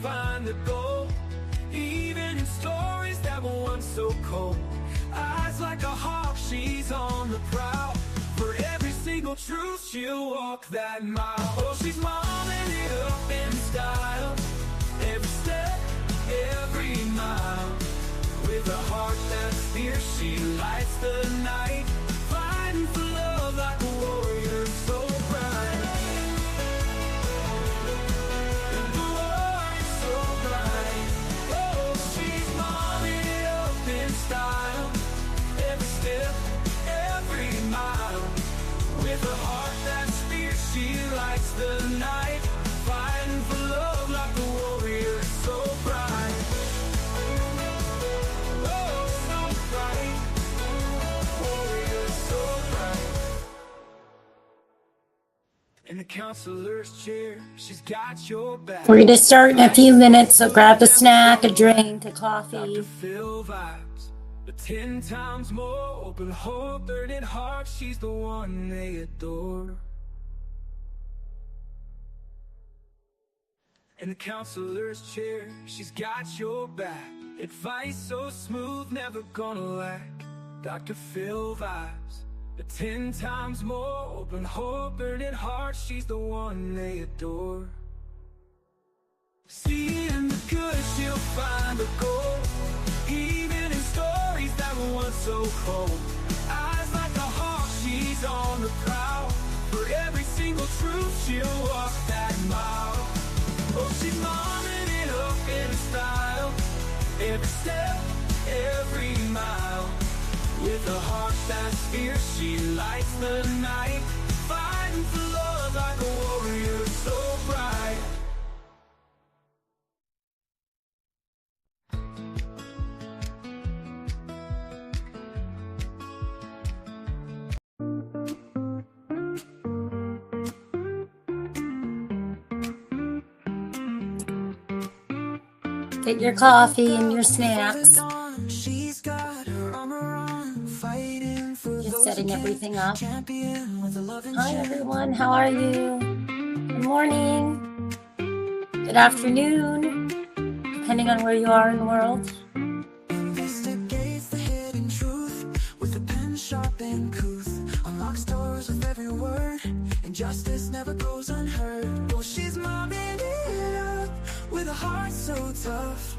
find the gold, even in stories that were once so cold. Eyes like a hawk, she's on the prowl. For every single truth, she'll walk that mile. Oh, she's momming it up in style, every step, every mile. With a heart that's fierce, she lights the night, fighting for love like a warrior so bright. The warrior so bright. Oh, she's momming it up in style, every step, every mile. With a heart that's fierce, she lights the night, fighting for love like a warrior so bright. Oh, so bright. Warrior so bright. In the counselor's chair, she's got your back. We're going to start in a few minutes, so grab a snack, a drink, a coffee. Dr. Phil vibes, but 10 times more open heart, burning heart. She's the one they adore. In the counselor's chair, she's got your back. Advice so smooth, never gonna lack. Dr. Phil vibes, but 10 times more open heart, burning heart. She's the one they adore. Seeing the good, she'll find the gold, even in stories that were once so cold. Eyes like a hawk, she's on the prowl. For every single truth, she'll walk that mile. Oh, she's momming it up in style, every step, every mile. With a heart that's fierce, she lights the night, fighting for love like a warrior so bright. Get your coffee and your snacks. Just setting everything up. Hi everyone, how are you? Good morning. Good afternoon, depending on where you are in the world. Investigates the hidden truth with a pen sharp and couth. Unlocks doors with every word, and justice never goes unheard. Oh, she's momming it up with a heart so tough.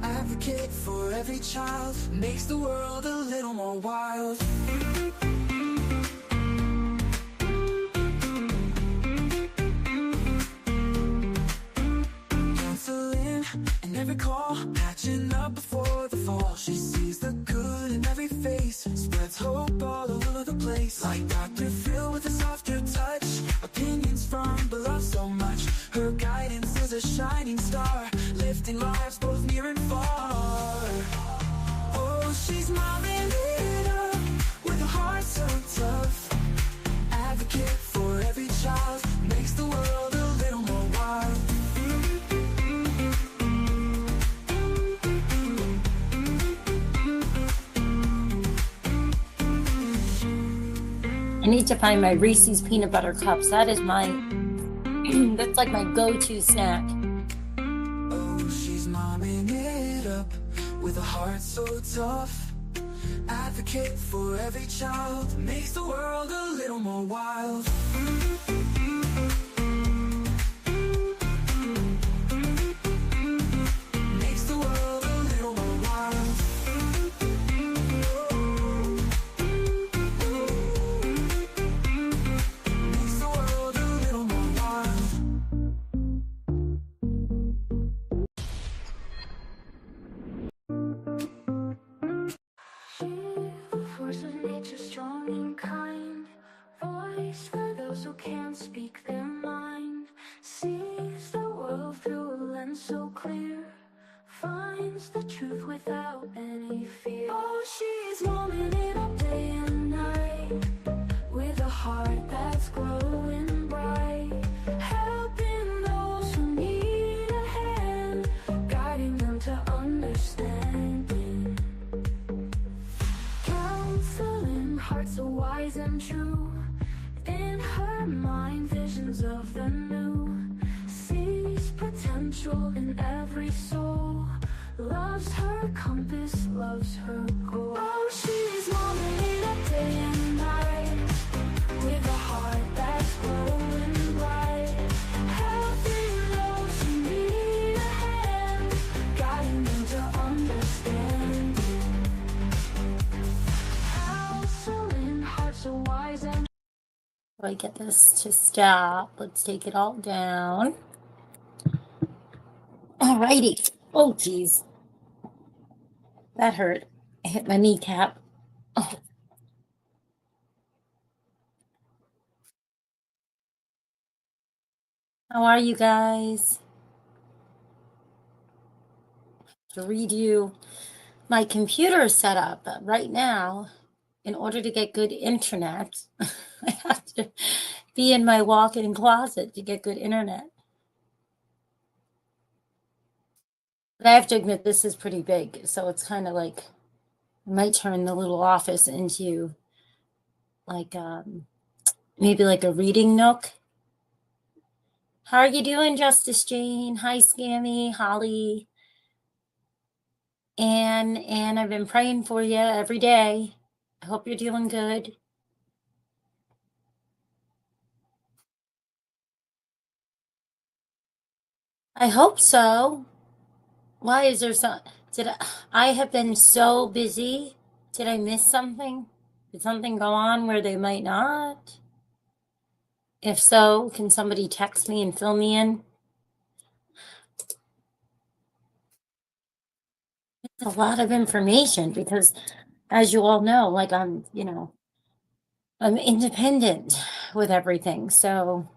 Advocate for every child, makes the world a little more wild. Canceling in every call, patching up before the fall. She sees the good in every face, spreads hope all over the place. Like Dr. Phil with a softer touch, opinions firm but love so much. Her guidance is a shining star, lifting lives both near and far. Oh, she's momming it up with a heart so tough. Advocate for every child, makes the world a little more wild. I need to find my Reese's peanut butter cups. That is my, that's like my go-to snack. Oh, she's momming it up with a heart so tough. Advocate for every child, makes the world a little more wild. Makes the world a little more wild. Makes the world a little more wild. Force of nature, strong and kind, voice for those who can't speak their mind, sees the world through a lens so clear, finds the truth without any fear. Oh, she's momming it up day and night, with a heart that's glowing bright, helping those who need a hand, guiding them to understanding. Counseling hearts so wise and true, in her mind visions of the new, sees potential minstrel in every soul. Loves her compass, loves her goal. Oh, she's modeling up day and night, with a heart that's glowing bright. Healthy loves who need a hand, guiding them to understand. Counseling hearts so wise and Do I get this to stop? Let's take it all down. Alrighty. Oh, geez. That hurt. I hit my kneecap. Oh. How are you guys? To redo my computer setup right now. In order to get good internet, I have to be in my walk-in closet to get good internet. But I have to admit, this is pretty big, so it's kind of like, I might turn the little office into like maybe like a reading nook. How are you doing, Justice Jane? Hi, Scammy, Holly, and I've been praying for you every day. I hope you're doing good. I hope so. Why is there some? I have been so busy? Did I miss something? Did something go on where they might not? If so, can somebody text me and fill me in? It's a lot of information because, as you all know, like I'm independent with everything. So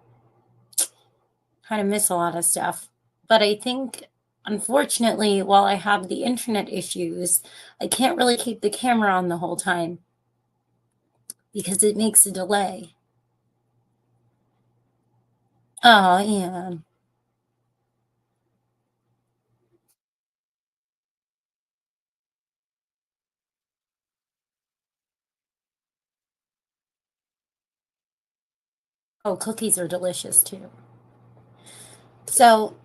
kind of miss a lot of stuff. But I think, unfortunately, while I have the internet issues, I can't really keep the camera on the whole time because it makes a delay. Oh, yeah. Oh, cookies are delicious too. So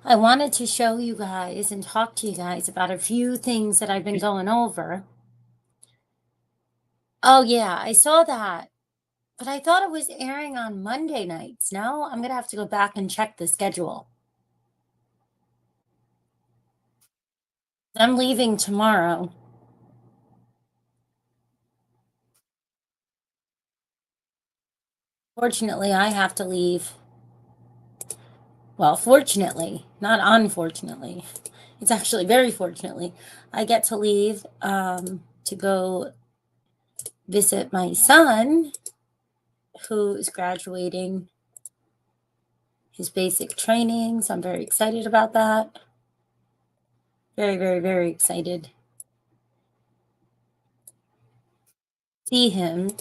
I wanted to show you guys and talk to you guys about a few things that I've been going over. Oh, yeah, I saw that. But I thought it was airing on Monday nights. No, I'm going to have to go back and check the schedule. I'm leaving tomorrow. Fortunately, I have to leave. Well, fortunately, not unfortunately. It's actually very fortunately. I get to leave to go visit my son, who is graduating his basic training. So I'm very excited about that. Very, very, very excited. See him,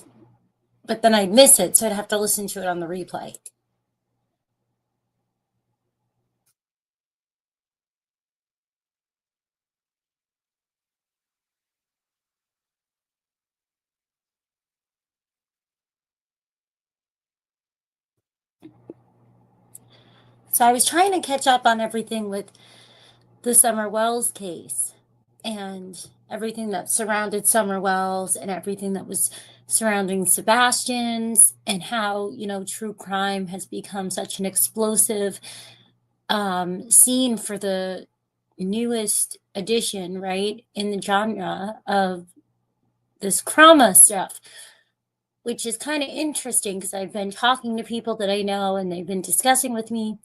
but then I'd miss it, so I'd have to listen to it on the replay. So I was trying to catch up on everything with the Summer Wells case and everything that surrounded Summer Wells and everything that was surrounding Sebastian's, and how, true crime has become such an explosive scene for the newest edition, right, in the genre of this trauma stuff, which is kind of interesting because I've been talking to people that I know and they've been discussing with me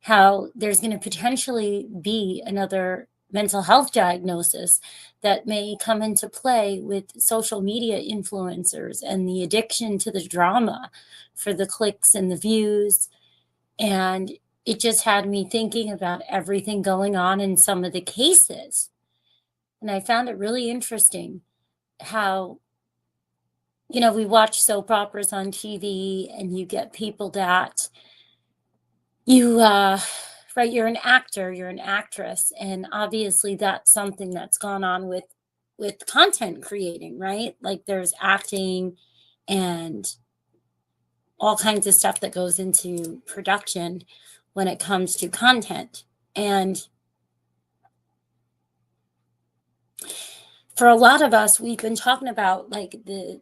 how there's going to potentially be another mental health diagnosis that may come into play with social media influencers and the addiction to the drama for the clicks and the views. And it just had me thinking about everything going on in some of the cases. And I found it really interesting how, we watch soap operas on TV and you get people that right, you're an actor, you're an actress, and obviously that's something that's gone on with content creating, right? Like there's acting and all kinds of stuff that goes into production. when it comes to content. And for a lot of us, we've been talking about like the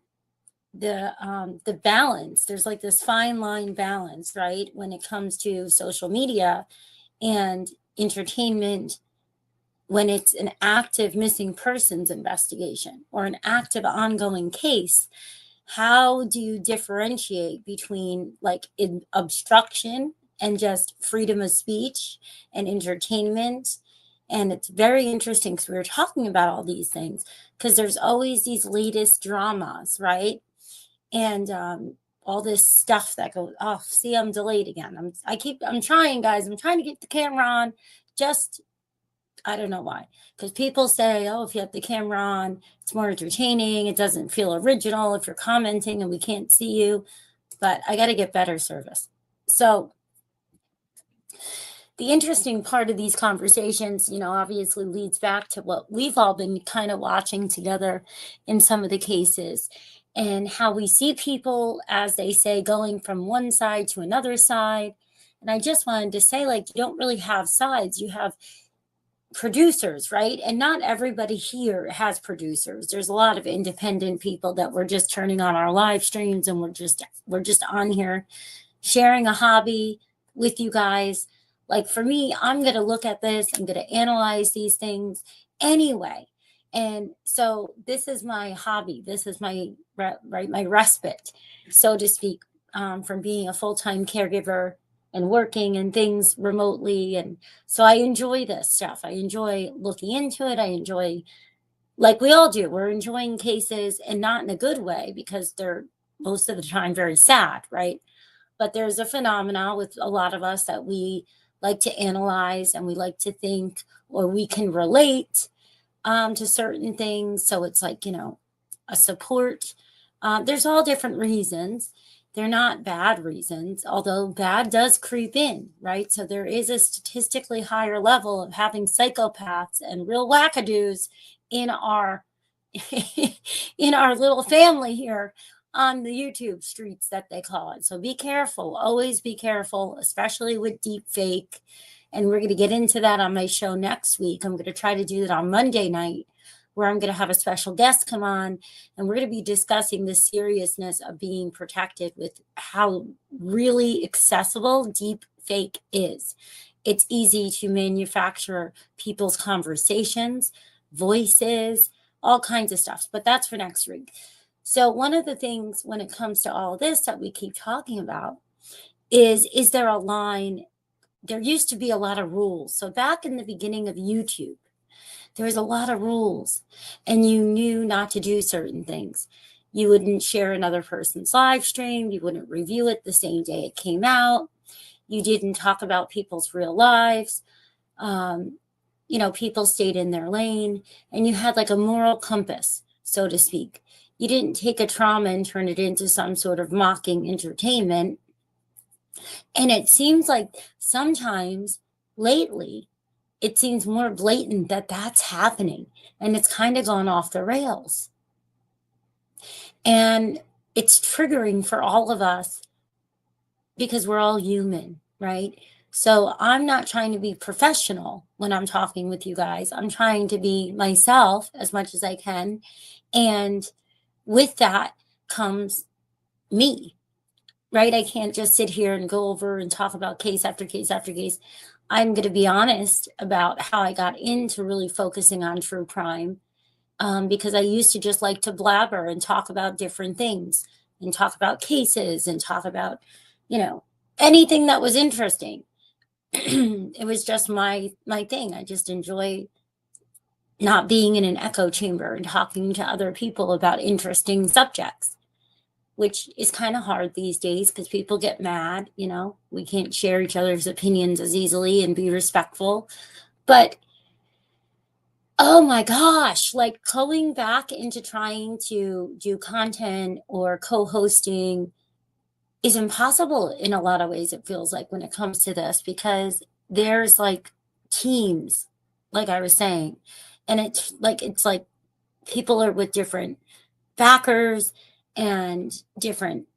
balance. There's like this fine line balance, right, when it comes to social media and entertainment, when it's an active missing persons investigation or an active ongoing case. How do you differentiate between like obstruction and just freedom of speech and entertainment? And it's very interesting because we were talking about all these things because there's always these latest dramas, right? And all this stuff that goes off. See, I'm delayed again. I'm trying, guys. I'm trying to get the camera on. Just, I don't know why. Because people say, oh, if you have the camera on, it's more entertaining. It doesn't feel original if you're commenting and we can't see you. But I got to get better service. So the interesting part of these conversations, obviously leads back to what we've all been kind of watching together in some of the cases, and how we see people, as they say, going from one side to another side. And I just wanted to say, like, you don't really have sides. You have producers, right? And not everybody here has producers. There's a lot of independent people that we're just turning on our live streams, and we're just on here sharing a hobby with you guys. Like for me, I'm going to look at this, I'm going to analyze these things anyway. And so this is my hobby. This is my respite, so to speak, from being a full-time caregiver and working and things remotely. And so I enjoy this stuff. I enjoy looking into it. I enjoy, like we all do, we're enjoying cases, and not in a good way because they're most of the time very sad, right? But there's a phenomena with a lot of us that we like to analyze, and we like to think, or we can relate to certain things. So it's like, a support. There's all different reasons. They're not bad reasons, although bad does creep in, right? So there is a statistically higher level of having psychopaths and real wackadoos in our in our little family here on the YouTube streets that they call it. So be careful, always be careful, especially with deep fake. And we're going to get into that on my show next week. I'm going to try to do that on Monday night, where I'm going to have a special guest come on, and we're going to be discussing the seriousness of being protected with how really accessible deep fake is. It's easy to manufacture people's conversations, voices, all kinds of stuff, but that's for next week. So one of the things when it comes to all this that we keep talking about is there a line? There used to be a lot of rules. So back in the beginning of YouTube, there was a lot of rules, and you knew not to do certain things. You wouldn't share another person's live stream. You wouldn't review it the same day it came out. You didn't talk about people's real lives. People stayed in their lane, and you had like a moral compass, so to speak. You didn't take a trauma and turn it into some sort of mocking entertainment. And it seems like sometimes lately, it seems more blatant that that's happening, and it's kind of gone off the rails. And it's triggering for all of us because we're all human, right? So I'm not trying to be professional when I'm talking with you guys. I'm trying to be myself as much as I can. And with that comes me, right? I can't just sit here and go over and talk about case after case after case. I'm going to be honest about how I got into really focusing on true crime, because I used to just like to blabber and talk about different things and talk about cases and talk about, anything that was interesting. It was just my thing. I just enjoy not being in an echo chamber and talking to other people about interesting subjects, which is kind of hard these days because people get mad. We can't share each other's opinions as easily and be respectful. But oh my gosh, like going back into trying to do content or co-hosting is impossible in a lot of ways, it feels like, when it comes to this, because there's like teams, like I was saying, and it's like people are with different backers and different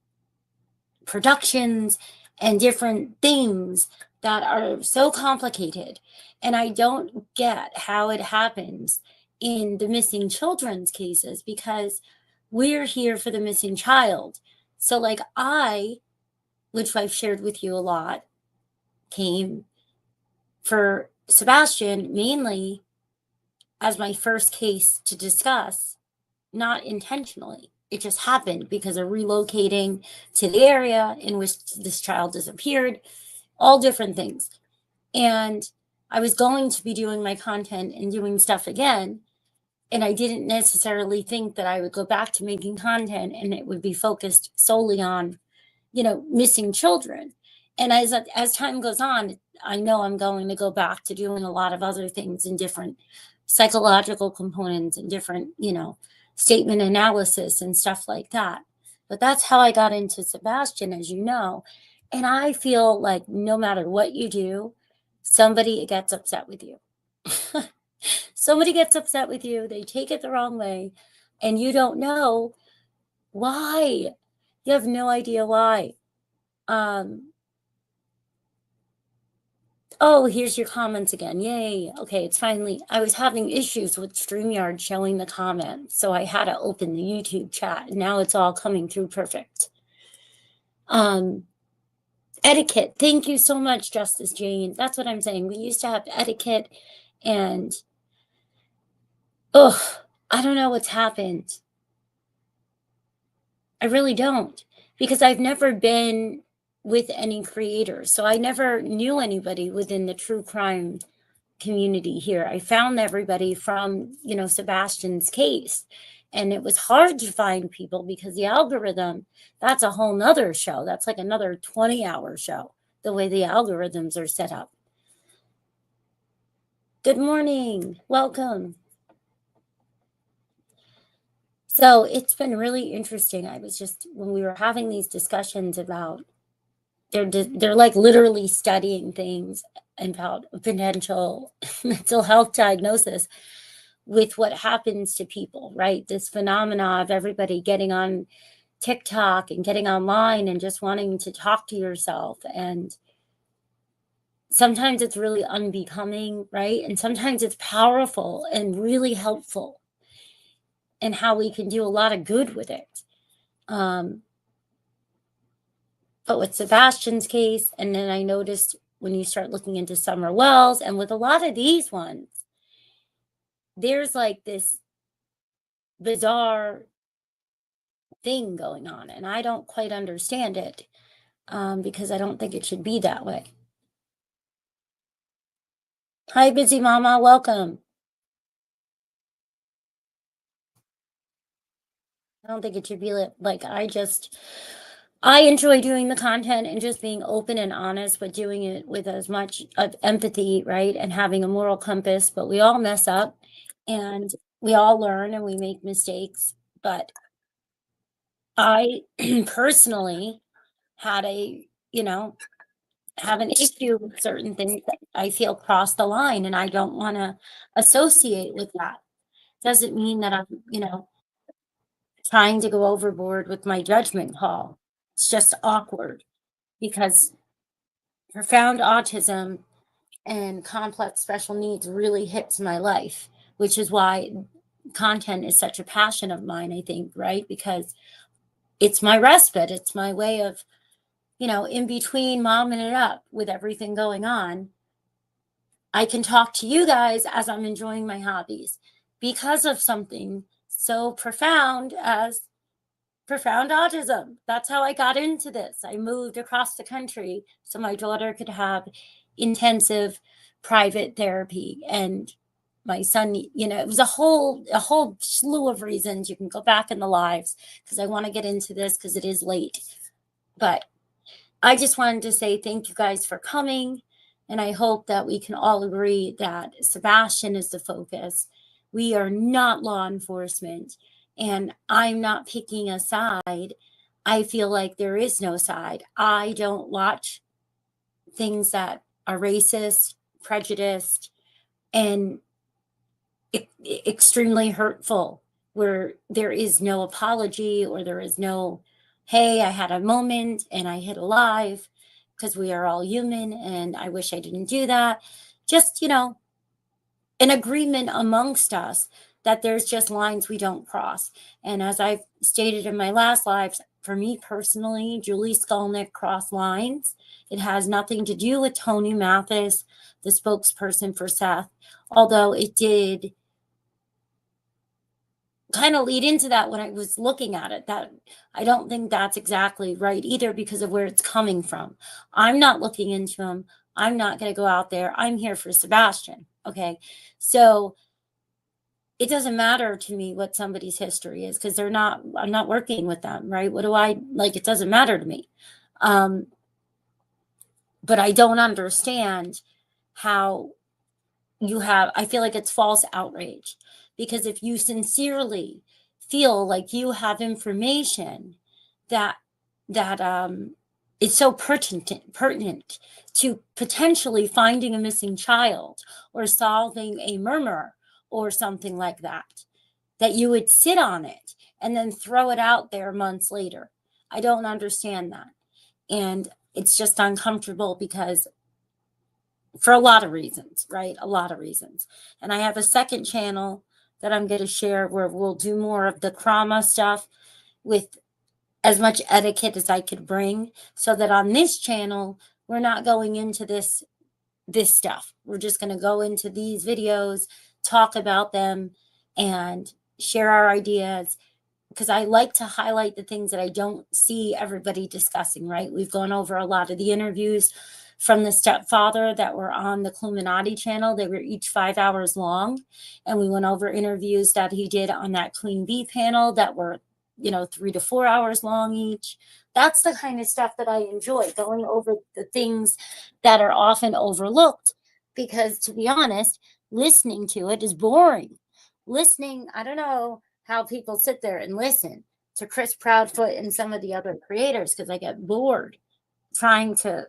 productions and different things, that are so complicated. And I don't get how it happens in the missing children's cases, because we're here for the missing child. So, like, which I've shared with you a lot, came for Sebastian mainly as my first case to discuss, not intentionally. It just happened because of relocating to the area in which this child disappeared, all different things. And I was going to be doing my content and doing stuff again. And I didn't necessarily think that I would go back to making content and it would be focused solely on, missing children. And as time goes on, I know I'm going to go back to doing a lot of other things in different psychological components and different, statement analysis and stuff like that. But that's how I got into Sebastian, as you know. And I feel like no matter what you do, somebody gets upset with you. Somebody gets upset with you, they take it the wrong way, and you don't know why. You have no idea why. Oh, here's your comments again. Yay. Okay, it's finally, I was having issues with StreamYard showing the comments, so I had to open the YouTube chat, and now it's all coming through perfect. Etiquette. Thank you so much, Justice Jane. That's what I'm saying. We used to have etiquette, and I don't know what's happened. I really don't, because I've never been with any creators. So I never knew anybody within the true crime community here. I found everybody from, Sebastian's case. And it was hard to find people because the algorithm, that's a whole nother show. That's like another 20-hour show, the way the algorithms are set up. Good morning. Welcome. So it's been really interesting. I was just, when we were having these discussions about, they're like literally studying things about potential mental health diagnosis with what happens to people, right? This phenomena of everybody getting on TikTok and getting online and just wanting to talk to yourself. And sometimes it's really unbecoming, right? And sometimes it's powerful and really helpful, and how we can do a lot of good with it. But with Sebastian's case, and then I noticed when you start looking into Summer Wells, and with a lot of these ones, there's like this bizarre thing going on, and I don't quite understand it, because I don't think it should be that way. Hi, Busy Mama, welcome. I don't think it should be like, I enjoy doing the content and just being open and honest, but doing it with as much of empathy, right? And having a moral compass, but we all mess up and we all learn and we make mistakes. But I personally had have an issue with certain things that I feel cross the line, and I don't want to associate with that. Doesn't mean that I'm, trying to go overboard with my judgment call. It's just awkward, because profound autism and complex special needs really hits my life, which is why content is such a passion of mine, I think, right? Because it's my respite. It's my way of, in between momming it up with everything going on, I can talk to you guys as I'm enjoying my hobbies because of something so profound as profound autism. That's how I got into this. I moved across the country so my daughter could have intensive private therapy, and my son, it was a whole slew of reasons. You can go back in the lives, because I want to get into this because it is late. But I just wanted to say thank you guys for coming, and I hope that we can all agree that Sebastian is the focus. We are not law enforcement, and I'm not picking a side. I feel like there is no side. I don't watch things that are racist, prejudiced, and extremely hurtful, where there is no apology, or there is no, hey, I had a moment and I hit a live. because we are all human, and I wish I didn't do that. Just, an agreement amongst us that there's just lines we don't cross. And as I've stated in my last lives, for me personally, Julie Skolnick crossed lines. It has nothing to do with Tony Mathis, the spokesperson for Seth, although it did kind of lead into that when I was looking at it, that I don't think that's exactly right either because of where it's coming from. I'm not looking into him. I'm not going to go out there. I'm here for Sebastian. Okay. So it doesn't matter to me what somebody's history is because I'm not working with them, right? What do I like? It doesn't matter to me. But I don't understand how I feel like it's false outrage, because if you sincerely feel like you have information that is so pertinent to potentially finding a missing child or solving a murder or something like that, that you would sit on it and then throw it out there months later. I don't understand that. And it's just uncomfortable because for a lot of reasons, right? A lot of reasons. And I have a second channel that I'm going to share where we'll do more of the trauma stuff with as much etiquette as I could bring, so that on this channel, we're not going into this stuff. We're just going to go into these videos, talk about them, and share our ideas, because I like to highlight the things that I don't see everybody discussing, right? We've gone over a lot of the interviews from the stepfather that were on the Cluminati channel. They were each 5 hours long. And we went over interviews that he did on that Queen Bee panel that were, 3 to 4 hours long each. That's the kind of stuff that I enjoy, going over the things that are often overlooked, because to be honest, listening to it is boring. Listening, I don't know how people sit there and listen to Chris Proudfoot and some of the other creators, because I get bored trying to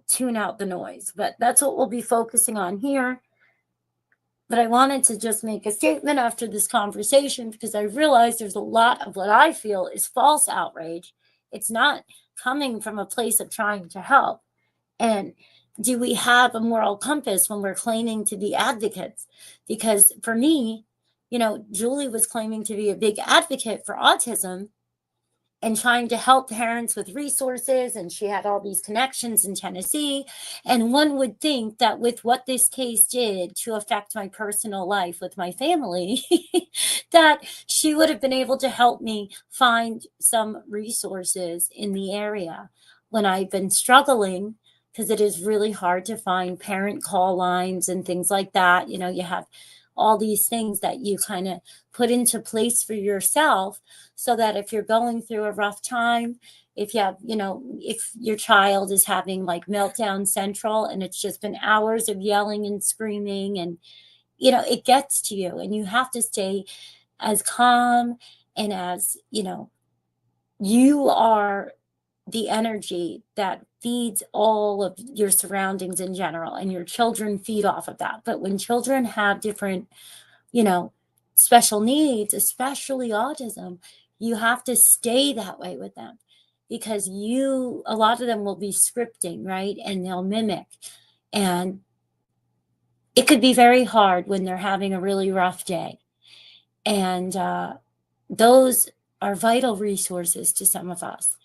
tune out the noise. But that's what we'll be focusing on here. But I wanted to just make a statement after this conversation, because I realize there's a lot of what I feel is false outrage. It's not coming from a place of trying to help. And do we have a moral compass when we're claiming to be advocates? Because for me, Julie was claiming to be a big advocate for autism and trying to help parents with resources, and she had all these connections in Tennessee. And one would think that with what this case did to affect my personal life with my family, that she would have been able to help me find some resources in the area when I've been struggling, because it is really hard to find parent call lines and things like that. You have all these things that you kind of put into place for yourself, so that if you're going through a rough time, if you have, if your child is having like meltdown central and it's just been hours of yelling and screaming, and, it gets to you, and you have to stay as calm and as, you are the energy that feeds all of your surroundings in general, and your children feed off of that. But when children have different, special needs, especially autism, you have to stay that way with them, because a lot of them will be scripting, right? And they'll mimic. And it could be very hard when they're having a really rough day. And those are vital resources to some of us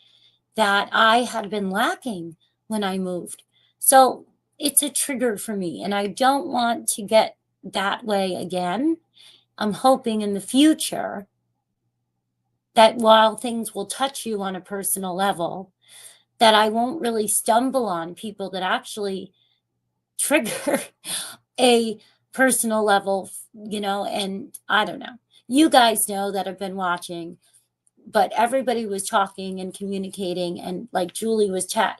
that I had been lacking when I moved. So it's a trigger for me, and I don't want to get that way again. I'm hoping in the future that while things will touch you on a personal level, that I won't really stumble on people that actually trigger a personal level, and I don't know. You guys know that have been watching, but everybody was talking and communicating, and like Julie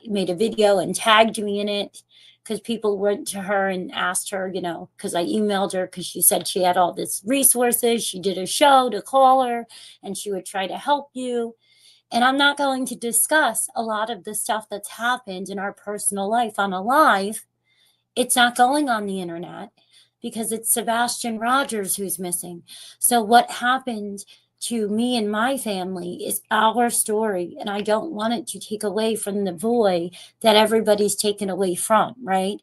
made a video and tagged me in it, because people went to her and asked her, because I emailed her, because she said she had all these resources. She did a show to call her and she would try to help you. And I'm not going to discuss a lot of the stuff that's happened in our personal life on a live. It's not going on the internet, because it's Sebastian Rogers who's missing. So what happened to me and my family is our story, and I don't want it to take away from the boy that everybody's taken away from, right?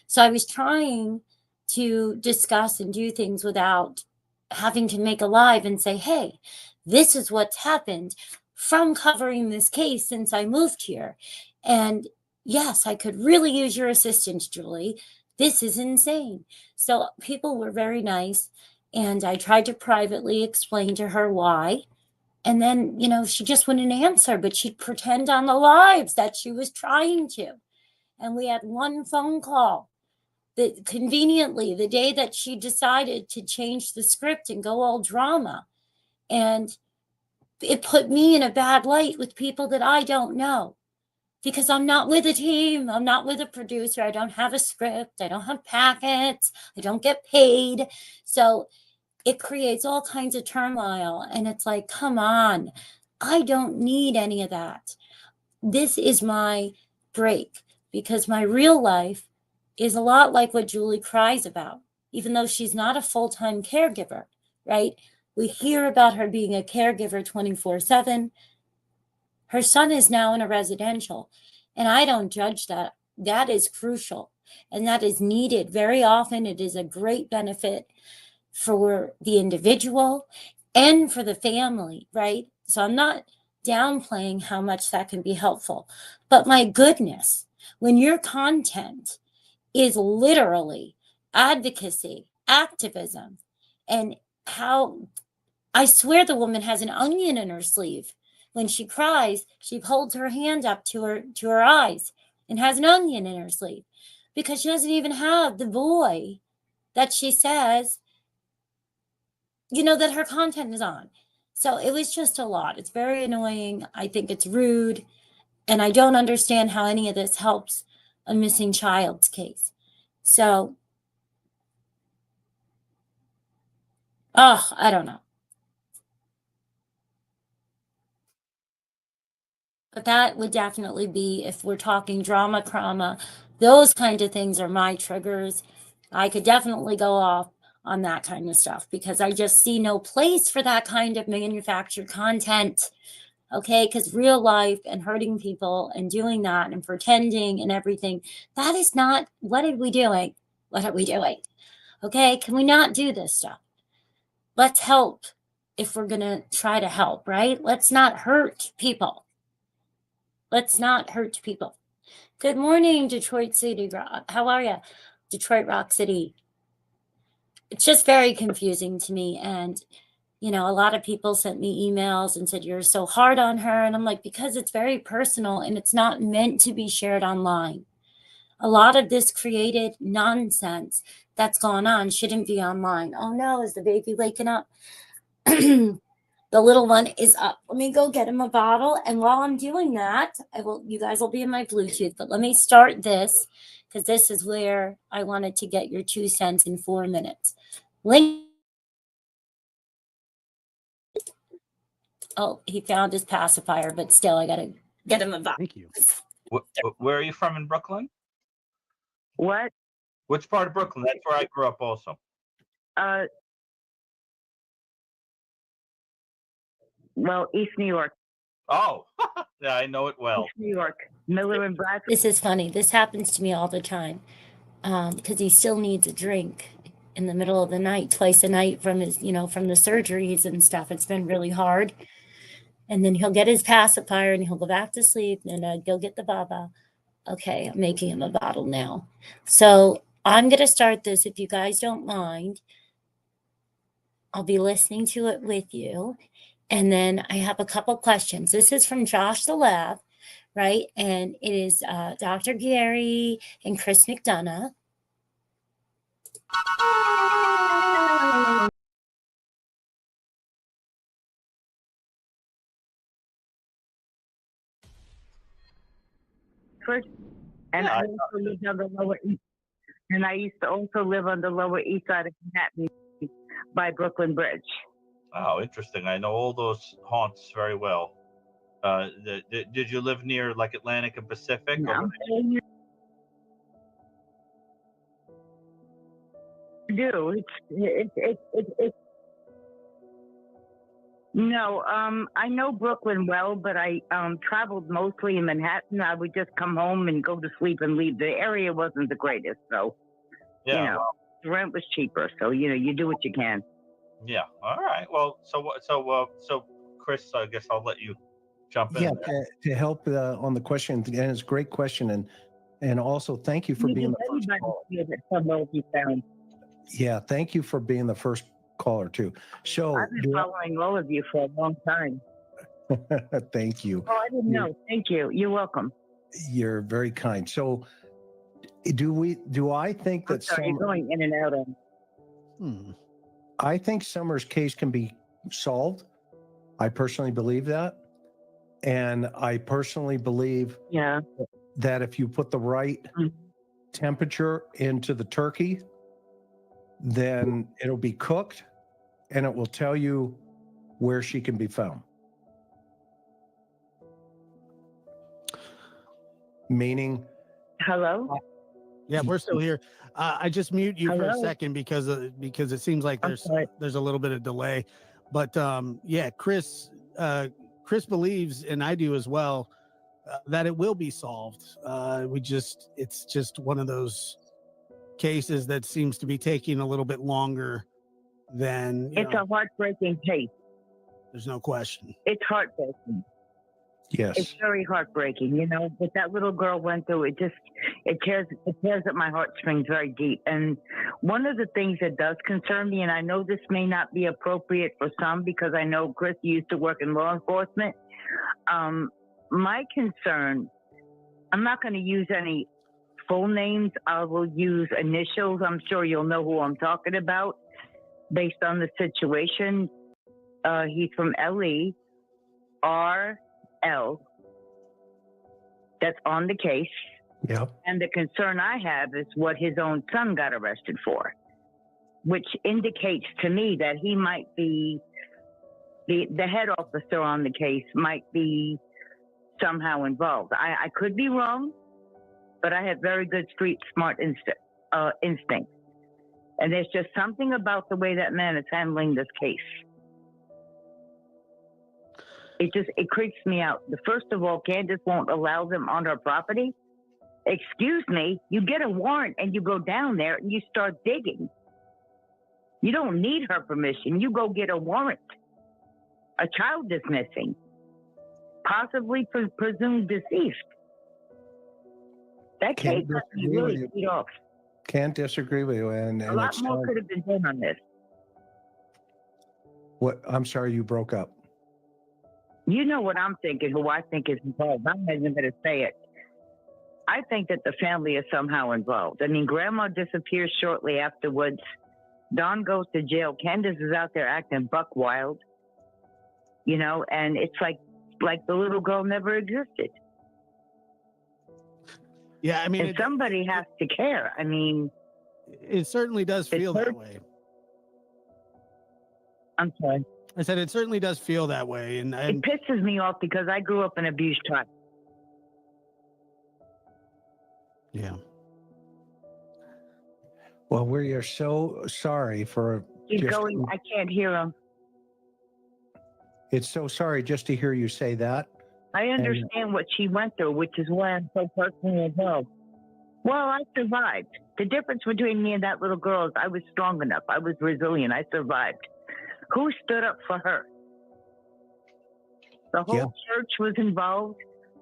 So I was trying to discuss and do things without having to make a live and say, hey, this is what's happened from covering this case since I moved here. And yes, I could really use your assistance, Julie. This is insane. So people were very nice. And I tried to privately explain to her why. And then, she just wouldn't answer, but she'd pretend on the lives that she was trying to. And we had one phone call that conveniently, the day that she decided to change the script and go all drama. And it put me in a bad light with people that I don't know, because I'm not with a team. I'm not with a producer. I don't have a script. I don't have packets. I don't get paid. So it creates all kinds of turmoil. And it's like, come on, I don't need any of that. This is my break, because my real life is a lot like what Julie cries about, even though she's not a full-time caregiver, right? We hear about her being a caregiver 24/7. Her son is now in a residential, and I don't judge that. That is crucial, and that is needed. Very often, it is a great benefit for the individual and for the family, right? So I'm not downplaying how much that can be helpful. But my goodness, when your content is literally advocacy, activism, and how I swear the woman has an onion in her sleeve. When she cries, she holds her hand up to her eyes and has an onion in her sleeve, because she doesn't even have the boy that she says, that her content is on. So it was just a lot. It's very annoying. I think it's rude. And I don't understand how any of this helps a missing child's case. So, I don't know. But that would definitely be, if we're talking drama, crama, those kind of things are my triggers. I could definitely go off on that kind of stuff, because I just see no place for that kind of manufactured content. Okay, because real life and hurting people and doing that and pretending and everything, that is not, what are we doing? What are we doing? Okay, can we not do this stuff? Let's help if we're going to try to help, right? Let's not hurt people. Let's not hurt people. Good morning, Detroit City Rock. How are you? Detroit Rock City. It's just very confusing to me. And a lot of people sent me emails and said, you're so hard on her. And I'm like, because it's very personal and it's not meant to be shared online. A lot of this created nonsense that's gone on shouldn't be online. Oh no, is the baby waking up? The little one is up. Let me go get him a bottle. And while I'm doing that, you guys will be in my Bluetooth, but let me start this, because this is where I wanted to get your 2 cents in 4 minutes. Link. Oh, he found his pacifier, but still, I gotta get him a bottle. Thank you. Where are you from in Brooklyn? What? Which part of Brooklyn? That's where I grew up also. Well, East New York. Oh, yeah, I know it well. East New York. Miller and Bradford. This is funny. This happens to me all the time, because he still needs a drink in the middle of the night, twice a night from his, from the surgeries and stuff. It's been really hard. And then he'll get his pacifier and he'll go back to sleep, and I'd go get the baba. Okay, I'm making him a bottle now. So I'm going to start this, if you guys don't mind. I'll be listening to it with you. And then I have a couple questions. This is from Josh the Lab, right? And it is Dr. Gary and Chris McDonough. First, and I also lived on the Lower East. And I used to also live on the Lower East Side of Manhattan by Brooklyn Bridge. Oh, interesting. I know all those haunts very well. Did you live near like Atlantic and Pacific? No. Do it's No, I know Brooklyn well, but I traveled mostly in Manhattan. I would just come home and go to sleep and leave. The area wasn't the greatest, so Yeah. you know, Well, the rent was cheaper. So you do what you can. yeah. All right. Well, so Chris, I guess I'll let you jump in. Yeah, to help on the question, and it's a great question, and also thank you for being the first caller. That somewhere will be found. Yeah, thank you for being the first caller too. So I've been following all of you for a long time. thank you. Oh, I didn't know. Thank you. You're welcome. You're very kind. So do I think I'm that sorry, you're going in and out on. I think Summer's case can be solved. I personally believe that. And I personally believe that if you put the right temperature into the turkey, then it'll be cooked and it will tell you where she can be found. Meaning, hello? Yeah, we're still here. I just mute you for a second because it seems like there's a little bit of delay. But yeah, Chris believes, and I do as well, that it will be solved. It's just one of those cases that seems to be taking a little bit longer than. It's a heartbreaking case. There's no question. It's heartbreaking. Yes. It's very heartbreaking, what that little girl went through. It tears at my heartstrings very deep. And one of the things that does concern me, and I know this may not be appropriate for some because I know Chris used to work in law enforcement. My concern, I'm not going to use any full names. I will use initials. I'm sure you'll know who I'm talking about based on the situation. He's from LE. RL, that's on the case. Yep. And the concern I have is what his own son got arrested for, which indicates to me that he might be, the head officer on the case might be somehow involved. I could be wrong, but I have very good street smart instinct. And there's just something about the way that man is handling this case. It creeps me out. First of all, Candace won't allow them on her property. Excuse me, you get a warrant and you go down there and you start digging. You don't need her permission. You go get a warrant. A child is missing, possibly presumed deceased. That case has to be really beat off. Can't disagree with you. And a lot more could have been done on this. What? I'm sorry, you broke up. You know what I'm thinking, who I think is involved. I'm not even going to say it. I think that the family is somehow involved. I mean, Grandma disappears shortly afterwards. Don goes to jail. Candace is out there acting buck wild, and it's like the little girl never existed. Yeah, I mean, and somebody has to care. I mean, it certainly does feel that way. I'm sorry. I said it certainly does feel that way, and it pisses me off because I grew up in an abused child. Yeah. Well, we are so sorry for. Keep going. I can't hear him. It's so sorry just to hear you say that. I understand what she went through, which is why I'm so personally involved. Well, I survived. The difference between me and that little girl is I was strong enough. I was resilient. I survived. Who stood up for her? The whole church was involved.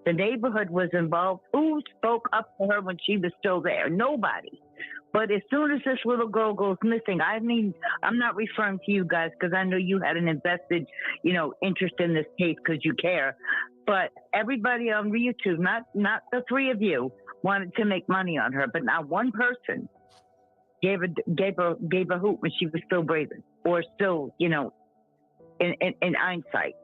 The neighborhood was involved. Who spoke up for her when she was still there? Nobody. But as soon as this little girl goes missing, I mean, I'm not referring to you guys because I know you had an invested, interest in this case because you care. But everybody on YouTube, not the three of you, wanted to make money on her. But not one person gave a hoot when she was still breathing or still, in hindsight.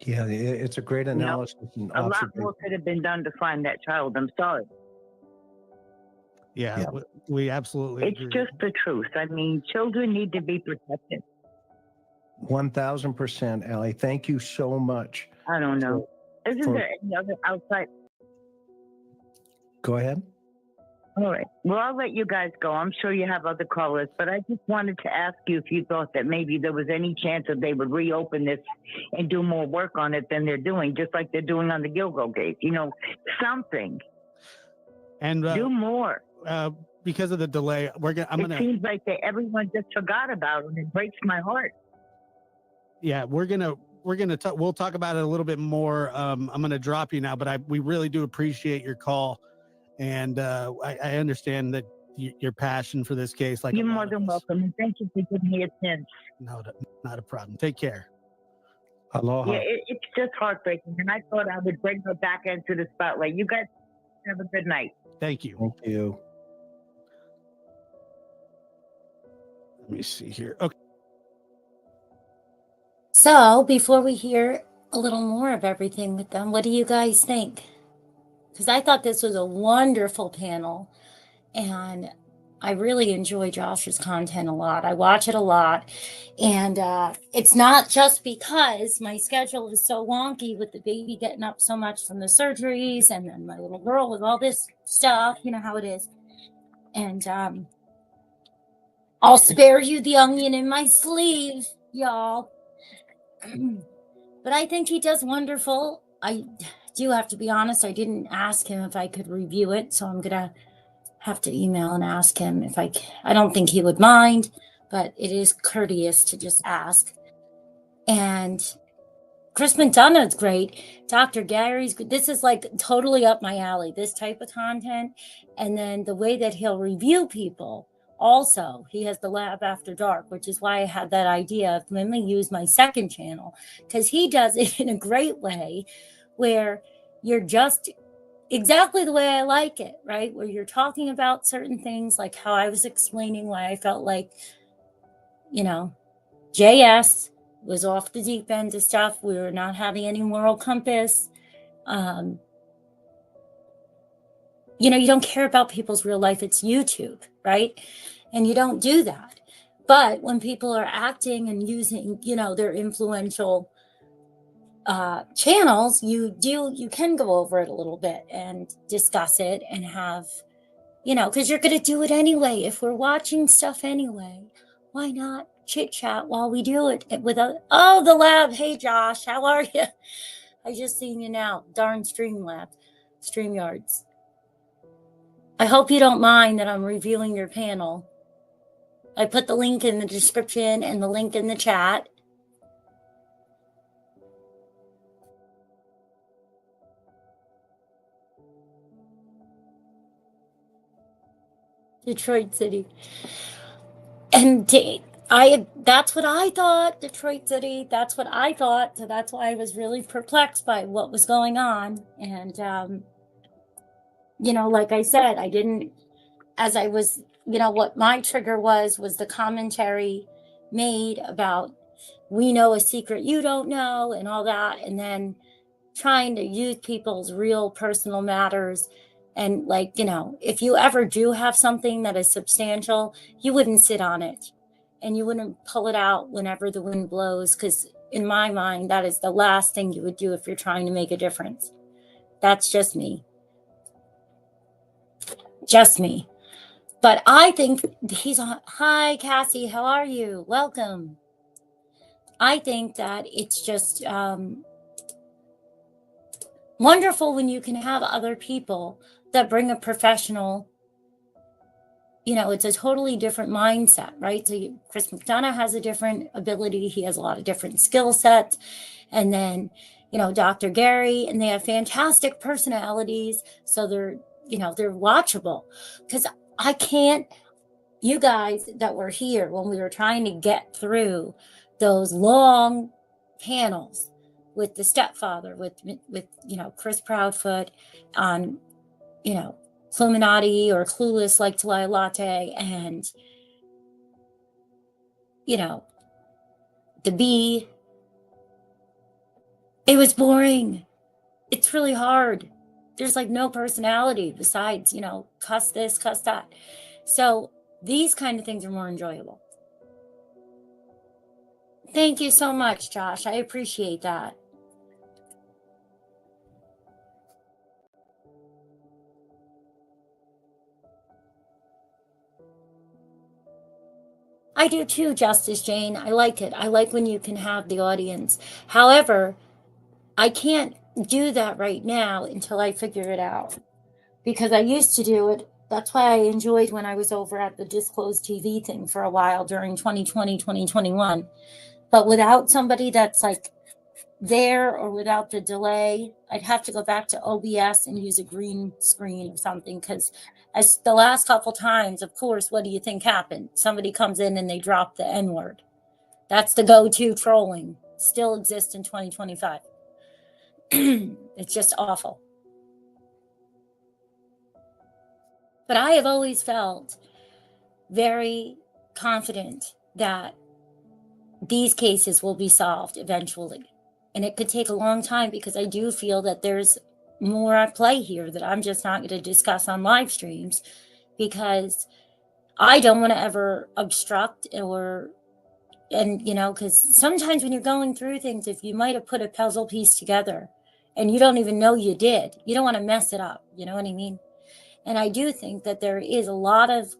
Yeah, it's a great analysis. And a lot more could have been done to find that child. I'm sorry. Yeah. We absolutely agree. It's just the truth. I mean, children need to be protected. 1000%, Allie. Thank you so much. I don't know. Isn't there any other outside? Go ahead. All right. Well, I'll let you guys go. I'm sure you have other callers, but I just wanted to ask you if you thought that maybe there was any chance that they would reopen this and do more work on it than they're doing, just like they're doing on the Gilgo case. You know, something. And do more. Because of the delay, It seems like everyone just forgot about it, and it breaks my heart. Yeah, we'll talk about it a little bit more. I'm gonna drop you now, but we really do appreciate your call, and I understand that your passion for this case. Like, you're more than welcome, and thank you for giving me a chance. No, not a problem. Take care. Aloha. Yeah, it's just heartbreaking, and I thought I would bring her back into the spotlight. You guys have a good night. Thank you. Thank you. Let me see here. Okay. So before we hear a little more of everything with them, what do you guys think? Because I thought this was a wonderful panel, and I really enjoy Josh's content a lot. I watch it a lot, and it's not just because my schedule is so wonky with the baby getting up so much from the surgeries, and then my little girl with all this stuff, you know how it is. And I'll spare you the onion in my sleeve, y'all. But I think he does wonderful. I do have to be honest, I didn't ask him if I could review it, so I'm gonna have to email and ask him if I don't think he would mind, but it is courteous to just ask. And Chris McDonough's great. Dr. Gary's good. This is like totally up my alley, this type of content. And then the way that he'll review people. Also, he has the Lab After Dark, which is why I had that idea of let me use my second channel, because he does it in a great way where you're just exactly the way I like it, right? Where you're talking about certain things, like how I was explaining why I felt like, JS was off the deep end of stuff. We were not having any moral compass. You don't care about people's real life. It's YouTube, right? And you don't do that. But when people are acting and using, their influential channels, you can go over it a little bit and discuss it and have, because you're going to do it anyway. If we're watching stuff anyway, why not chit chat while we do it the lab. Hey, Josh, how are you? I just seen you now. Darn StreamYards. I hope you don't mind that I'm reviewing your panel. I put the link in the description and the link in the chat. Detroit City. And that's what I thought, Detroit City. That's what I thought. So that's why I was really perplexed by what was going on. And, like I said, I didn't, as I was, what my trigger was the commentary made about we know a secret you don't know and all that. And then trying to use people's real personal matters. And if you ever do have something that is substantial, you wouldn't sit on it and you wouldn't pull it out whenever the wind blows. Because in my mind, that is the last thing you would do if you're trying to make a difference. That's just me. Just me. But I think he's on. Hi, Cassie. How are you? Welcome. I think that it's just wonderful when you can have other people that bring a professional, it's a totally different mindset, right? So Chris McDonough has a different ability. He has a lot of different skill sets. And then, Dr. Gary, and they have fantastic personalities. So they're watchable. Because you guys that were here when we were trying to get through those long panels with the stepfather, with Chris Proudfoot on, Illuminati or Clueless Like to Lie Latte, and, the bee. It was boring. It's really hard. There's no personality besides, cuss this, cuss that. So these kind of things are more enjoyable. Thank you so much, Josh. I appreciate that. I do too, Justice Jane. I like it. I like when you can have the audience. However, I can't do that right now until I figure it out, because I used to do it. That's why I enjoyed when I was over at the Disclosed TV thing for a while during 2020, 2021. But without somebody that's like there, or without the delay, I'd have to go back to OBS and use a green screen or something. Because as the last couple times, of course, what do you think happened? Somebody comes in and they drop the N word. That's the go-to trolling. Still exists in 2025. It's just awful. But I have always felt very confident that these cases will be solved eventually. And it could take a long time, because I do feel that there's more at play here that I'm just not going to discuss on live streams, because I don't want to ever obstruct because sometimes when you're going through things, if you might have put a puzzle piece together and you don't even know you did, you don't want to mess it up. You know what I mean? And I do think that there is a lot of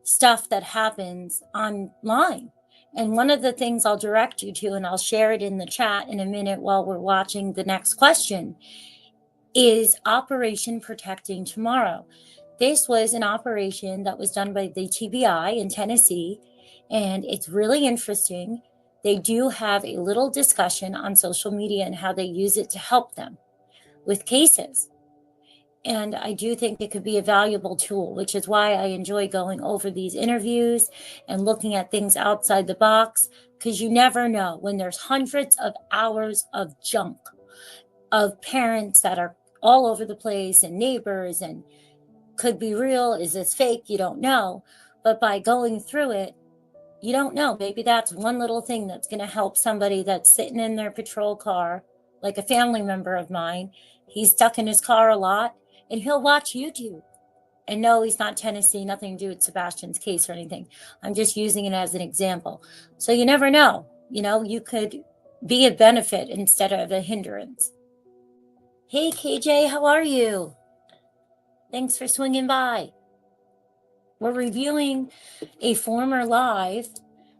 stuff that happens online. And one of the things I'll direct you to, and I'll share it in the chat in a minute while we're watching the next question, is Operation Protecting Tomorrow. This was an operation that was done by the TBI in Tennessee, and it's really interesting. They do have a little discussion on social media and how they use it to help them with cases. And I do think it could be a valuable tool, which is why I enjoy going over these interviews and looking at things outside the box, because you never know when there's hundreds of hours of junk of parents that are all over the place, and neighbors, and could be real. Is this fake? You don't know. But by going through it, you don't know. Maybe that's one little thing that's going to help somebody that's sitting in their patrol car, like a family member of mine. He's stuck in his car a lot, and he'll watch YouTube. And no, he's not Tennessee, nothing to do with Sebastian's case or anything. I'm just using it as an example. So you never know. You could be a benefit instead of a hindrance. Hey, KJ, how are you? Thanks for swinging by. We're reviewing a former live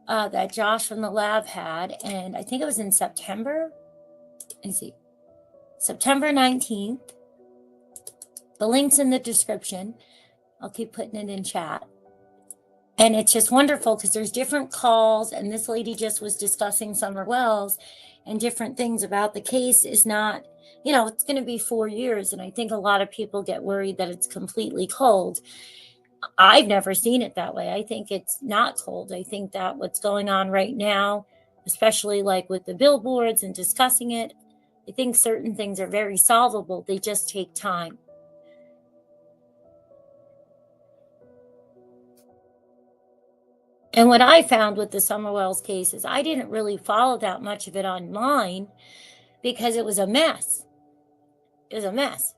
that Josh from the lab had, and I think it was in September. Let's see. September 19th. The link's in the description. I'll keep putting it in chat. And it's just wonderful because there's different calls, and this lady just was discussing Summer Wells and different things about the case. Is not, it's going to be 4 years, and I think a lot of people get worried that it's completely cold. I've never seen it that way. I think it's not cold. I think that what's going on right now, especially like with the billboards and discussing it, I think certain things are very solvable. They just take time. And what I found with the Summer Wells case is I didn't really follow that much of it online because it was a mess. It was a mess.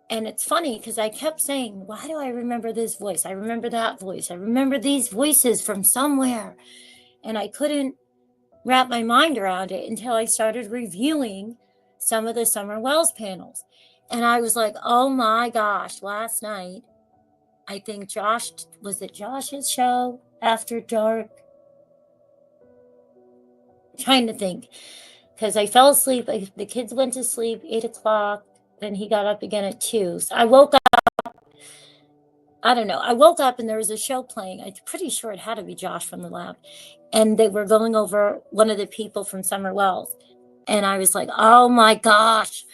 And it's funny because I kept saying, why do I remember this voice? I remember that voice. I remember these voices from somewhere. And I couldn't wrap my mind around it until I started reviewing some of the Summer Wells panels. And I was like, oh my gosh, last night, I think was it Josh's show After Dark? I'm trying to think, because I fell asleep. The kids went to sleep 8 o'clock. Then he got up again at 2. So I woke up. I don't know. I woke up and there was a show playing. I'm pretty sure it had to be Josh from the lab. And they were going over one of the people from Summer Wells. And I was like, oh my gosh,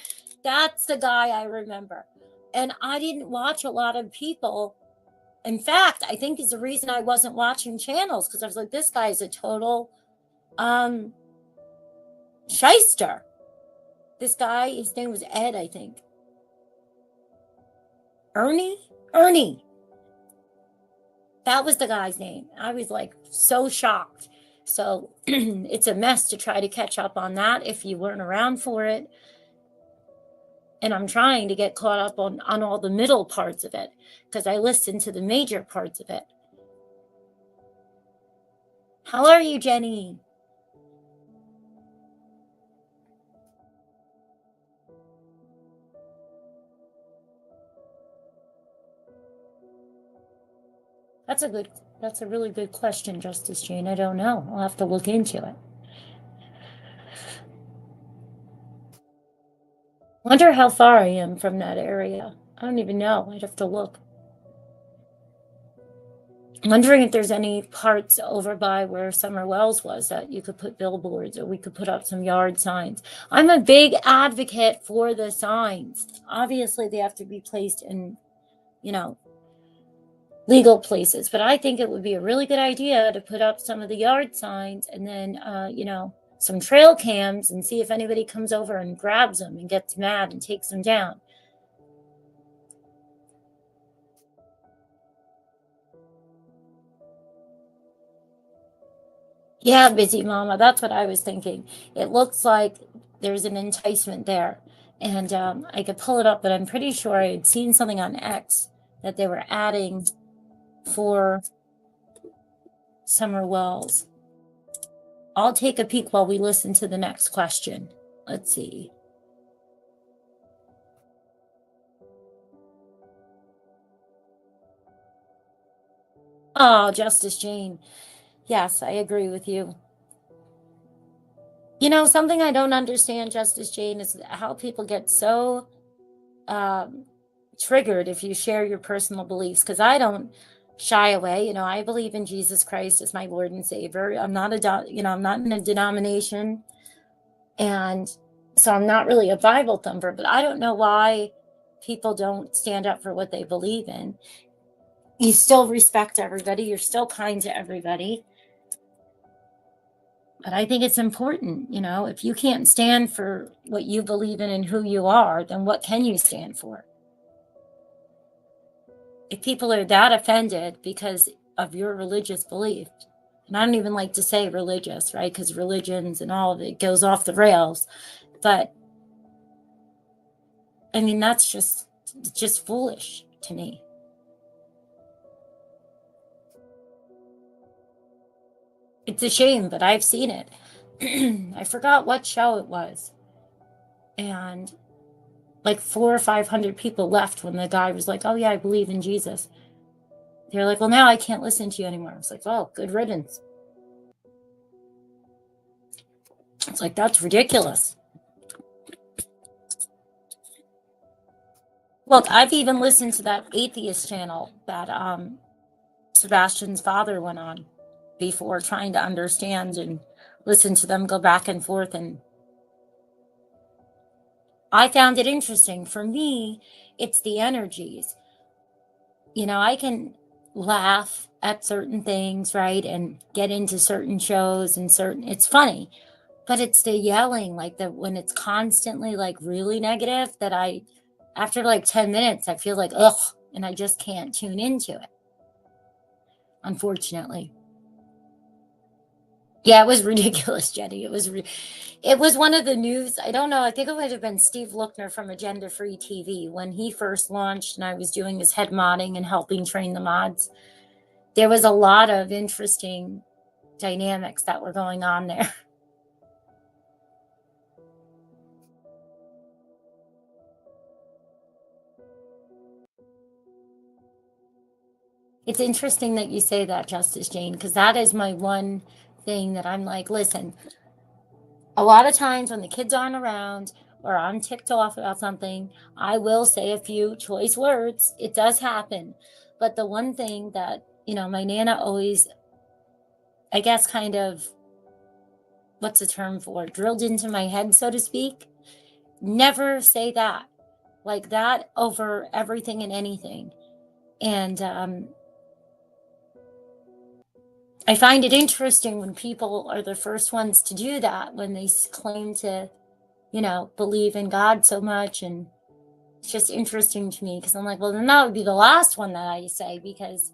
that's the guy I remember. And I didn't watch a lot of people. In fact, I think it's the reason I wasn't watching channels, because I was like, this guy is a total shyster. This guy, his name was Ed, I think. Ernie. That was the guy's name. I was like so shocked. So it's a mess to try to catch up on that if you weren't around for it. And I'm trying to get caught up on all the middle parts of it, because I listened to the major parts of it. How are you, Jenny? That's a really good question, Justice Jane. I don't know. I'll have to look into it. Wonder how far I am from that area. I don't even know. I'd have to look. I'm wondering if there's any parts over by where Summer Wells was that you could put billboards, or we could put up some yard signs. I'm a big advocate for the signs. Obviously, they have to be placed in, legal places, but I think it would be a really good idea to put up some of the yard signs, and then, some trail cams, and see if anybody comes over and grabs them and gets mad and takes them down. Yeah, busy mama. That's what I was thinking. It looks like there's an enticement there. And I could pull it up, but I'm pretty sure I had seen something on X that they were adding for Summer Wells. I'll take a peek while we listen to the next question. Let's see. Oh, Justice Jane. Yes, I agree with you. Something I don't understand, Justice Jane, is how people get so triggered if you share your personal beliefs, because I don't shy away. I believe in Jesus Christ as my Lord and Savior. I'm not I'm not in a denomination, and so I'm not really a Bible thumper, but I don't know why people don't stand up for what they believe in. You still respect everybody. You're still kind to everybody. But I think it's important, if you can't stand for what you believe in and who you are, then what can you stand for? If people are that offended because of your religious belief, and I don't even like to say religious, right? Because religions and all of it goes off the rails. But I mean, that's just foolish to me. It's a shame, but I've seen it. I forgot what show it was. And like 400 or 500 people left when the guy was like, oh yeah, I believe in Jesus. They're like, well, now I can't listen to you anymore. It's like, oh, good riddance. It's like, that's ridiculous. Look, I've even listened to that atheist channel that Sebastian's father went on before, trying to understand and listen to them go back and forth, and I found it interesting. For me, it's the energies. I can laugh at certain things, right, and get into certain shows and it's funny, but it's the yelling, like when it's constantly like really negative, that after like 10 minutes, I feel like, ugh, and I just can't tune into it, unfortunately. Yeah, it was ridiculous, Jenny. It was one of the news. I don't know. I think it would have been Steve Lookner from Agenda Free TV when he first launched, and I was doing his head modding and helping train the mods. There was a lot of interesting dynamics that were going on there. It's interesting that you say that, Justice Jane, because that is my one thing that I'm like, listen, a lot of times when the kids aren't around or I'm ticked off about something, I will say a few choice words. It does happen. But the one thing that, my Nana always, I guess, kind of, what's the term for it, drilled into my head, so to speak, never say that. Like that over everything and anything. And I find it interesting when people are the first ones to do that, when they claim to, believe in God so much. And it's just interesting to me, because I'm like, well, then that would be the last one that I say, because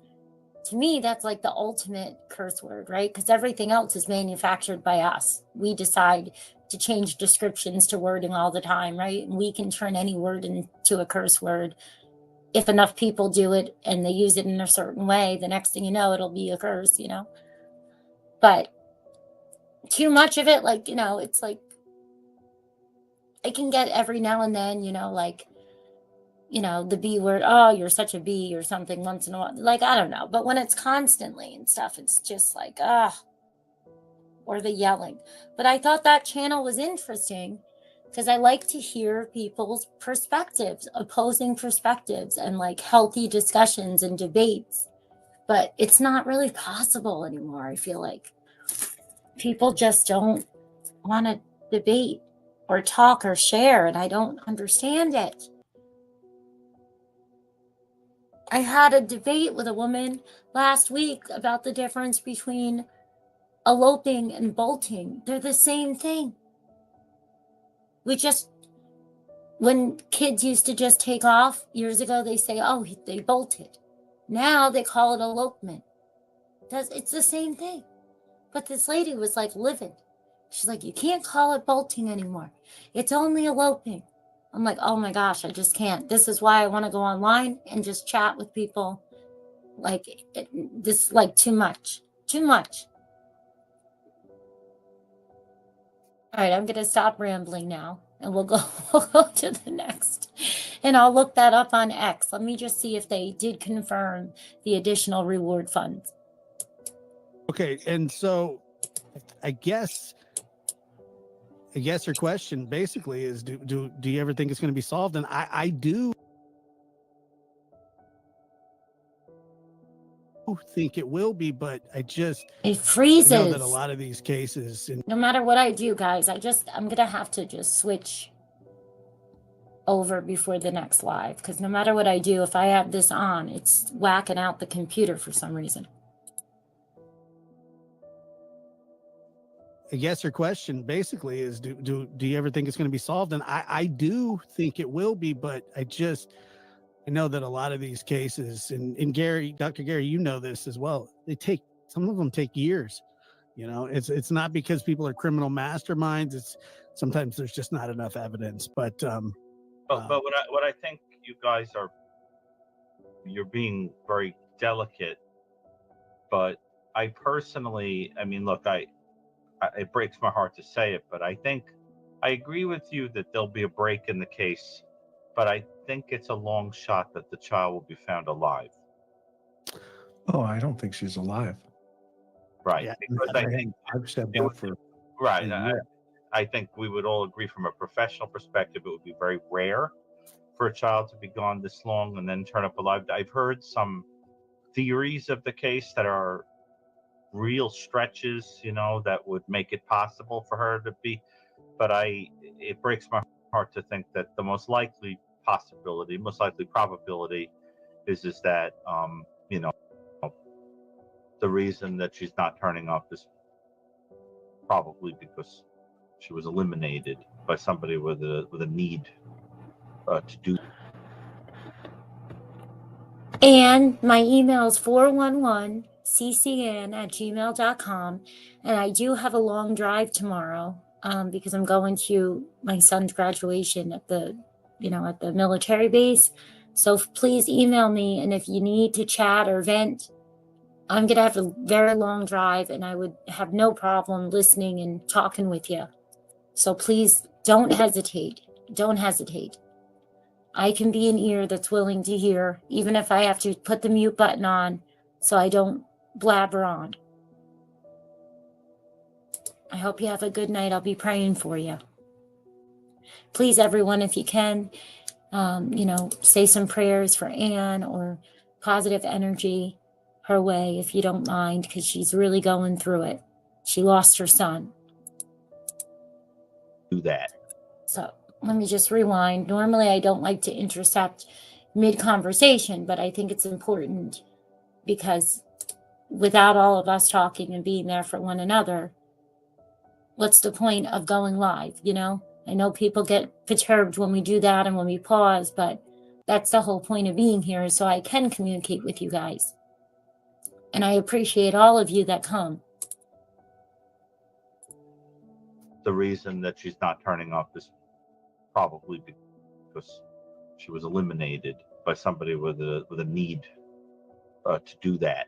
to me, that's like the ultimate curse word, right? Because everything else is manufactured by us. We decide to change descriptions to wording all the time, right? And we can turn any word into a curse word. If enough people do it and they use it in a certain way, the next thing you know, it'll be a curse, But too much of it, like, it's like, I can get every now and then, like you know, the B word, oh, you're such a B or something once in a while. Like, I don't know. But when it's constantly and stuff, it's just like, or the yelling. But I thought that channel was interesting because I like to hear people's perspectives, opposing perspectives, and like healthy discussions and debates. But it's not really possible anymore. I feel like people just don't want to debate or talk or share, and I don't understand it. I had a debate with a woman last week about the difference between eloping and bolting. They're the same thing. When kids used to just take off years ago, they say, oh, they bolted. Now they call it elopement. It's the same thing. But this lady was like livid. She's like, you can't call it bolting anymore. It's only eloping. I'm like, oh my gosh, I just can't. This is why I want to go online and just chat with people. Like, this, like, too much. Too much. All right, I'm going to stop rambling now, and we'll go to the next. And I'll look that up on X. Let me just see if they did confirm the additional reward funds. Okay, and so I guess your question basically is, do you ever think it's going to be solved? And I do think it will be, but it freezes. know that a lot of these cases, no matter what I do, guys, I'm gonna have to just switch over before the next live, because no matter what I do, if I have this on, it's whacking out the computer for some reason. I guess your question basically is, do you ever think it's going to be solved? And I do think it will be, but I know that a lot of these cases, and Gary, Dr. Gary, you know this as well. Some of them take years. You know, it's not because people are criminal masterminds. It's sometimes there's just not enough evidence. But what I think you guys you're being very delicate. But I personally, I mean, look, it breaks my heart to say it, but I think I agree with you that there'll be a break in the case, but I think it's a long shot that the child will be found alive. Oh, I don't think she's alive. Right. Yeah, because I've said that for right. I think we would all agree from a professional perspective, it would be very rare for a child to be gone this long and then turn up alive. I've heard some theories of the case that are real stretches, you know, that would make it possible for her to be, but it breaks my heart to think that the most likely probability is that you know, the reason that she's not turning up is probably because she was eliminated by somebody with a need to do. And my email is 411ccn@gmail.com. And I do have a long drive tomorrow because I'm going to my son's graduation at the military base. So please email me. And if you need to chat or vent, I'm going to have a very long drive, and I would have no problem listening and talking with you. So please don't hesitate. Don't hesitate. I can be an ear that's willing to hear, even if I have to put the mute button on so I don't blabber on. I hope you have a good night. I'll be praying for you. Please, everyone, if you can, say some prayers for Anne or positive energy her way, if you don't mind, because she's really going through it. She lost her son. Do that. So let me just rewind. Normally, I don't like to intercept mid-conversation, but I think it's important because without all of us talking and being there for one another, what's the point of going live, you know? I know people get perturbed when we do that and when we pause, but that's the whole point of being here, is so I can communicate with you guys. And I appreciate all of you that come. The reason that she's not turning up is probably because she was eliminated by somebody with a need to do that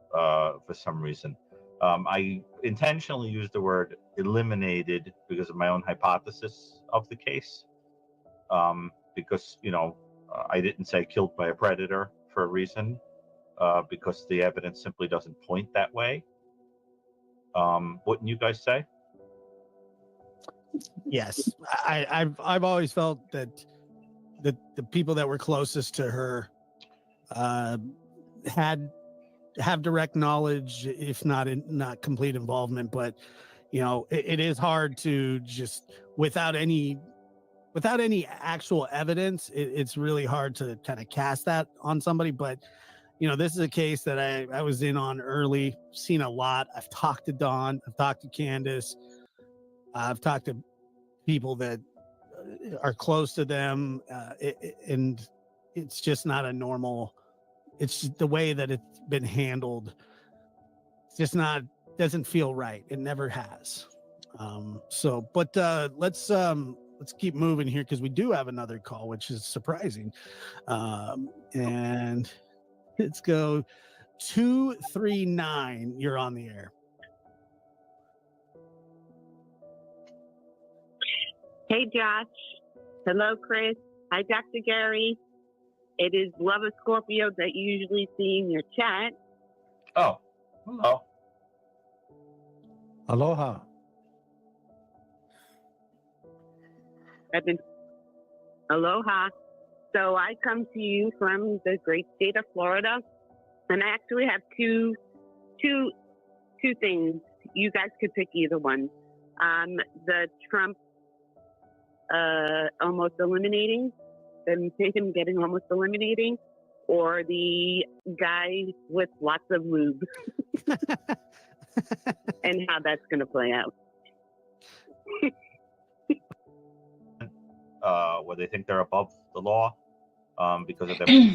for some reason. I intentionally used the word eliminated because of my own hypothesis of the case. Because, you know, I didn't say killed by a predator for a reason, because the evidence simply doesn't point that way. Wouldn't you guys say? Yes, I've always felt that the people that were closest to her have direct knowledge, if not complete involvement. But it is hard to just without any actual evidence. It's really hard to kind of cast that on somebody. But this is a case that I was in on early, seen a lot. I've talked to Dawn, I've talked to Candace, I've talked to people that are close to them, and it's just not a normal. It's just the way that it's been handled. It's just not, doesn't feel right. It never has. But let's keep moving here because we do have another call, which is surprising. And let's go 239. You're on the air. Hey, Josh. Hello, Chris. Hi, Dr. Gary. It is Love of Scorpio that you usually see in your chat. Oh, hello. Aloha. Aloha. So I come to you from the great state of Florida, and I actually have two things. You guys could pick either one. The Trump almost eliminating, him getting almost eliminating, or the guy with lots of lube, and how that's going to play out. Where they think they're above the law because of their.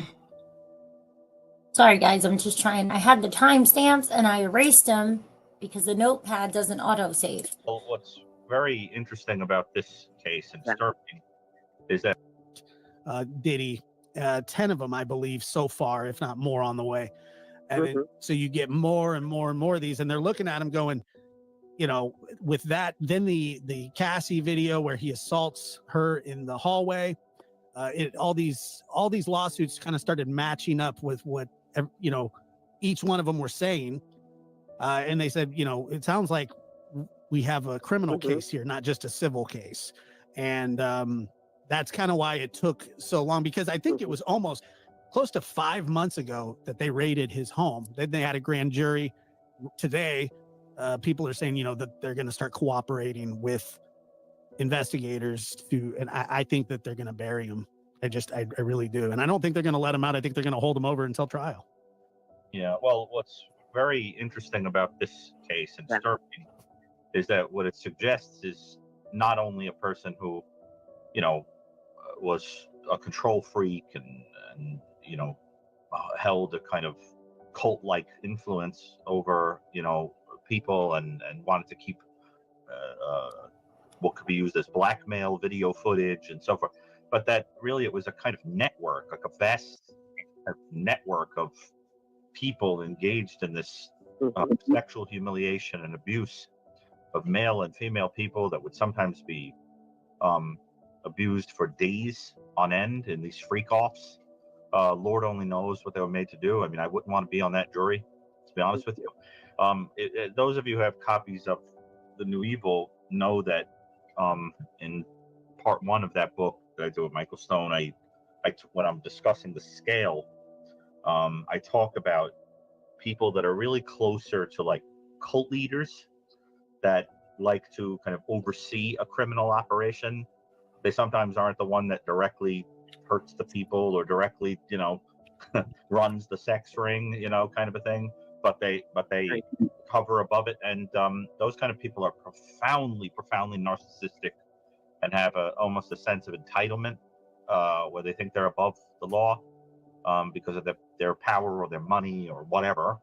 Sorry, guys, I'm just trying. I had the timestamps and I erased them because the notepad doesn't autosave. Well, what's very interesting about this case and disturbing is that Diddy, 10 of them, I believe, so far, if not more, on the way. And then, so you get more and more and more of these, and they're looking at him going, with that, then the Cassie video where he assaults her in the hallway, all these lawsuits kind of started matching up with what each one of them were saying, and they said, it sounds like we have a criminal case here, not just a civil case, and that's kind of why it took so long, because I think it was almost close to 5 months ago that they raided his home. Then they had a grand jury today. People are saying, that they're going to start cooperating with investigators and I think that they're going to bury him. I really do. And I don't think they're going to let him out. I think they're going to hold him over until trial. Yeah. Well, what's very interesting about this case and disturbing is that what it suggests is not only a person who, was a control freak and held a kind of cult-like influence over, people and wanted to keep what could be used as blackmail video footage and so forth, but that really it was a kind of network, like a vast network of people engaged in this sexual humiliation and abuse of male and female people that would sometimes be abused for days on end in these freak-offs. Lord only knows what they were made to do. I mean, I wouldn't want to be on that jury, to be honest with you. Those of you who have copies of The New Evil know that in part 1 of that book that I do with Michael Stone, when I'm discussing the scale, I talk about people that are really closer to like cult leaders that like to kind of oversee a criminal operation. They sometimes aren't the one that directly hurts the people or directly, runs the sex ring, kind of a thing. But they hover above it, and those kind of people are profoundly narcissistic and have almost a sense of entitlement, where they think they're above the law because of their power or their money or whatever,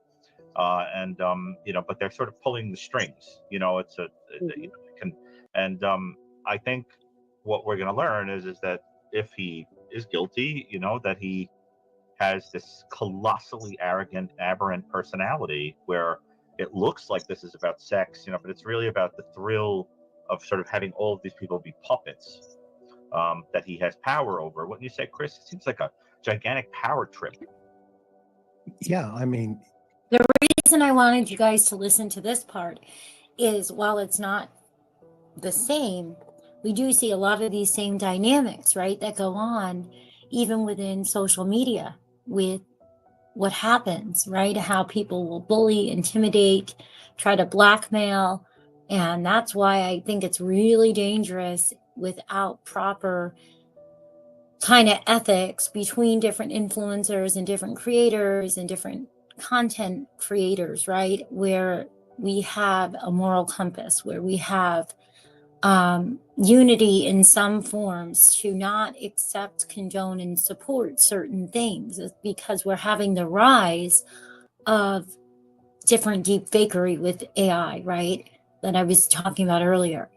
but they're sort of pulling the strings. I think what we're going to learn is that if he is guilty, that he has this colossally arrogant, aberrant personality where it looks like this is about sex, but it's really about the thrill of sort of having all of these people be puppets that he has power over. Wouldn't you say, Chris? It seems like a gigantic power trip. Yeah, I mean, the reason I wanted you guys to listen to this part is while it's not the same, we do see a lot of these same dynamics, right, that go on even within social media with what happens, right? How people will bully, intimidate, try to blackmail. And that's why I think it's really dangerous without proper kind of ethics between different influencers and different creators and different content creators, right? Where we have a moral compass, where we have unity in some forms to not accept, condone, and support certain things, because we're having the rise of different deep fakery with AI, right? That I was talking about earlier.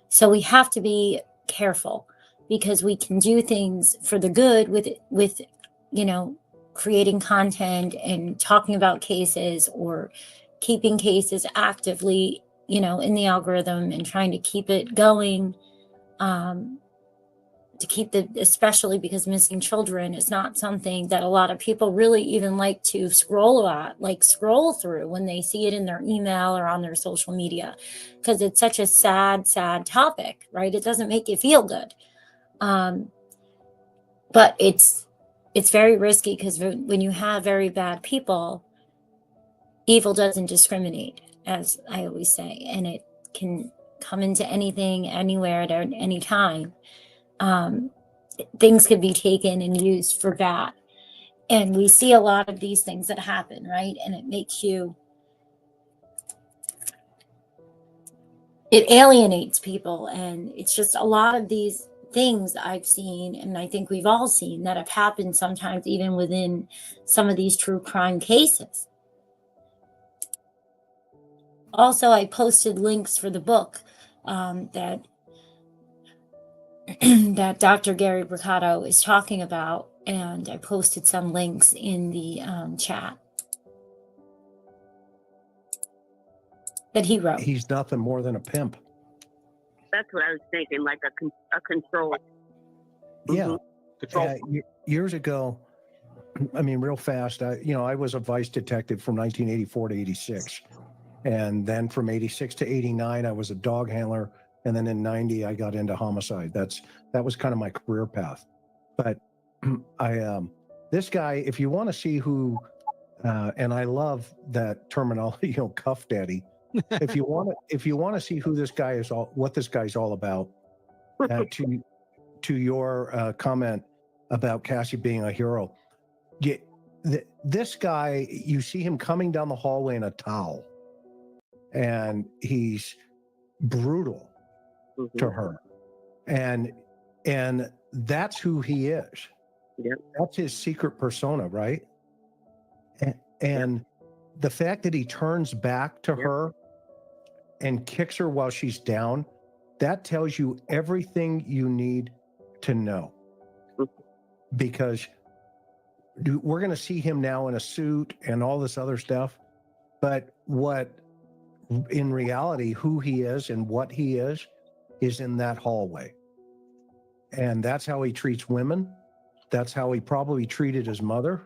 So we have to be careful, because we can do things for the good with creating content and talking about cases, or keeping cases actively in the algorithm and trying to keep it going, to keep especially because missing children is not something that a lot of people really even like to scroll through when they see it in their email or on their social media, because it's such a sad topic, right? It doesn't make you feel good. But it's very risky, because when you have very bad people, evil doesn't discriminate, as I always say, and it can come into anything, anywhere, at any time. Things could be taken and used for bad. And we see a lot of these things that happen, right? And it alienates people. And it's just a lot of these things I've seen, and I think we've all seen, that have happened sometimes even within some of these true crime cases. Also, I posted links for the book that that Dr. Gary Bricado is talking about, and I posted some links in the chat that he wrote. He's nothing more than a pimp. That's what I was thinking, like a control. Yeah. Control. Years ago, I mean, real fast, I was a vice detective from 1984 to 86. And then from 86 to 89, I was a dog handler. And then in 90, I got into homicide. That was kind of my career path. But this guy, if you want to see who, and I love that terminology, cuff daddy. If you want to see who this guy is, what this guy's all about, to your comment about Cassie being a hero, this guy, you see him coming down the hallway in a towel, and he's brutal to her, and that's who he is. Yep. That's his secret persona, right? And the fact that he turns back to her and kicks her while she's down, that tells you everything you need to know. Because we're going to see him now in a suit and all this other stuff, but in reality, who he is and what he is in that hallway. And that's how he treats women. That's how he probably treated his mother,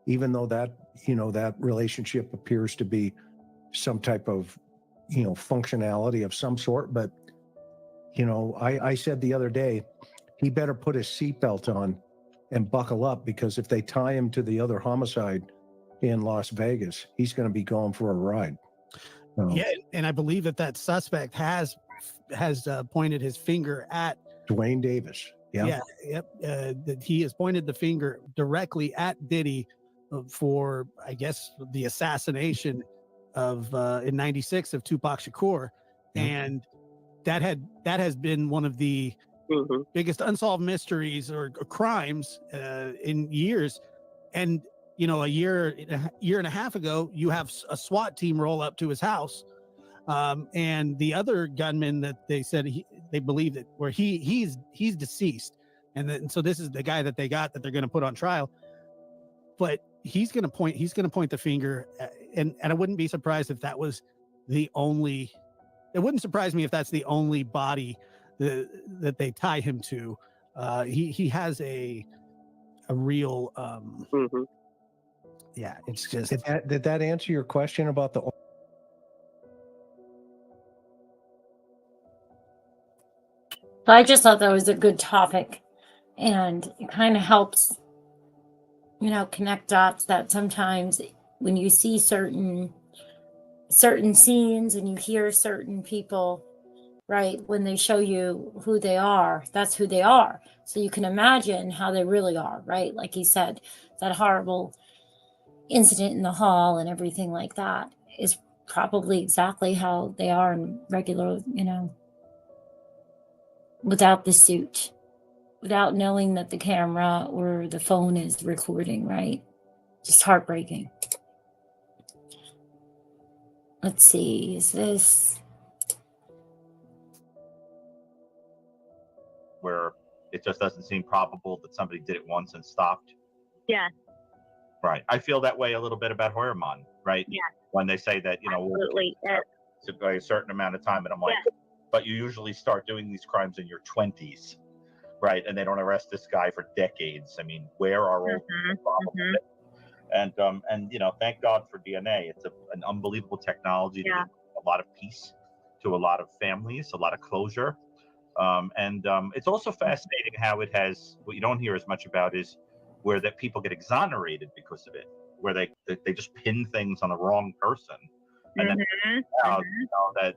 even though that relationship appears to be some type of, functionality of some sort. But, I said the other day, he better put his seatbelt on and buckle up, because if they tie him to the other homicide in Las Vegas, he's going to be going for a ride. Yeah, and I believe that suspect has pointed his finger at Dwayne Davis. That he has pointed the finger directly at Diddy for, I guess, the assassination of in '96 of Tupac Shakur, and that has been one of the biggest unsolved mysteries or crimes in years. And a year and a half ago, you have a SWAT team roll up to his house, and the other gunman that they said they believe that he's deceased, and so this is the guy that they're going to put on trial. But he's going to point the finger, and I wouldn't be surprised if that was the only. It wouldn't surprise me if that's the only body that they tie him to. He has a real yeah. It's just Did that answer your question about the? So I just thought that was a good topic, and it kind of helps, connect dots that sometimes when you see certain scenes and you hear certain people, right, when they show you who they are, that's who they are. So you can imagine how they really are, right? Like he said, that horrible incident in the hall and everything like that is probably exactly how they are in regular, without the suit, without knowing that the camera or the phone is recording, right? Just heartbreaking. Let's see, is this where it just doesn't seem probable that somebody did it once and stopped? Yeah. Right. I feel that way a little bit about Hormon, right? Yeah. When they say that, Absolutely. a certain amount of time, and I'm like, but you usually start doing these crimes in your 20s, right? And they don't arrest this guy for decades. I mean, where are all the problems? And thank God for DNA. It's an unbelievable technology to give a lot of peace to a lot of families, a lot of closure. It's also fascinating how it has, what you don't hear as much about is where that people get exonerated because of it, where they just pin things on the wrong person. And then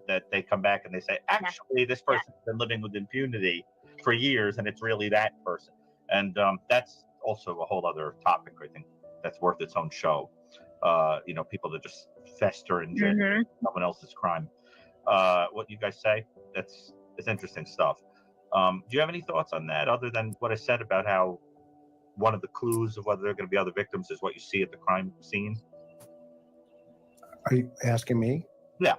that they come back and they say, actually, this person's been living with impunity for years, and it's really that person. And that's also a whole other topic. I think that's worth its own show. People that just fester in someone else's crime. What you guys say? It's interesting stuff. Do you have any thoughts on that other than what I said about how one of the clues of whether there are going to be other victims is what you see at the crime scene? Are you asking me? Yeah.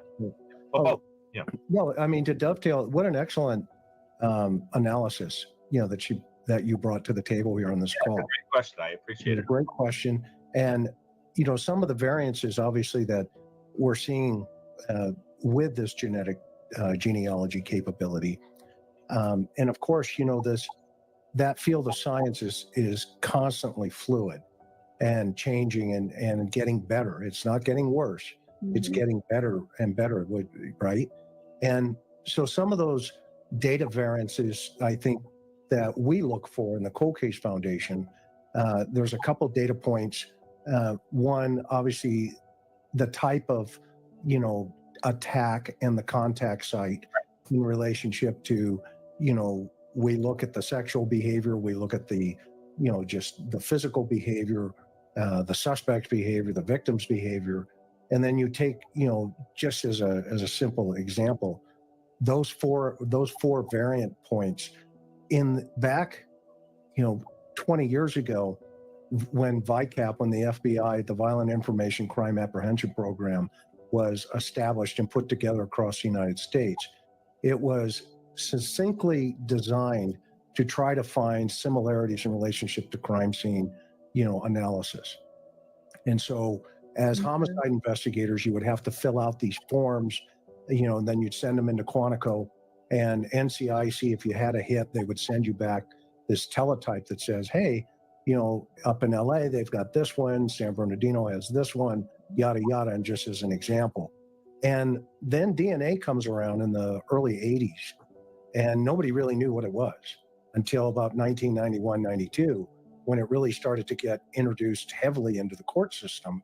Both. Yeah. No, I mean, to dovetail, what an excellent analysis, that you brought to the table here on this call. Great question. I appreciate it. A great question. And, some of the variances, obviously, that we're seeing with this genealogy capability. And of course, that field of science is constantly fluid and changing and getting better. It's not getting worse. It's getting better and better, right? And so some of those data variances, I think, that we look for in the Cold Case Foundation, there's a couple data points. One, obviously, the type of, attack and the contact site in relationship to, we look at the sexual behavior, we look at the, just the physical behavior, the suspect's behavior, the victim's behavior. And then you take, just as a simple example, those four variant points in back, 20 years ago, when VICAP, when the FBI, the Violent Information Crime Apprehension Program, was established and put together across the United States, it was succinctly designed to try to find similarities in relationship to crime scene, analysis. And so as homicide investigators, you would have to fill out these forms, and then you'd send them into Quantico, and NCIC, if you had a hit, they would send you back this teletype that says, hey, up in LA, they've got this one, San Bernardino has this one, yada, yada, and just as an example. And then DNA comes around in the early 80s, and nobody really knew what it was until about 1991, 92, when it really started to get introduced heavily into the court system.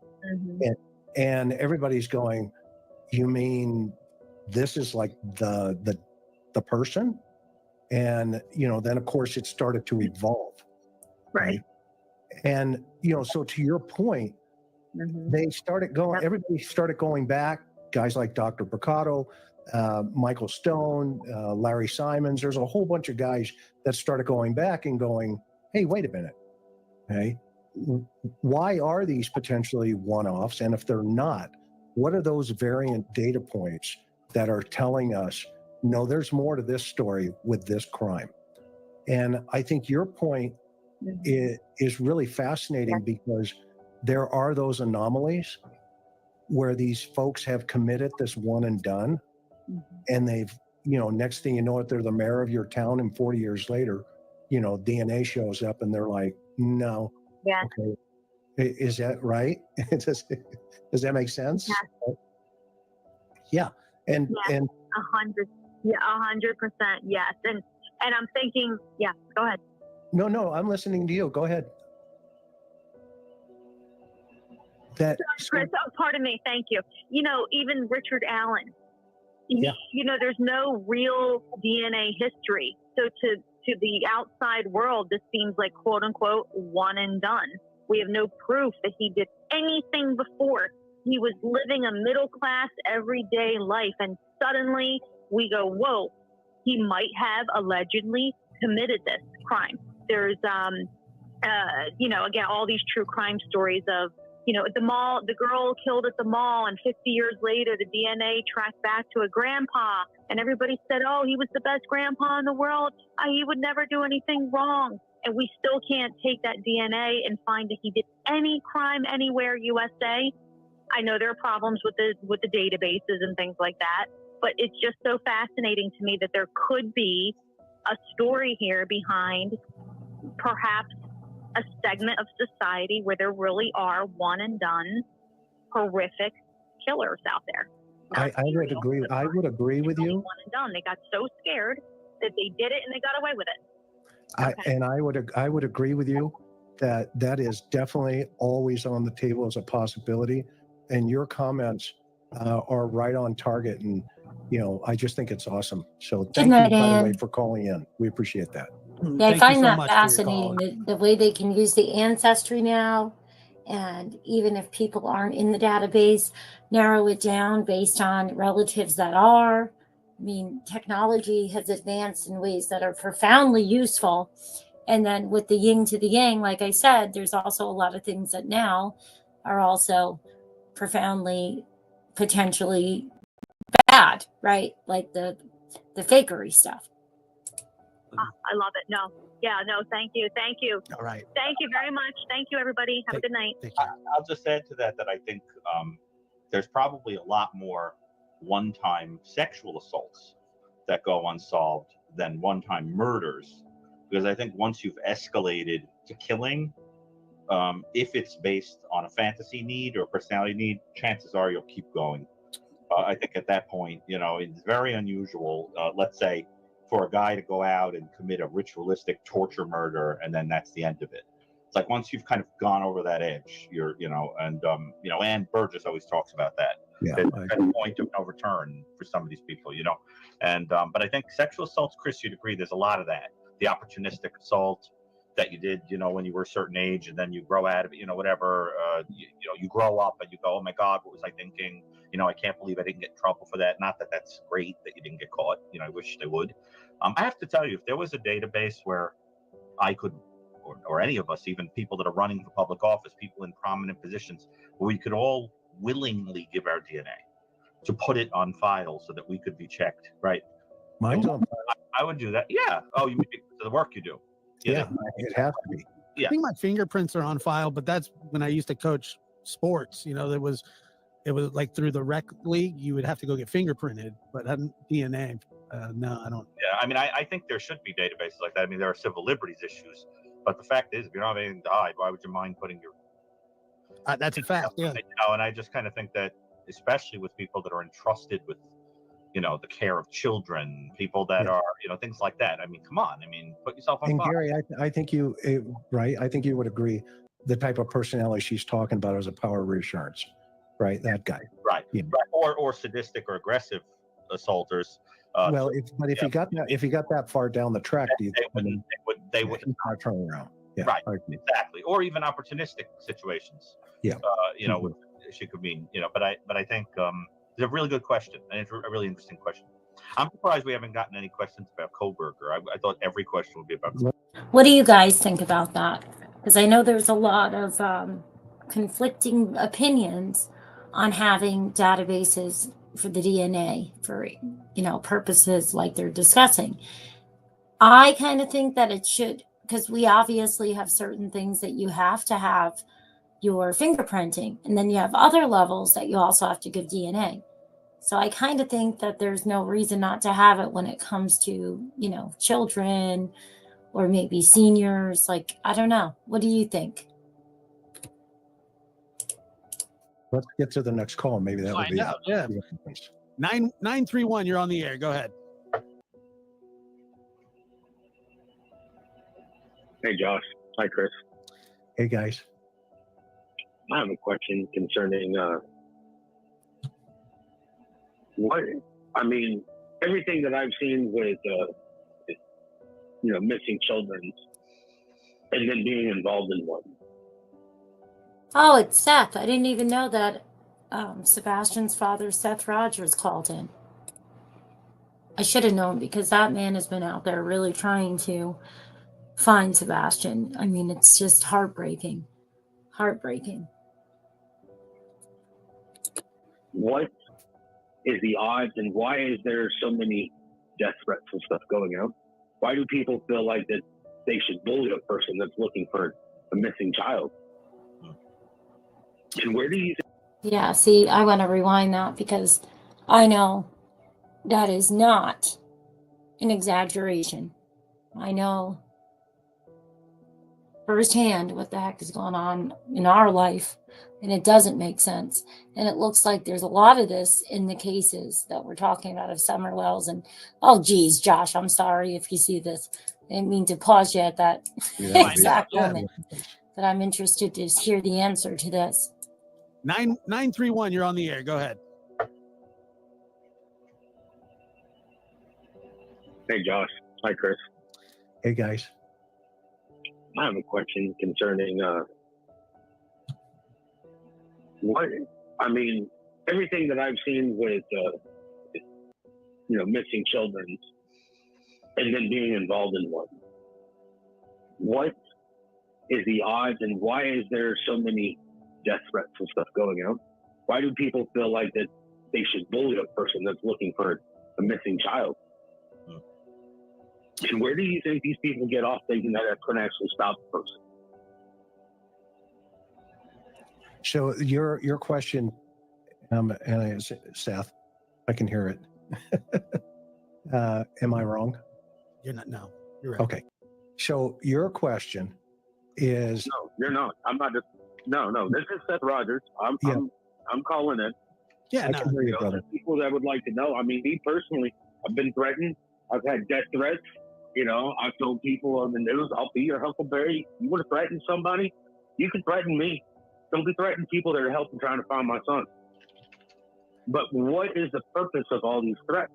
And everybody's going, you mean this is like the person? And, then of course it started to evolve. Right. And, so to your point, they started going, everybody started going back, guys like Dr. Bricado, Michael Stone, Larry Simons. There's a whole bunch of guys that started going back and going, hey, wait a minute. Okay. Why are these potentially one-offs? And if they're not, what are those variant data points that are telling us, no, there's more to this story with this crime? And I think your point is really fascinating because there are those anomalies where these folks have committed this one and done, and they've, next thing you know it, they're the mayor of your town, and 40 years later, DNA shows up and they're like, no. Yeah. Okay. Is that right? Does that make sense? Yeah. And 100%. Yeah, 100%. Yes. And I'm thinking, yeah, go ahead. No, I'm listening to you. Go ahead. Chris, pardon me. Thank you. Even Richard Allen, there's no real DNA history. So to the outside world, this seems like, quote unquote, one and done. We have no proof that he did anything before. He was living a middle class, everyday life. And suddenly we go, whoa, he might have allegedly committed this crime. There's, again, all these true crime stories of, at the mall, the girl killed at the mall, and 50 years later, the DNA tracked back to a grandpa, and everybody said, oh, he was the best grandpa in the world. He would never do anything wrong. And we still can't take that DNA and find that he did any crime anywhere USA. I know there are problems with the databases and things like that, but it's just so fascinating to me that there could be a story here behind perhaps a segment of society where there really are one and done horrific killers out there. I would agree. I would agree with you. One and done. They got so scared that they did it and they got away with it. I would agree with you that is definitely always on the table as a possibility. And your comments are right on target. And I just think it's awesome. So thank you, by the way, for calling in. We appreciate that. Yeah, I find that fascinating, the way they can use the ancestry now, and even if people aren't in the database, narrow it down based on relatives that are. I mean, technology has advanced in ways that are profoundly useful. And then with the yin to the yang, like I said, there's also a lot of things that now are also profoundly, potentially bad, right? Like the fakery stuff. I love it. Thank you. All right. Thank you very much. Thank you, everybody. Have a good night. I'll just add to that I think there's probably a lot more one-time sexual assaults that go unsolved than one-time murders, because I think once you've escalated to killing, if it's based on a fantasy need or personality need, chances are you'll keep going. I think at that point, it's very unusual, let's say, for a guy to go out and commit a ritualistic torture murder, and then that's the end of it. It's like once you've kind of gone over that edge, and Ann Burgess always talks about that. Yeah, There's a point of no return for some of these people, and but I think sexual assaults, Chris, you'd agree, there's a lot of that. The opportunistic assault that you did, when you were a certain age, and then you grow out of it, whatever, you grow up and you go, oh my God, what was I thinking? I can't believe I didn't get in trouble for that. Not that that's great that you didn't get caught. I wish they would. I have to tell you, if there was a database where I could, or any of us, even people that are running for public office, people in prominent positions, where we could all willingly give our DNA to put it on file so that we could be checked, right? Mine's on file. I would do that. Yeah. Oh, you mean the work you do? Yeah, it has to be. Yeah. I think my fingerprints are on file, but that's when I used to coach sports. It was like through the rec league, you would have to go get fingerprinted, but DNA, no, I don't. Yeah, I mean, I think there should be databases like that. I mean, there are civil liberties issues, but the fact is, if you don't have anything to hide, why would you mind putting your? That's a fact. Yeah. And I just kind of think that, especially with people that are entrusted with, the care of children, people that are, things like that. I mean, come on. I mean, put yourself on fire. Gary, I think you, right? I think you would agree. The type of personality she's talking about is a power of reassurance, right? That guy. Right. Yeah. Right. Or sadistic or aggressive assaulters. If you got that far down the track, they would not turn around. Yeah. Right. Exactly. Or even opportunistic situations. Yeah. She could mean, but I think it's a really good question, and it's a really interesting question. I'm surprised we haven't gotten any questions about Koberger. I thought every question would be about. What do you guys think about that? Because I know there's a lot of conflicting opinions on having databases for the DNA for purposes like they're discussing. I kind of think that it should, because we obviously have certain things that you have to have your fingerprinting, and then you have other levels that you also have to give DNA. So I kind of think that there's no reason not to have it when it comes to children or maybe seniors. Like, I don't know. What do you think? Let's get to the next call. Maybe that will Find be out. Yeah. 931, you're on the air. Go ahead. Hey, Josh. Hi, Chris. Hey, guys. I have a question concerning everything that I've seen with, missing children and then being involved in one. Oh, it's Seth. I didn't even know that Sebastian's father, Seth Rogers, called in. I should have known, because that man has been out there really trying to find Sebastian. I mean, it's just heartbreaking. Heartbreaking. What is the odds, and why is there so many death threats and stuff going out? Why do people feel like that they should bully a person that's looking for a missing child? And where do you Yeah, see, I want to rewind that, because I know that is not an exaggeration. I know firsthand what the heck is going on in our life, and it doesn't make sense. And it looks like there's a lot of this in the cases that we're talking about of Summer Wells. And oh geez, Josh, I'm sorry if you see this. I didn't mean to pause you at that exact moment, but I'm interested to hear the answer to this. 931, you're on the air. Go ahead. Hey, Josh. Hi, Chris. Hey, guys. I have a question concerning everything that I've seen with missing children and then being involved in one. What is the odds, and why is there so many death threats and stuff going out? Why do people feel like that they should bully a person that's looking for a missing child? And where do you think these people get off thinking that that's going to actually stop the person? So your question, and Seth, I can hear it. Am I wrong? You're not. No, you're right. Okay. So your question is. No, you're not. I'm not. No. This is Seth Rogers. I'm calling in. Yeah, I can hear you, brother. People that would like to know. I mean, me personally, I've been threatened. I've had death threats. I've told people on the news, I'll be your Huckleberry. You want to threaten somebody? You can threaten me. Don't be threatening people that are helping trying to find my son. But what is the purpose of all these threats?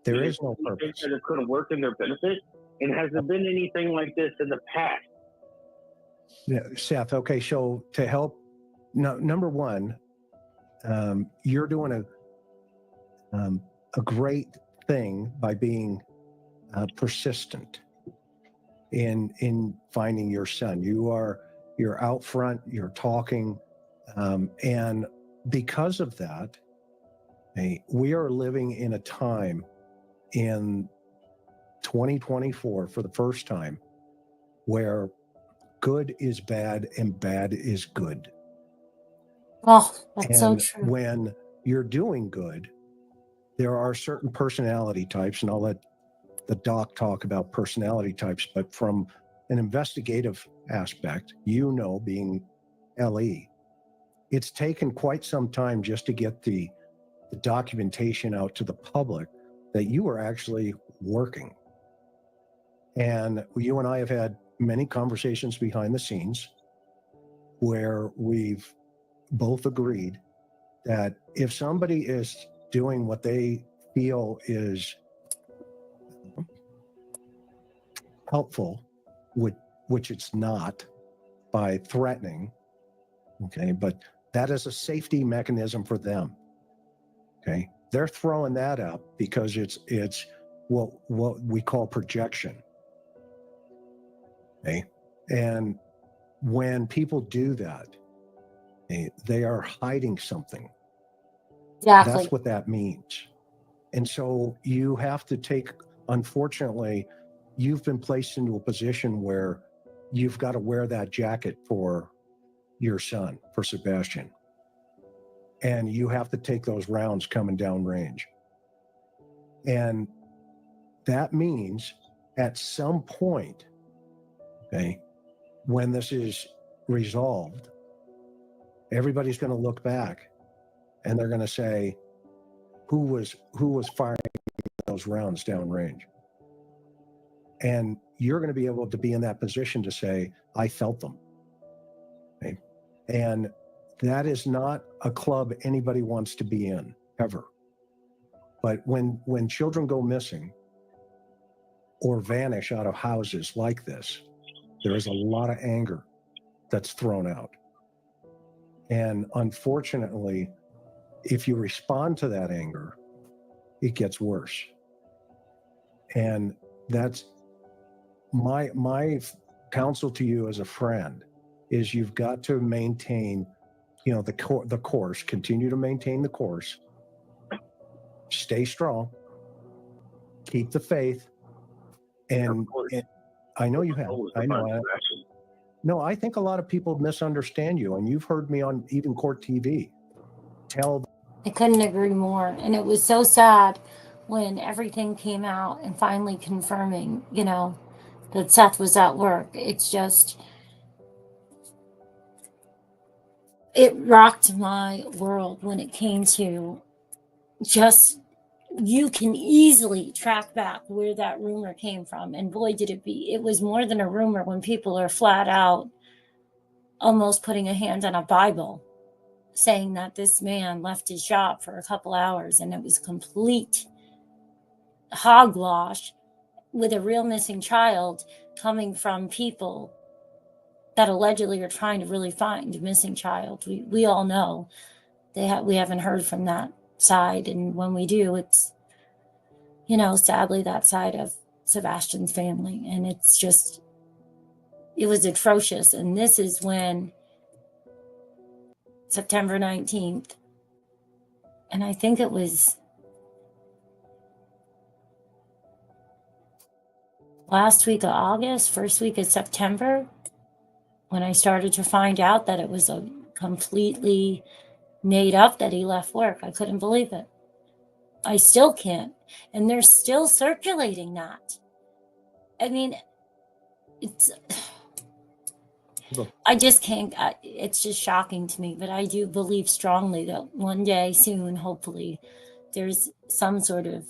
There is no purpose. Think that it's going to work in their benefit? And has there been anything like this in the past? Yeah, Seth. Okay, so to help, number one, you're doing a great thing by being persistent in finding your son. You're out front. You're talking, and because of that, we are living in a time in 2024 for the first time where good is bad and bad is good. Oh, that's and so true. When you're doing good, there are certain personality types, and I'll let the doc talk about personality types, but from an investigative aspect, being LE, it's taken quite some time just to get the documentation out to the public that you are actually working. And you and I have had many conversations behind the scenes where we've both agreed that if somebody is doing what they feel is helpful, which it's not, by threatening, okay, but that is a safety mechanism for them. Okay, they're throwing that up because it's what we call projection. Okay, and when people do that, they are hiding something. Exactly. That's what that means. And so you have to take, unfortunately, you've been placed into a position where you've got to wear that jacket for your son, for Sebastian. And you have to take those rounds coming down range. And that means at some point, okay, when this is resolved, everybody's going to look back and they're going to say, who was firing those rounds downrange? And you're going to be able to be in that position to say, I felt them. Okay? And that is not a club anybody wants to be in, ever. But when children go missing or vanish out of houses like this, there is a lot of anger that's thrown out. And unfortunately, if you respond to that anger, it gets worse. And that's my counsel to you as a friend is you've got to maintain, the course, continue to maintain the course, stay strong, keep the faith. And I know you have. I know. No, I think a lot of people misunderstand you, and you've heard me on even Court TV tell. I couldn't agree more. And it was so sad when everything came out and finally confirming, that Seth was at work. It's just, it rocked my world when it came to just, you can easily track back where that rumor came from. And boy, did it was more than a rumor when people are flat out almost putting a hand on a Bible saying that this man left his job for a couple hours, and it was complete hogwash with a real missing child coming from people that allegedly are trying to really find a missing child. We all know we haven't heard from that side, and when we do, it's sadly that side of Sebastian's family, and it's just, it was atrocious. And this is when September 19th, and I think it was last week of August, first week of September, when I started to find out that it was a completely made up that he left work. I couldn't believe it. I still can't. And they're still circulating that. I mean, I just can't, it's just shocking to me, but I do believe strongly that one day soon, hopefully, there's some sort of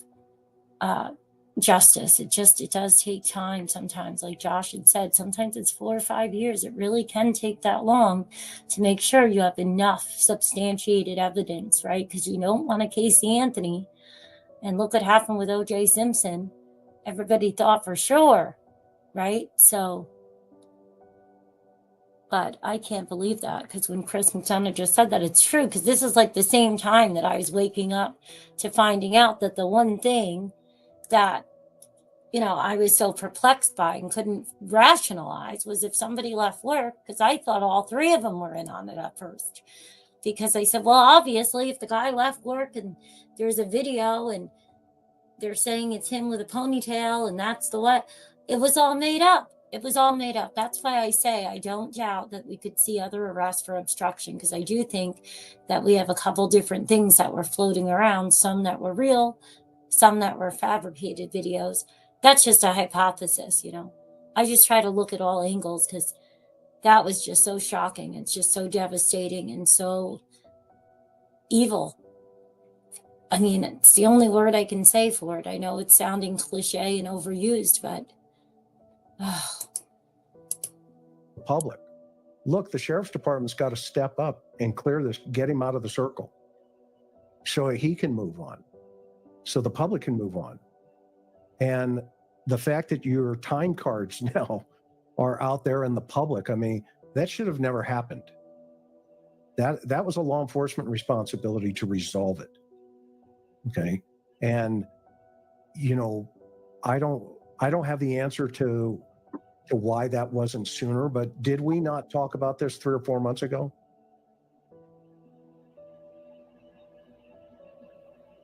justice. It does take time sometimes, like Josh had said, sometimes it's 4 or 5 years. It really can take that long to make sure you have enough substantiated evidence, right? Because you don't want a Casey Anthony, and look what happened with O.J. Simpson. Everybody thought for sure, right? So, but I can't believe that, because when Chris McDonough just said that, it's true, because this is like the same time that I was waking up to finding out that the one thing that, I was so perplexed by and couldn't rationalize was if somebody left work, because I thought all 3 of them were in on it at first. Because I said, well, obviously, if the guy left work and there's a video and they're saying it's him with a ponytail and that's the what, it was all made up. It was all made up. That's why I say I don't doubt that we could see other arrests for obstruction, because I do think that we have a couple different things that were floating around, some that were real, some that were fabricated videos. That's just a hypothesis, I just try to look at all angles, because that was just so shocking. It's just so devastating and so evil. I mean, it's the only word I can say for it. I know it's sounding cliche and overused, but public. Look, the sheriff's department's got to step up and clear this, get him out of the circle so he can move on, so the public can move on. And the fact that your time cards now are out there in the public, I mean, that should have never happened. That was a law enforcement responsibility to resolve it. Okay. And, I don't have the answer to why that wasn't sooner, but did we not talk about this 3 or 4 months ago?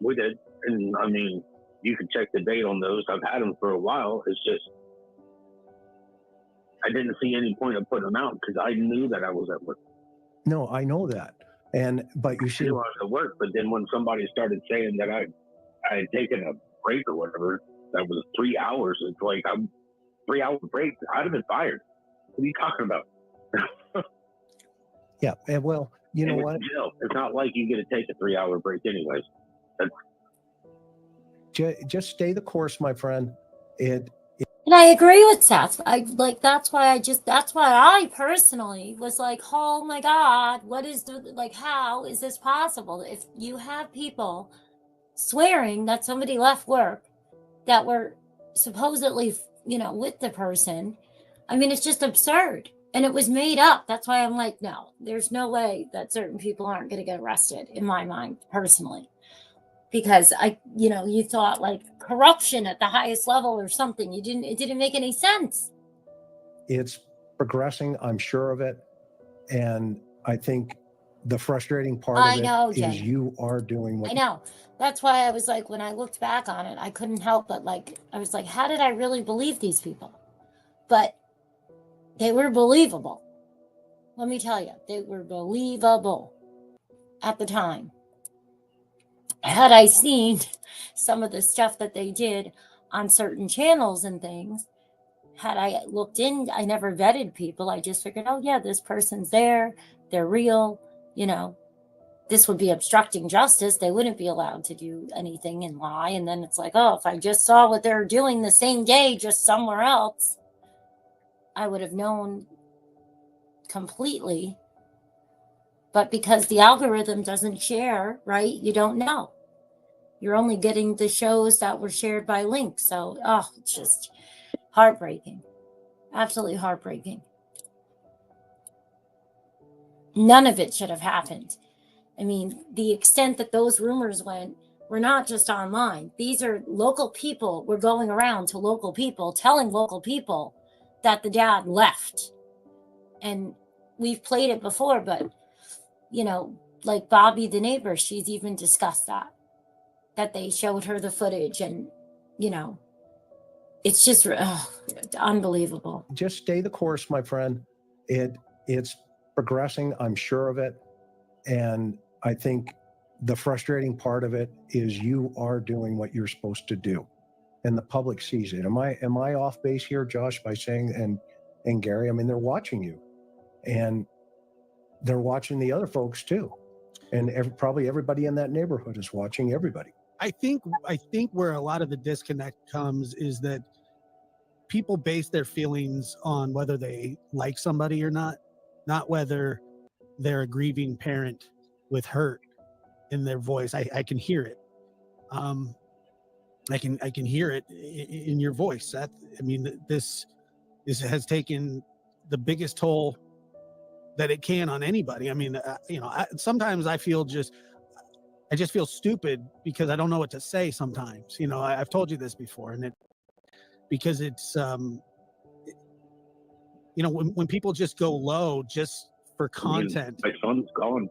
We did. And I mean, you can check the date on those. I've had them for a while. It's just, I didn't see any point of putting them out because I knew that I was at work. No, I know that. But you see, I was at work. But then when somebody started saying that I had taken a break or whatever, That was 3 hours. It's like, I'm 3 hour break. I'd have been fired. What are you talking about? Yeah. And well, you know what? It's not like you get to take a 3 hour break anyways. Just stay the course, my friend. And I agree with Seth. That's why I personally was like, oh my God, how is this possible? If you have people swearing that somebody left work that were supposedly, with the person, I mean, it's just absurd. And it was made up. That's why I'm like, no, there's no way that certain people aren't going to get arrested, in my mind, personally. Because you thought like corruption at the highest level or something. It didn't make any sense. It's progressing. I'm sure of it. And I think the frustrating part of it is you are doing what I know. That's why I was like, when I looked back on it, I couldn't help but I was like, how did I really believe these people? But they were believable. Let me tell you, they were believable at the time. Had I seen some of the stuff that they did on certain channels and things, had I looked in, I never vetted people. I just figured, oh yeah, this person's there. They're real. This would be obstructing justice. They wouldn't be allowed to do anything and lie. And then it's like, oh, if I just saw what they're doing the same day, just somewhere else, I would have known completely. But because the algorithm doesn't share, right? You don't know. You're only getting the shows that were shared by links. So, it's just heartbreaking. Absolutely heartbreaking. None of it should have happened. I mean, the extent that those rumors went were not just online. These are local people. We're going around to local people, telling local people that the dad left. And we've played it before, but, like Bobby, the neighbor, she's even discussed that they showed her the footage and, it's just unbelievable. Just stay the course, my friend. It's progressing. I'm sure of it. And I think the frustrating part of it is you are doing what you're supposed to do, and the public sees it. Am I off base here, Josh, by saying and Gary? I mean, they're watching you, and they're watching the other folks too, and probably everybody in that neighborhood is watching everybody. I think where a lot of the disconnect comes is that people base their feelings on whether they like somebody or not whether they're a grieving parent with hurt in their voice. I can hear it. I can hear it in your voice. This has taken the biggest toll that it can on anybody. I mean, sometimes I just feel stupid because I don't know what to say sometimes. I've told you this before, and because it's when people just go low just for content. My son's gone.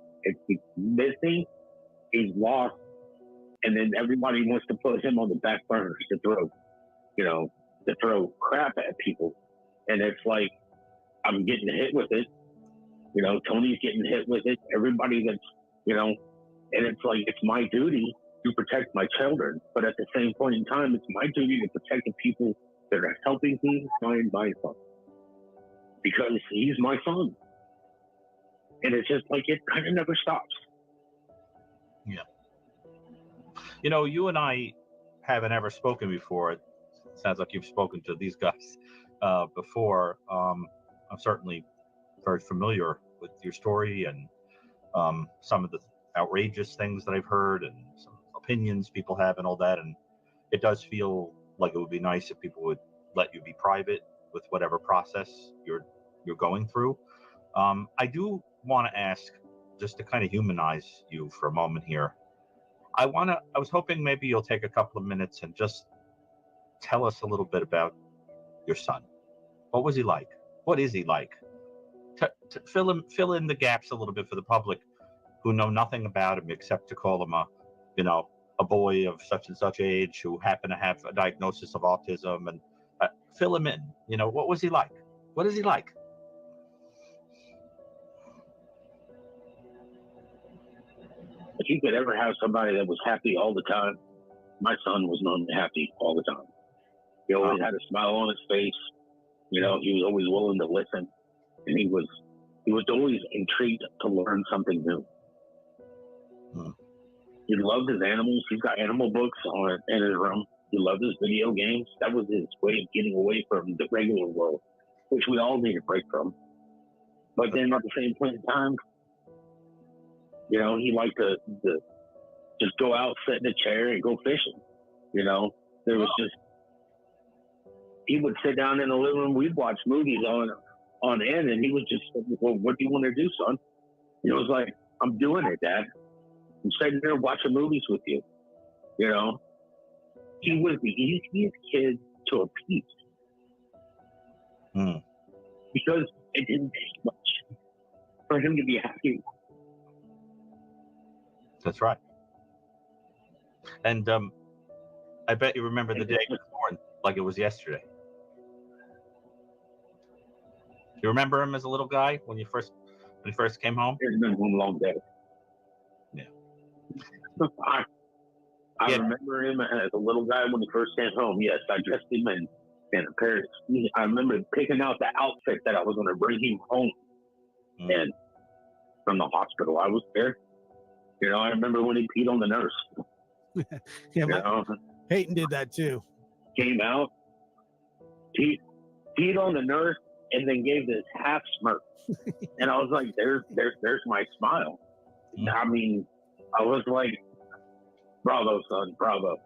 He's missing. He's lost. And then everybody wants to put him on the back burner to throw crap at people. And it's like, I'm getting hit with it. Tony's getting hit with it. Everybody that's, and it's like, it's my duty to protect my children. But at the same point in time, it's my duty to protect the people that are helping me find my son. Because he's my son. And it's just like, it kind of never stops. Yeah. You and I haven't ever spoken before. It sounds like you've spoken to these guys before. I'm certainly very familiar with your story and some of the outrageous things that I've heard and some opinions people have and all that. And it does feel like it would be nice if people would let you be private with whatever process you're going through. I do want to ask, just to kind of humanize you for a moment here. I was hoping maybe you'll take a couple of minutes and just tell us a little bit about your son. What was he like? What is he like? To fill in the gaps a little bit for the public who know nothing about him except to call him a boy of such and such age who happened to have a diagnosis of autism, and fill him in. What was he like? What is he like? If you could ever have somebody that was happy all the time, my son was not happy all the time. He always had a smile on his face. You know, he was always willing to listen, and he was always intrigued to learn something new. He loved his animals. He's got animal books in his room. He loved his video games. That was his way of getting away from the regular world, which we all need a break from. But then at the same point in time, you know, he liked to just go out, sit in a chair, and go fishing. You know, there was just, he would sit down in the living room. We'd watch movies on end, and he was just, well, what do you want to do, son? He was like, I'm doing it, Dad. I'm sitting there watching movies with you. You know, he was the easiest kid to appease because it didn't take much for him to be happy. That's right. And I bet you remember the day he was born like it was yesterday. You remember him as a little guy when he first came home? It's been one long day. Yeah. I remember him as a little guy when he first came home. Yes, I dressed him in a pair of, I remember picking out the outfit that I was going to bring him home. And from the hospital, I was there. You know, I remember when he peed on the nurse. Yeah, Peyton did that too. Came out, peed on the nurse, and then gave this half smirk. And I was like, there's my smile. I mean, I was like, bravo, son, bravo.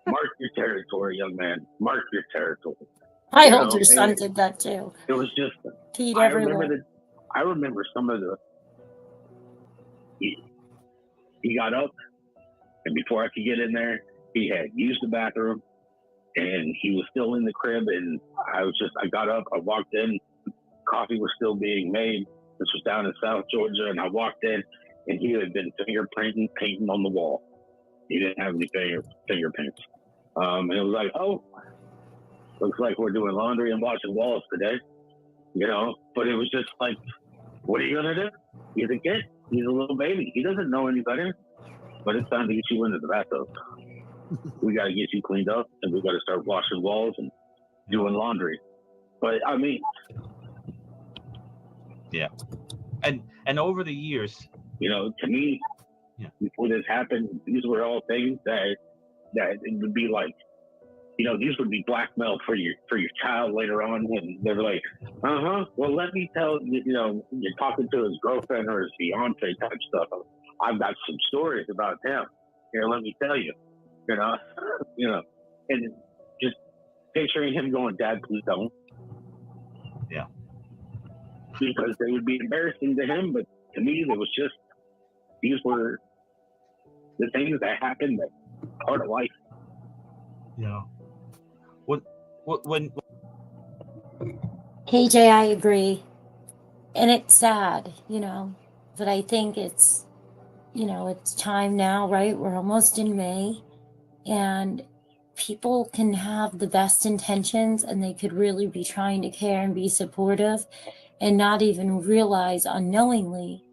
Mark your territory, young man. Mark your territory. My older son did that too. It was just, peed everywhere. I remember some of the, he got up, and before I could get in there, he had used the bathroom, and he was still in the crib, and I got up, I walked in, coffee was still being made. This was down in South Georgia, and I walked in, and he had been painting on the wall. He didn't have any finger paints. And it was like, oh, looks like we're doing laundry and washing walls today, you know? But it was just like, what are you gonna do? He's a kid. He's a little baby. He doesn't know any better. But it's time to get you into the bathtub. We got to get you cleaned up, and we got to start washing walls and doing laundry. But I mean, yeah. And over the years, you know, to me, before this happened, these were all things that it would be like, you know, these would be blackmail for your child later on. And they're like, well, let me tell you, you know, you're talking to his girlfriend or his fiance type stuff. I've got some stories about him. Here, let me tell you, you know, and just picturing him going, Dad, please don't. Yeah. Because they would be embarrassing to him, but to me, it was just, these were the things that happened that part of life. Yeah. When KJ, I agree. And it's sad, you know, but I think it's, you know, it's time now, right? We're almost in May, and people can have the best intentions, and they could really be trying to care and be supportive and not even realize unknowingly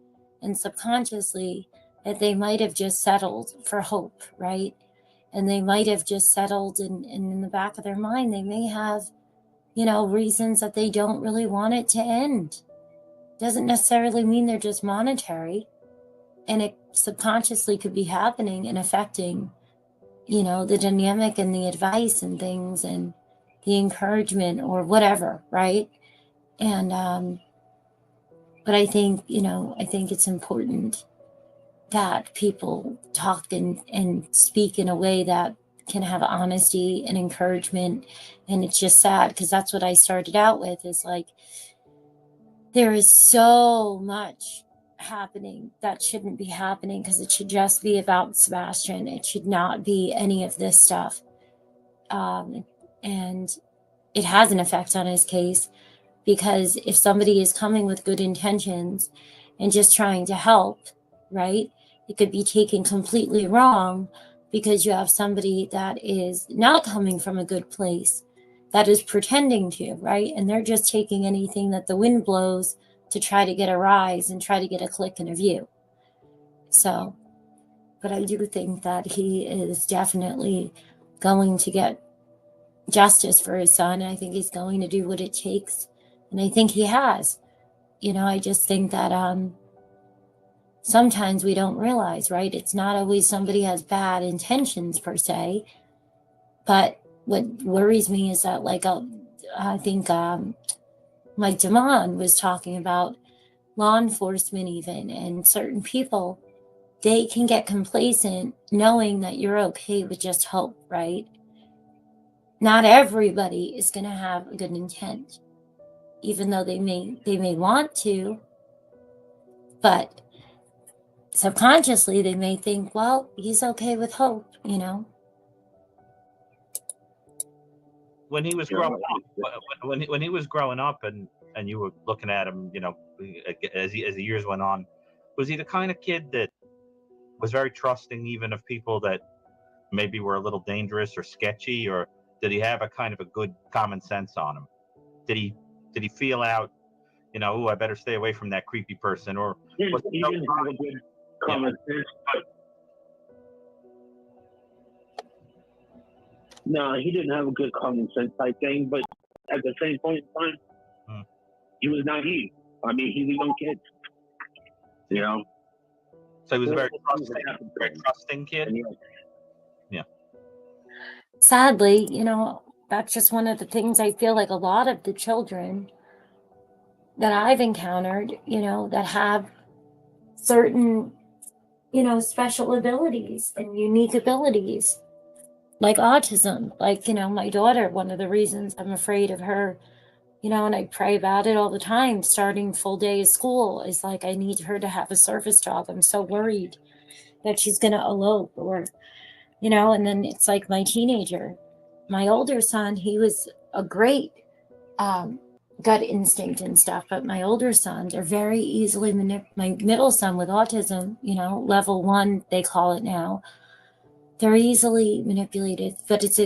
and subconsciously that they might have just settled for hope, right? And they might have just settled, and in the back of their mind, they may have, you know, reasons that they don't really want it to end. Doesn't necessarily mean they're just monetary. And it subconsciously could be happening and affecting, you know, the dynamic and the advice and things and the encouragement or whatever, right? And, but I think, you know, I think it's important that people talk and speak in a way that can have honesty and encouragement. And it's just sad because that's what I started out with, is like, there is so much happening that shouldn't be happening, because it should just be about Sebastian. It should not be any of this stuff. And it has an effect on his case, because if somebody is coming with good intentions and just trying to help, right, it could be taken completely wrong, because you have somebody that is not coming from a good place, that is pretending to, right? And they're just taking anything that the wind blows to try to get a rise and try to get a click and a view. So, but I do think that he is definitely going to get justice for his son. I think he's going to do what it takes, and I think he has. I just think that sometimes we don't realize, right? It's not always somebody has bad intentions per se, but what worries me is that, like, I think like Damon was talking about law enforcement, even, and certain people, they can get complacent knowing that you're okay with just hope, right? Not everybody is going to have a good intent, even though they may want to, but subconsciously they may think, well, he's okay with hope. When he was growing up, when he was growing up, and you were looking at him, as the years went on, was he the kind of kid that was very trusting, even of people that maybe were a little dangerous or sketchy, or did he have a kind of a good common sense on him? Did he feel out, I better stay away from that creepy person, or he didn't have a good common sense, but no, he didn't have a good common sense type thing. But at the same point in time, he was naive. I mean, he's a young kid, So he was a very trusting kid. Yeah. Sadly, that's just one of the things I feel like a lot of the children that I've encountered, that have certain, special abilities and unique abilities, like autism. Like, my daughter, one of the reasons I'm afraid of her, and I pray about it all the time, starting full day of school, is like, I need her to have a service dog. I'm so worried that she's going to elope, or, and then it's like my teenager, my older son, he was a great gut instinct and stuff, but my older sons are very easily my middle son with autism, level 1 they call it now, they're easily manipulated. But it's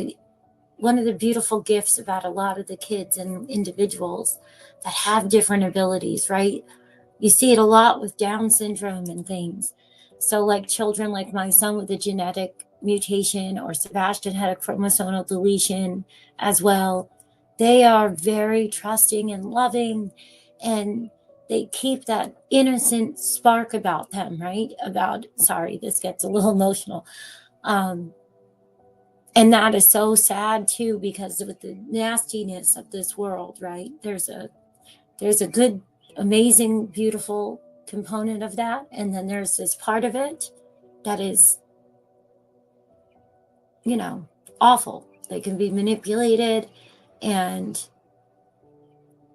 one of the beautiful gifts about a lot of the kids and individuals that have different abilities, right? You see it a lot with Down syndrome and things. So like children like my son with a genetic mutation, or Sebastian had a chromosomal deletion as well, they are very trusting and loving, and they keep that innocent spark about them, right? Sorry, this gets a little emotional. And that is so sad too, because with the nastiness of this world, right? There's a good, amazing, beautiful component of that, and then there's this part of it that is, awful. They can be manipulated and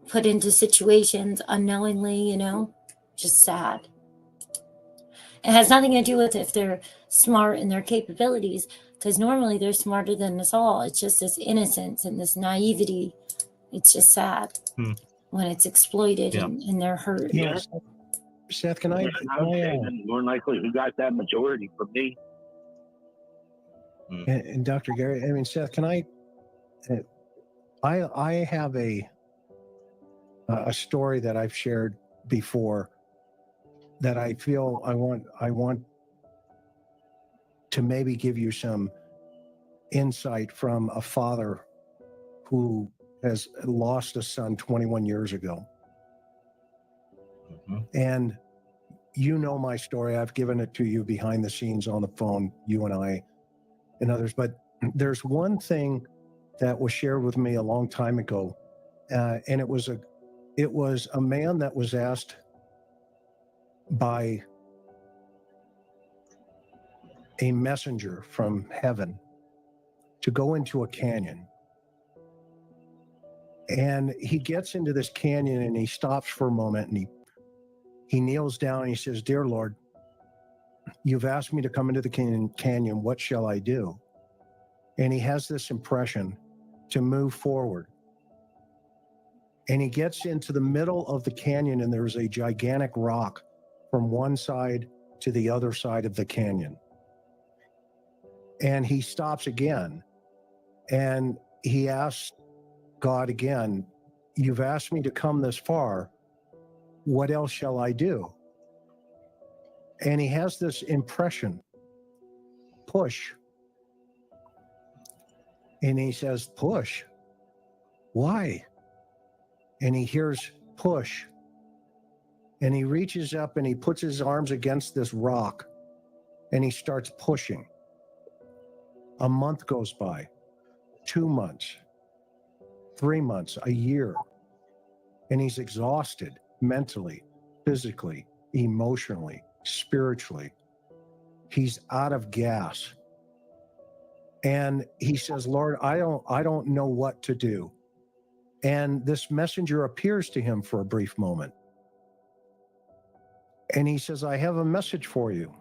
put into situations unknowingly, just sad. It has nothing to do with if they're smart in their capabilities, because normally they're smarter than us all. It's just this innocence and this naivety. It's just sad when it's exploited and they're hurt. Yeah. Seth, can I more likely who got that majority from me. And Dr. Gary, I mean, Seth, can I have a story that I've shared before that I feel I want to maybe give you some insight from a father who has lost a son 21 years ago. And my story. I've given it to you behind the scenes on the phone, you and I and others. But there's one thing that was shared with me a long time ago, and it was a man that was asked by a messenger from heaven to go into a canyon. And he gets into this canyon and he stops for a moment, and he kneels down and he says, "Dear Lord, you've asked me to come into the canyon. What shall I do?" And he has this impression to move forward. And he gets into the middle of the canyon, and there's a gigantic rock from one side to the other side of the canyon. And he stops again, and he asks God again, "You've asked me to come this far. What else shall I do?" And he has this impression, push. And he says, push. Why? And he hears push. And he reaches up and he puts his arms against this rock and he starts pushing. A month goes by, 2 months, 3 months, a year. And he's exhausted mentally, physically, emotionally, spiritually. He's out of gas. And he says, Lord, I don't know what to do. And this messenger appears to him for a brief moment. And he says, I have a message for you.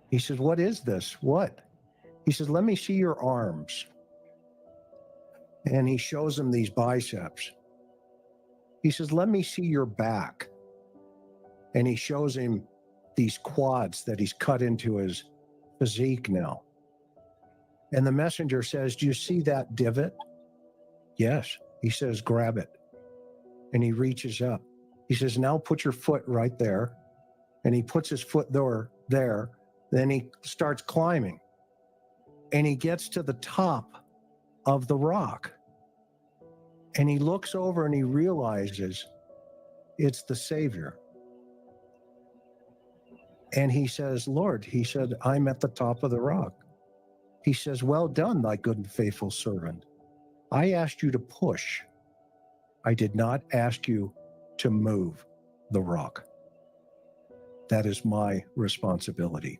He says, what is this? What? He says, let me see your arms. And he shows him these biceps. He says, let me see your back. And he shows him these quads that he's cut into his physique now. And the messenger says, do you see that divot? Yes. He says, grab it. And he reaches up. He says, now put your foot right there. And he puts his foot there. Then he starts climbing. And he gets to the top of the rock. And he looks over and he realizes it's the Savior. And he says, Lord, he said, I'm at the top of the rock. He says, well done, thy good and faithful servant. I asked you to push. I did not ask you to move the rock. That is my responsibility.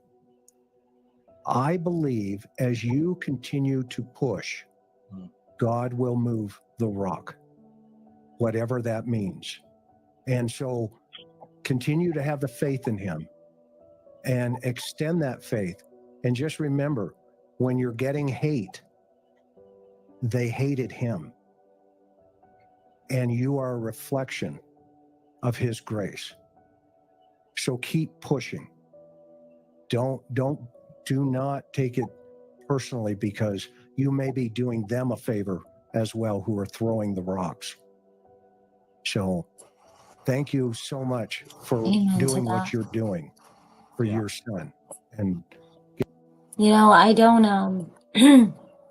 I believe as you continue to push, God will move the rock, whatever that means. And so continue to have the faith in him and extend that faith. And just remember, when you're getting hate, they hated him. And you are a reflection of his grace. So keep pushing. Do not take it personally, because you may be doing them a favor as well, who are throwing the rocks. So thank you so much for doing what you're doing for your son. And I don't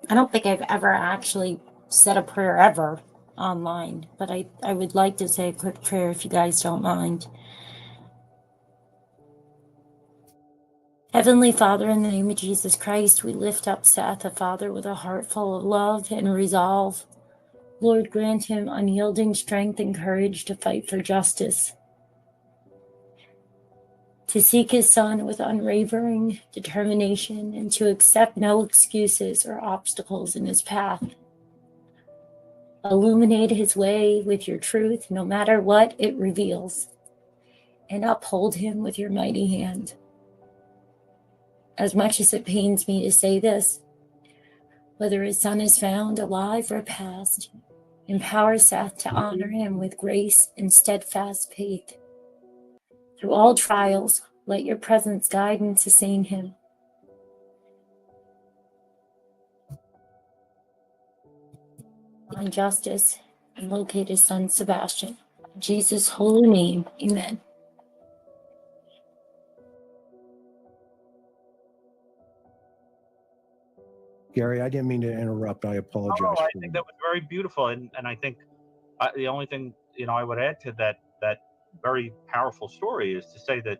I don't think I've ever actually said a prayer ever online, but I would like to say a quick prayer if you guys don't mind. Heavenly Father, in the name of Jesus Christ, we lift up Seth, a father with a heart full of love and resolve. Lord, grant him unyielding strength and courage to fight for justice, to seek his son with unwavering determination, and to accept no excuses or obstacles in his path. Illuminate his way with your truth, no matter what it reveals, and uphold him with your mighty hand. As much as it pains me to say this, whether his son is found alive or passed, empower Seth to honor him with grace and steadfast faith. Through all trials, let your presence guide and sustain him. In justice, and locate his son Sebastian. In Jesus' holy name, amen. Gary, I didn't mean to interrupt. I apologize. I think that was very beautiful, and I think the only thing I would add to that very powerful story is to say that,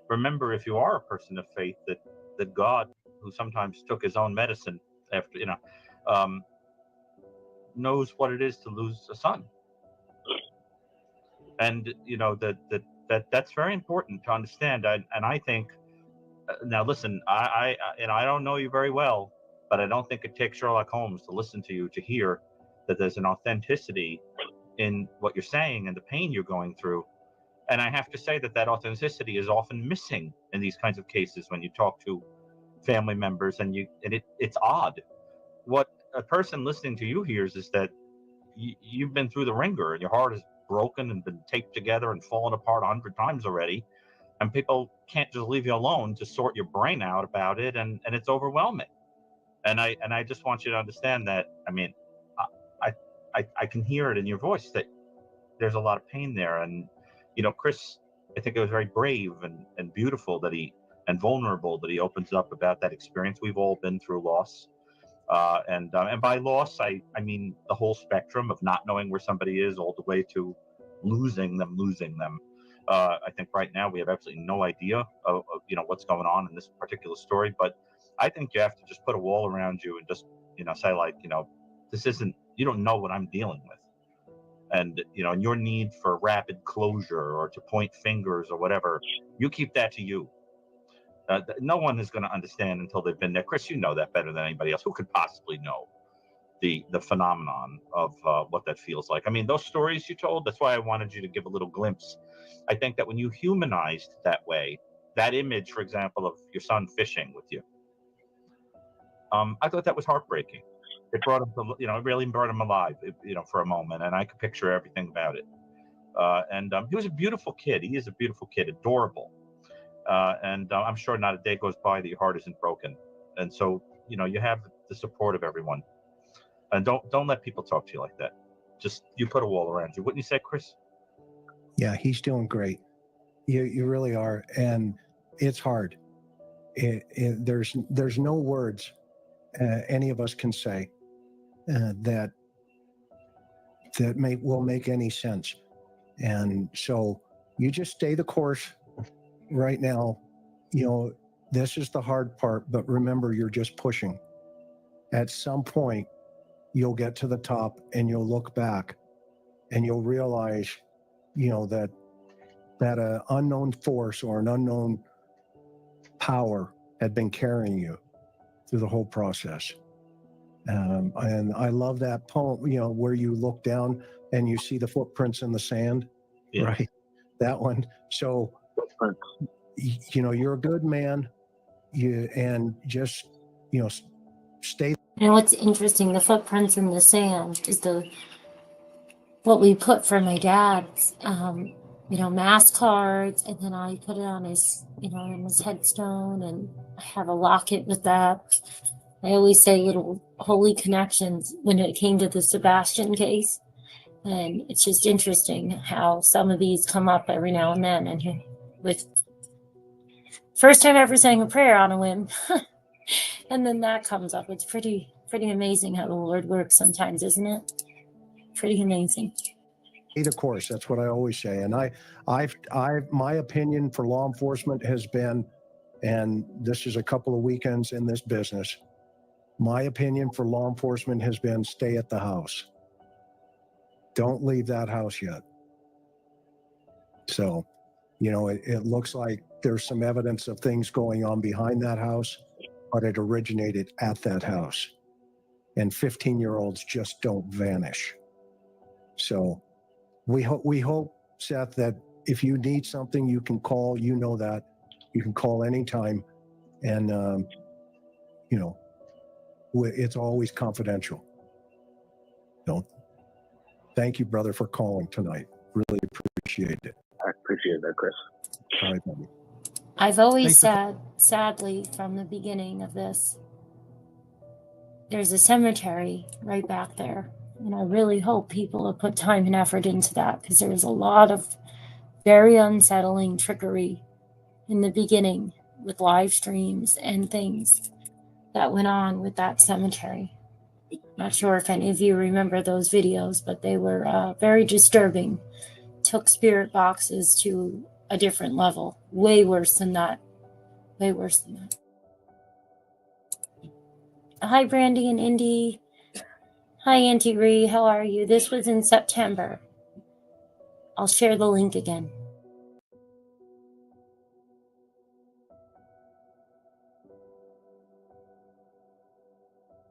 remember, if you are a person of faith, that God, who sometimes took his own medicine after knows what it is to lose a son, and that's very important to understand. And I think now, listen, I don't know you very well, but I don't think it takes Sherlock Holmes to listen to you to hear that there's an authenticity in what you're saying and the pain you're going through. And I have to say that authenticity is often missing in these kinds of cases when you talk to family members, and it's odd. What a person listening to you hears is that you've been through the ringer, and your heart is broken and been taped together and fallen apart 100 times already, and people can't just leave you alone to sort your brain out about it, and it's overwhelming. And I just want you to understand that. I mean, I can hear it in your voice that there's a lot of pain there. And Chris, I think it was very brave and beautiful and vulnerable that he opens up about that experience. We've all been through loss. And by loss, I mean the whole spectrum of not knowing where somebody is, all the way to losing them. I think right now we have absolutely no idea of what's going on in this particular story. But I think you have to just put a wall around you and just say, like, this isn't, you don't know what I'm dealing with. And and your need for rapid closure or to point fingers or whatever, you keep that to you. No one is going to understand until they've been there. Chris, you know that better than anybody else. Who could possibly know the phenomenon of what that feels like? I mean, those stories you told, that's why I wanted you to give a little glimpse. I think that when you humanized that way, that image, for example, of your son fishing with you, I thought that was heartbreaking. It brought him to, it really brought him alive, for a moment, and I could picture everything about it. And he was a beautiful kid. He is a beautiful kid, adorable. And I'm sure not a day goes by that your heart isn't broken. And so, you have the support of everyone. And don't let people talk to you like that. Just, you put a wall around you. Wouldn't you say, Chris? Yeah, he's doing great. You really are, and it's hard. There's no words any of us can say that will make any sense. And so you just stay the course right now. This is the hard part, but remember, you're just pushing. At some point, you'll get to the top and you'll look back and you'll realize, that an unknown force or an unknown power had been carrying you through the whole process. And I love that poem, where you look down and you see the footprints in the sand, yeah. Right? That one. So, you're a good man. And just, stay. What's interesting, the footprints in the sand is what we put for my dad's, mass cards, and then I put it on his, on his headstone, and I have a locket with that. I always say little holy connections when it came to the Sebastian case. And it's just interesting how some of these come up every now and then. And with first time ever saying a prayer on a whim, and then that comes up. It's pretty amazing how the Lord works sometimes, isn't it? Pretty amazing. Of course, that's what I always say. And my opinion for law enforcement has been, and this is a couple of weekends in this business, my opinion for law enforcement has been, stay at the house. Don't leave that house yet. So, it looks like there's some evidence of things going on behind that house, but it originated at that house. And 15-year-olds just don't vanish. So we hope, Seth, that if you need something, you can call. That you can call anytime, and it's always confidential. So thank you, brother, for calling tonight. Really appreciate it. I appreciate that, Chris. All right, buddy. I've always said, sadly, from the beginning of this, there's a cemetery right back there. And I really hope people will put time and effort into that, because there was a lot of very unsettling trickery in the beginning with live streams and things that went on with that cemetery. Not sure if any of you remember those videos, but they were very disturbing. Took spirit boxes to a different level. Way worse than that. Way worse than that. Hi, Brandy and Indy. Hi, Auntie Ree. How are you? This was in September. I'll share the link again.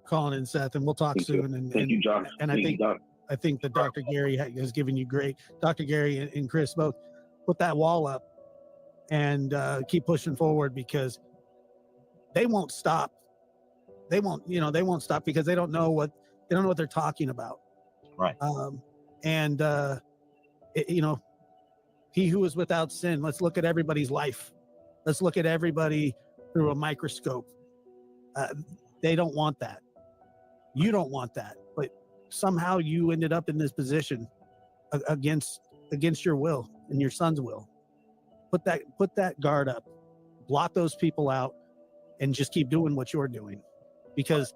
Calling in, Seth, and we'll talk soon. And thank you, John. And I think that Dr. Gary has given you great. Dr. Gary and Chris both put that wall up and keep pushing forward, because they won't stop. They won't stop because they don't know what they're talking about. Right. He who is without sin. Let's look at everybody's life. Let's look at everybody through a microscope. They don't want that. You don't want that, but somehow you ended up in this position against your will and your son's will. Put that guard up, block those people out, and just keep doing what you're doing, because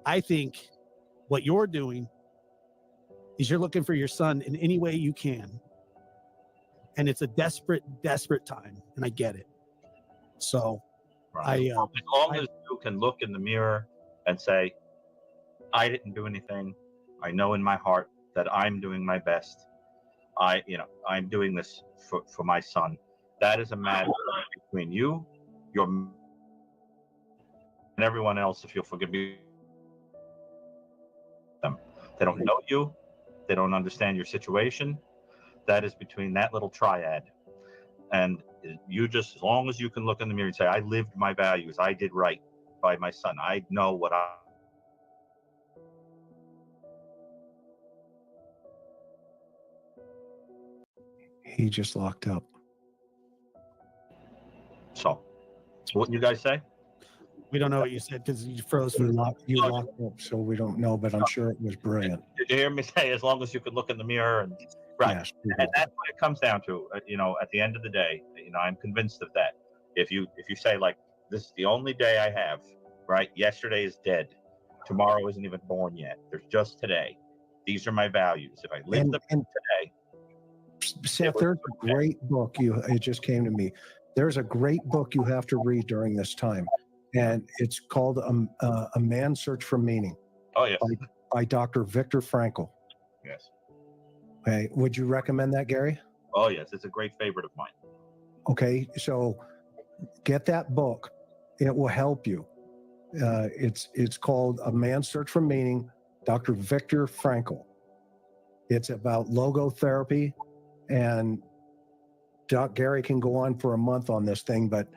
I think what you're doing is you're looking for your son in any way you can. And it's a desperate, desperate time. And I get it. So Right. As long as you can look in the mirror and say, I didn't do anything. I know in my heart that I'm doing my best. I'm doing this for my son. That is a matter between you, your, and everyone else, if you'll forgive me. Them. They don't know you. They don't understand your situation. That is between that little triad. And you just, as long as you can look in the mirror and say, I lived my values. I did right by my son. I know what I. He just locked up. So, what you guys say? We don't know what you said because you froze. You locked up, so we don't know, but I'm sure it was brilliant. Did you hear me say, as long as you can look in the mirror and right? Yes, and that's what it comes down to. At the end of the day, I'm convinced of that. If you say, like, this is the only day I have, right? Yesterday is dead. Tomorrow isn't even born yet. There's just today. These are my values. If I live them today. Seth, there's a great book. It just came to me. There's a great book you have to read during this time, and it's called A Man's Search for Meaning. Oh, yes. By Dr. Viktor Frankl. Yes. Okay. Would you recommend that, Gary? Oh, yes. It's a great favorite of mine. Okay. So get that book. It will help you. It's called A Man's Search for Meaning, Dr. Viktor Frankl. It's about logotherapy, and Doc Gary can go on for a month on this thing, but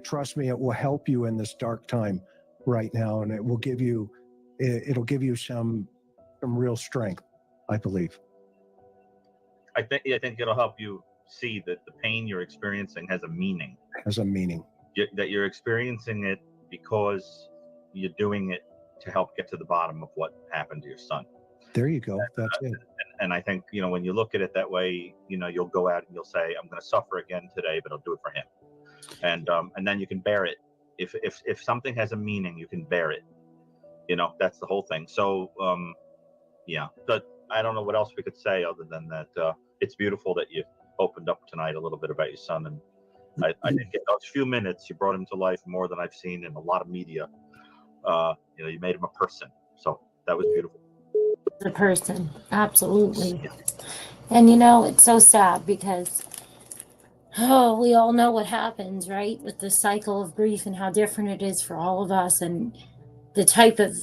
trust me, it will help you in this dark time right now, and it will give you, it'll give you some real strength, I believe. I think it'll help you see that the pain you're experiencing has a meaning. Has a meaning. That you're experiencing it because you're doing it to help get to the bottom of what happened to your son. There you go. That's it. And I think, when you look at it that way, you'll go out and you'll say, I'm going to suffer again today, but I'll do it for him. And then you can bear it. If something has a meaning, you can bear it. That's the whole thing. So, yeah, but I don't know what else we could say other than that. It's beautiful that you opened up tonight a little bit about your son. And I think in those few minutes, you brought him to life more than I've seen in a lot of media. You made him a person. So that was beautiful. The person, absolutely. And it's so sad because we all know what happens, right, with the cycle of grief and how different it is for all of us, and the type of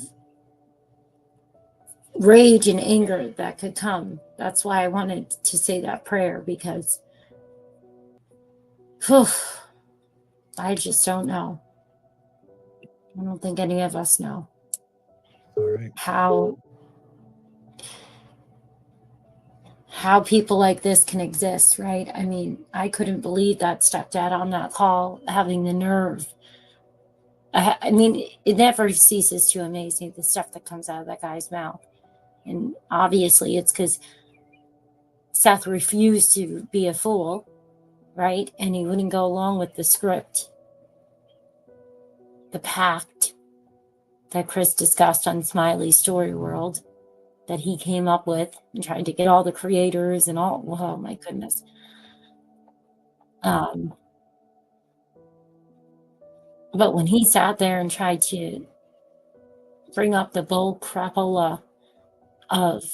rage and anger that could come. That's why I wanted to say that prayer, because I just don't know. I don't think any of us know. All right. How people like this can exist, right? I mean, I couldn't believe that stepdad on that call having the nerve. I mean, it never ceases to amaze me, the stuff that comes out of that guy's mouth. And obviously it's because Seth refused to be a fool, right? And he wouldn't go along with the script, the pact that Chris discussed on Smiley's Story World, that he came up with and tried to get all the creators and all. Oh my goodness. But when he sat there and tried to bring up the bull crapola of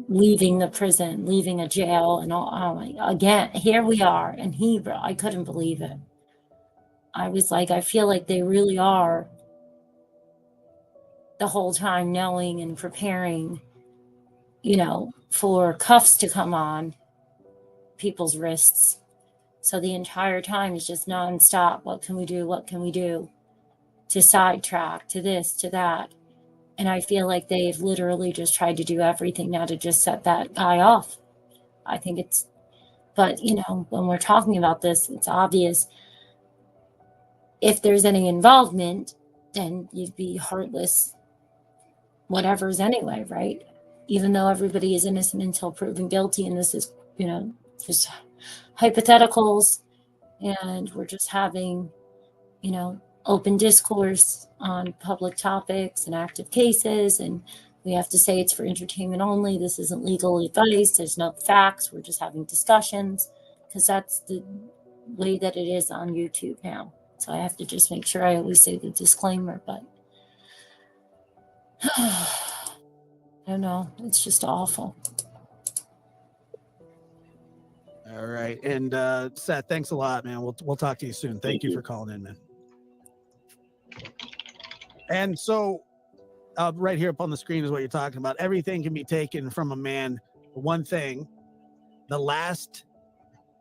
leaving the prison, leaving a jail, and all, again, here we are. And I couldn't believe it. I was like, I feel like they really are the whole time knowing and preparing, for cuffs to come on people's wrists. So the entire time is just nonstop. What can we do? What can we do to sidetrack, to this, to that? And I feel like they've literally just tried to do everything now to just set that guy off. I think but when we're talking about this, it's obvious if there's any involvement, then you'd be heartless whatever's anyway, right? Even though everybody is innocent until proven guilty, and this is, just hypotheticals, and we're just having, open discourse on public topics and active cases, and we have to say it's for entertainment only. This isn't legal advice. There's no facts. We're just having discussions, because that's the way that it is on YouTube now. So I have to just make sure I always say the disclaimer, but I don't know. It's just awful. All right. And Seth, thanks a lot, man. We'll talk to you soon. Thank you for calling in, man. And so right here up on the screen is what you're talking about. Everything can be taken from a man. One thing, the last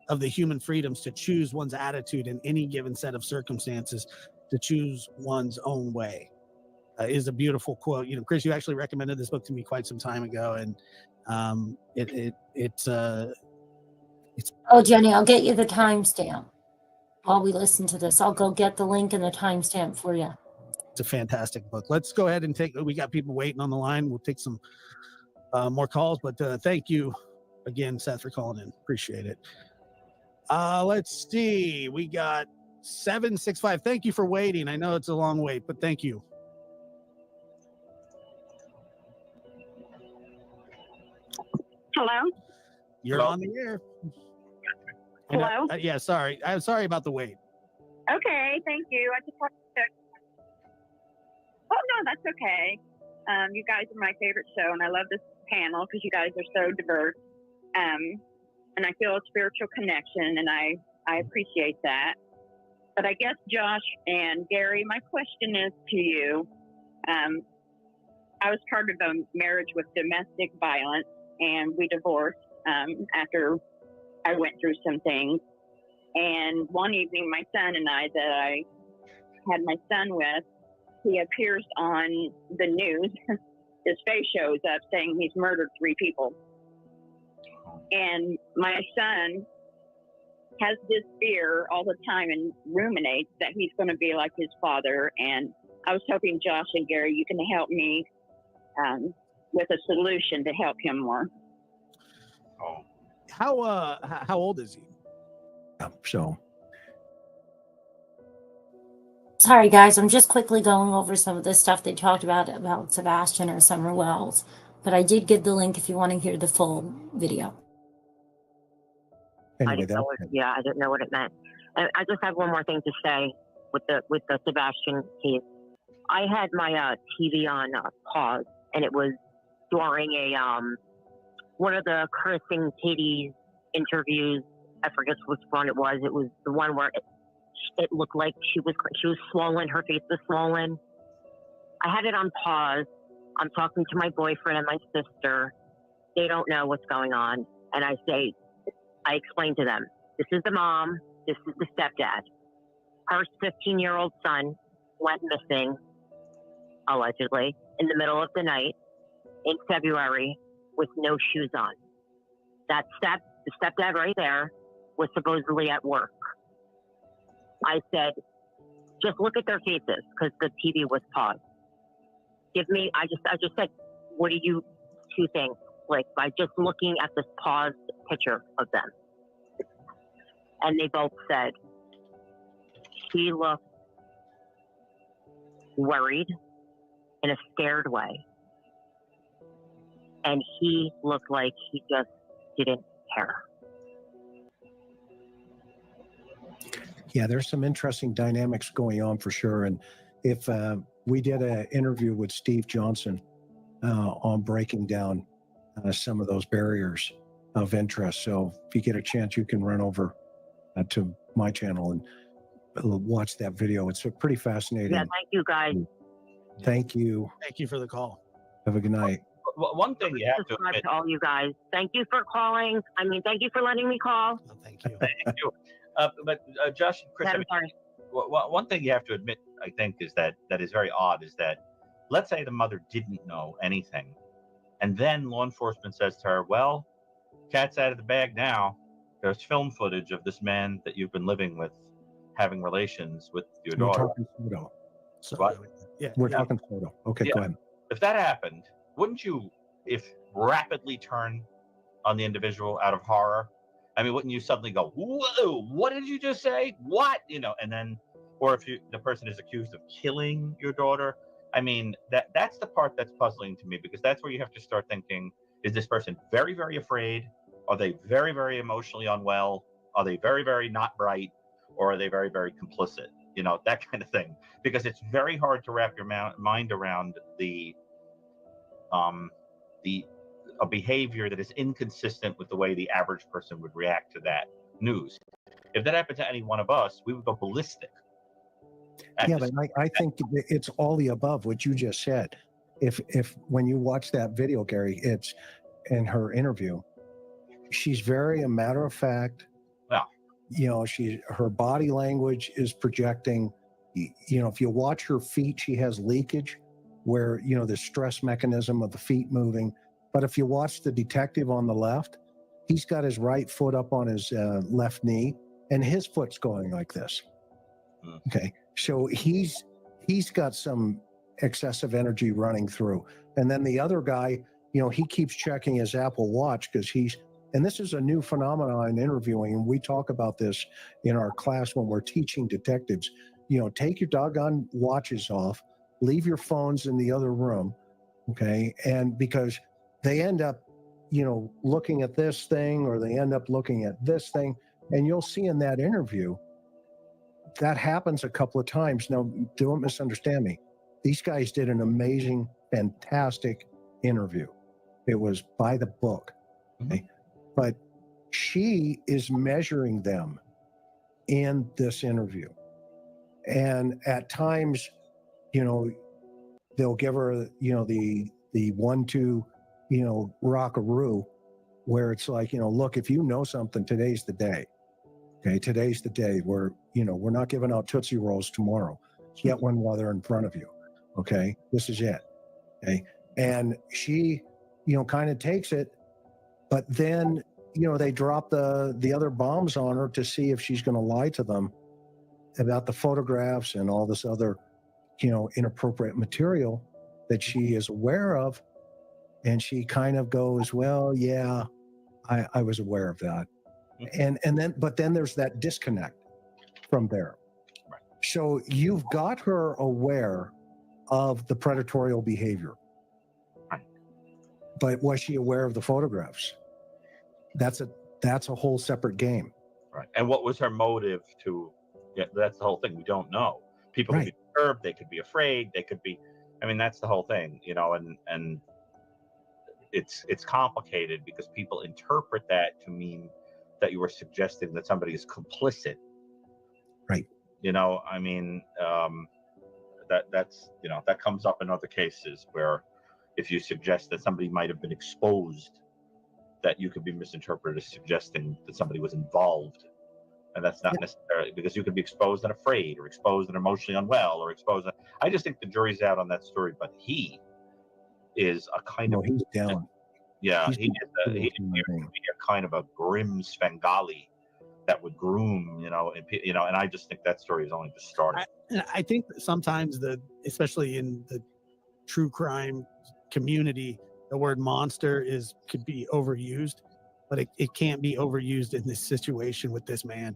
of the human freedoms to choose one's attitude in any given set of circumstances, to choose one's own way, is a beautiful quote. You know, Chris, you actually recommended this book to me quite some time ago, and it's Oh, Jenny, I'll get you the timestamp while we listen to this. I'll go get the link and the timestamp for you. It's a fantastic book. Let's go ahead and we got people waiting on the line. We'll take some more calls, but thank you again, Seth, for calling in. Appreciate it. Let's see. We got 765. Thank you for waiting. I know it's a long wait, but thank you. Hello? You're on the air. Hello? Yeah, sorry. I'm sorry about the wait. Okay, thank you. I just wanted to... Oh, no, that's okay. You guys are my favorite show, and I love this panel because you guys are so diverse. And I feel a spiritual connection, and I appreciate that. But I guess, Josh and Gary, my question is to you. I was part of a marriage with domestic violence, and we divorced after I went through some things. And one evening, my son and I, that I had my son with, he appears on the news. His face shows up saying he's murdered 3 people. And my son has this fear all the time and ruminates that he's going to be like his father. And I was hoping, Josh and Gary, you can help me with a solution to help him more. Oh, how old is he? So, Sorry, guys. I'm just quickly going over some of the stuff they talked about Sebastian or Summer Wells. But I did give the link if you want to hear the full video. anyway, I didn't know what it meant. And I just have one more thing to say with the Sebastian case. I had my TV on pause, and it was during a one of the cursing Katie's interviews. I forget which one it was. It was the one where it looked like she was swollen. Her face was swollen. I had it on pause. I'm talking to my boyfriend and my sister. They don't know what's going on. And I explained to them, this is the mom, this is the stepdad. Her 15-year-old son went missing, allegedly, in the middle of the night in February with no shoes on. The stepdad right there was supposedly at work. I said, just look at their faces, because the TV was paused. I just said, what do you two think? Like, by just looking at this paused picture of them. And they both said, he looked worried in a scared way. And he looked like he just didn't care. yeah, there's some interesting dynamics going on for sure. And if we did an interview with Steve Johnson on breaking down some of those barriers of interest. So if you get a chance, you can run over to my channel and watch that video. It's pretty fascinating. Yeah, thank you, guys. Thank you. Thank you for the call. Have a good night. Well, one thing you have to Subscribe admit, to all you guys. Thank you for calling. Thank you for letting me call. Oh, thank you. thank you. But Josh and Chris, I'm sorry. one thing you have to admit, I think, is that is very odd is that, let's say the mother didn't know anything, and then law enforcement says to her, well, cat's out of the bag now. There's film footage of this man that you've been living with, having relations with your We're daughter. talking Soto. What? We're talking Soto. Okay, Yeah. go ahead. If that happened, wouldn't you, rapidly turn on the individual out of horror? I mean, wouldn't you suddenly go, whoa, what did you just say? What? And then or if the person is accused of killing your daughter. I mean, that's the part that's puzzling to me, because that's where you have to start thinking, is this person very, very afraid? Are they very, very emotionally unwell? Are they very, very not bright? Or are they very, very complicit? You know, that kind of thing. Because it's very hard to wrap your mind around a behavior that is inconsistent with the way the average person would react to that news. If that happened to any one of us, we would go ballistic. Yeah, but I think it's all the above, what you just said. If when you watch that video, Gary, it's in her interview, she's very a matter of fact. Yeah. You know, her body language is projecting. You know, if you watch her feet, she has leakage where, you know, the stress mechanism of the feet moving. But if you watch the detective on the left, he's got his right foot up on his left knee, and his foot's going like this. Okay. So he's got some excessive energy running through. And then the other guy, you know, he keeps checking his Apple Watch because and this is a new phenomenon in interviewing, and we talk about this in our class when we're teaching detectives. You know, take your doggone watches off, leave your phones in the other room, okay? And because they end up, you know, looking at this thing, or they end up looking at this thing, and you'll see in that interview, that happens a couple of times. Now, don't misunderstand me. These guys did an amazing, fantastic interview. It was by the book. Okay? But she is measuring them in this interview. And at times, you know, they'll give her, you know, the 1-2, you know, rockaroo, where it's like, you know, look, if you know something, today's the day. Okay, today's the day where, you know, we're not giving out Tootsie Rolls tomorrow. Get one while they're in front of you. Okay, this is it. Okay, and she, you know, kind of takes it, but then, you know, they drop the other bombs on her to see if she's going to lie to them about the photographs and all this other, you know, inappropriate material that she is aware of. And she kind of goes, well, yeah, I was aware of that. And then there's that disconnect from there. Right. So you've got her aware of the predatory behavior. Right. But was she aware of the photographs? That's a whole separate game. Right. And what was her motive to? Yeah, that's the whole thing. We don't know. People could be disturbed. They could be afraid. They could be. I mean, that's the whole thing, you know. And it's complicated because people interpret that to mean that you were suggesting that somebody is complicit. Right. You know, I mean, that's, you know, that comes up in other cases where if you suggest that somebody might have been exposed, that you could be misinterpreted as suggesting that somebody was involved. And that's not necessarily, because you could be exposed and afraid, or exposed and emotionally unwell, or exposed. I just think the jury's out on that story, but he is a kind of. He's down. Yeah, He's he appears to be a kind of a grim Svengali that would groom, you know, and I just think that story is only just starting. I think that sometimes especially in the true crime community, the word monster could be overused, but it can't be overused in this situation with this man.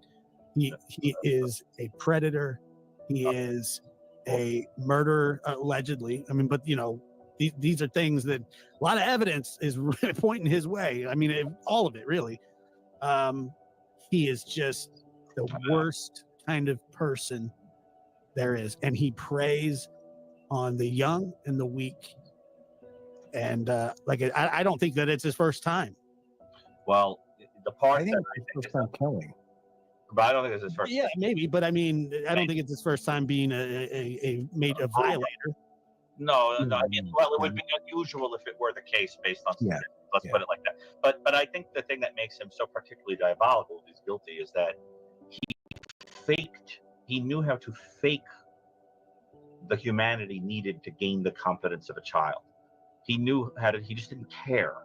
He is a predator. He is a murderer, allegedly. I mean, but you know, these are things that a lot of evidence is pointing his way. I mean, all of it, really. He is just the worst kind of person there is. And he preys on the young and the weak. And I don't think that it's his first time. Well, the part I think it's his first time killing. But I don't think it's his first. Yeah, maybe, but I mean, I don't think it's his first time being a violator. No. I mean, well, it would be unusual if it were the case based on. Yeah. Let's put it like that. But I think the thing that makes him so particularly diabolical, if he's guilty, is that he knew how to fake the humanity needed to gain the confidence of a child. He knew how to. He just didn't care.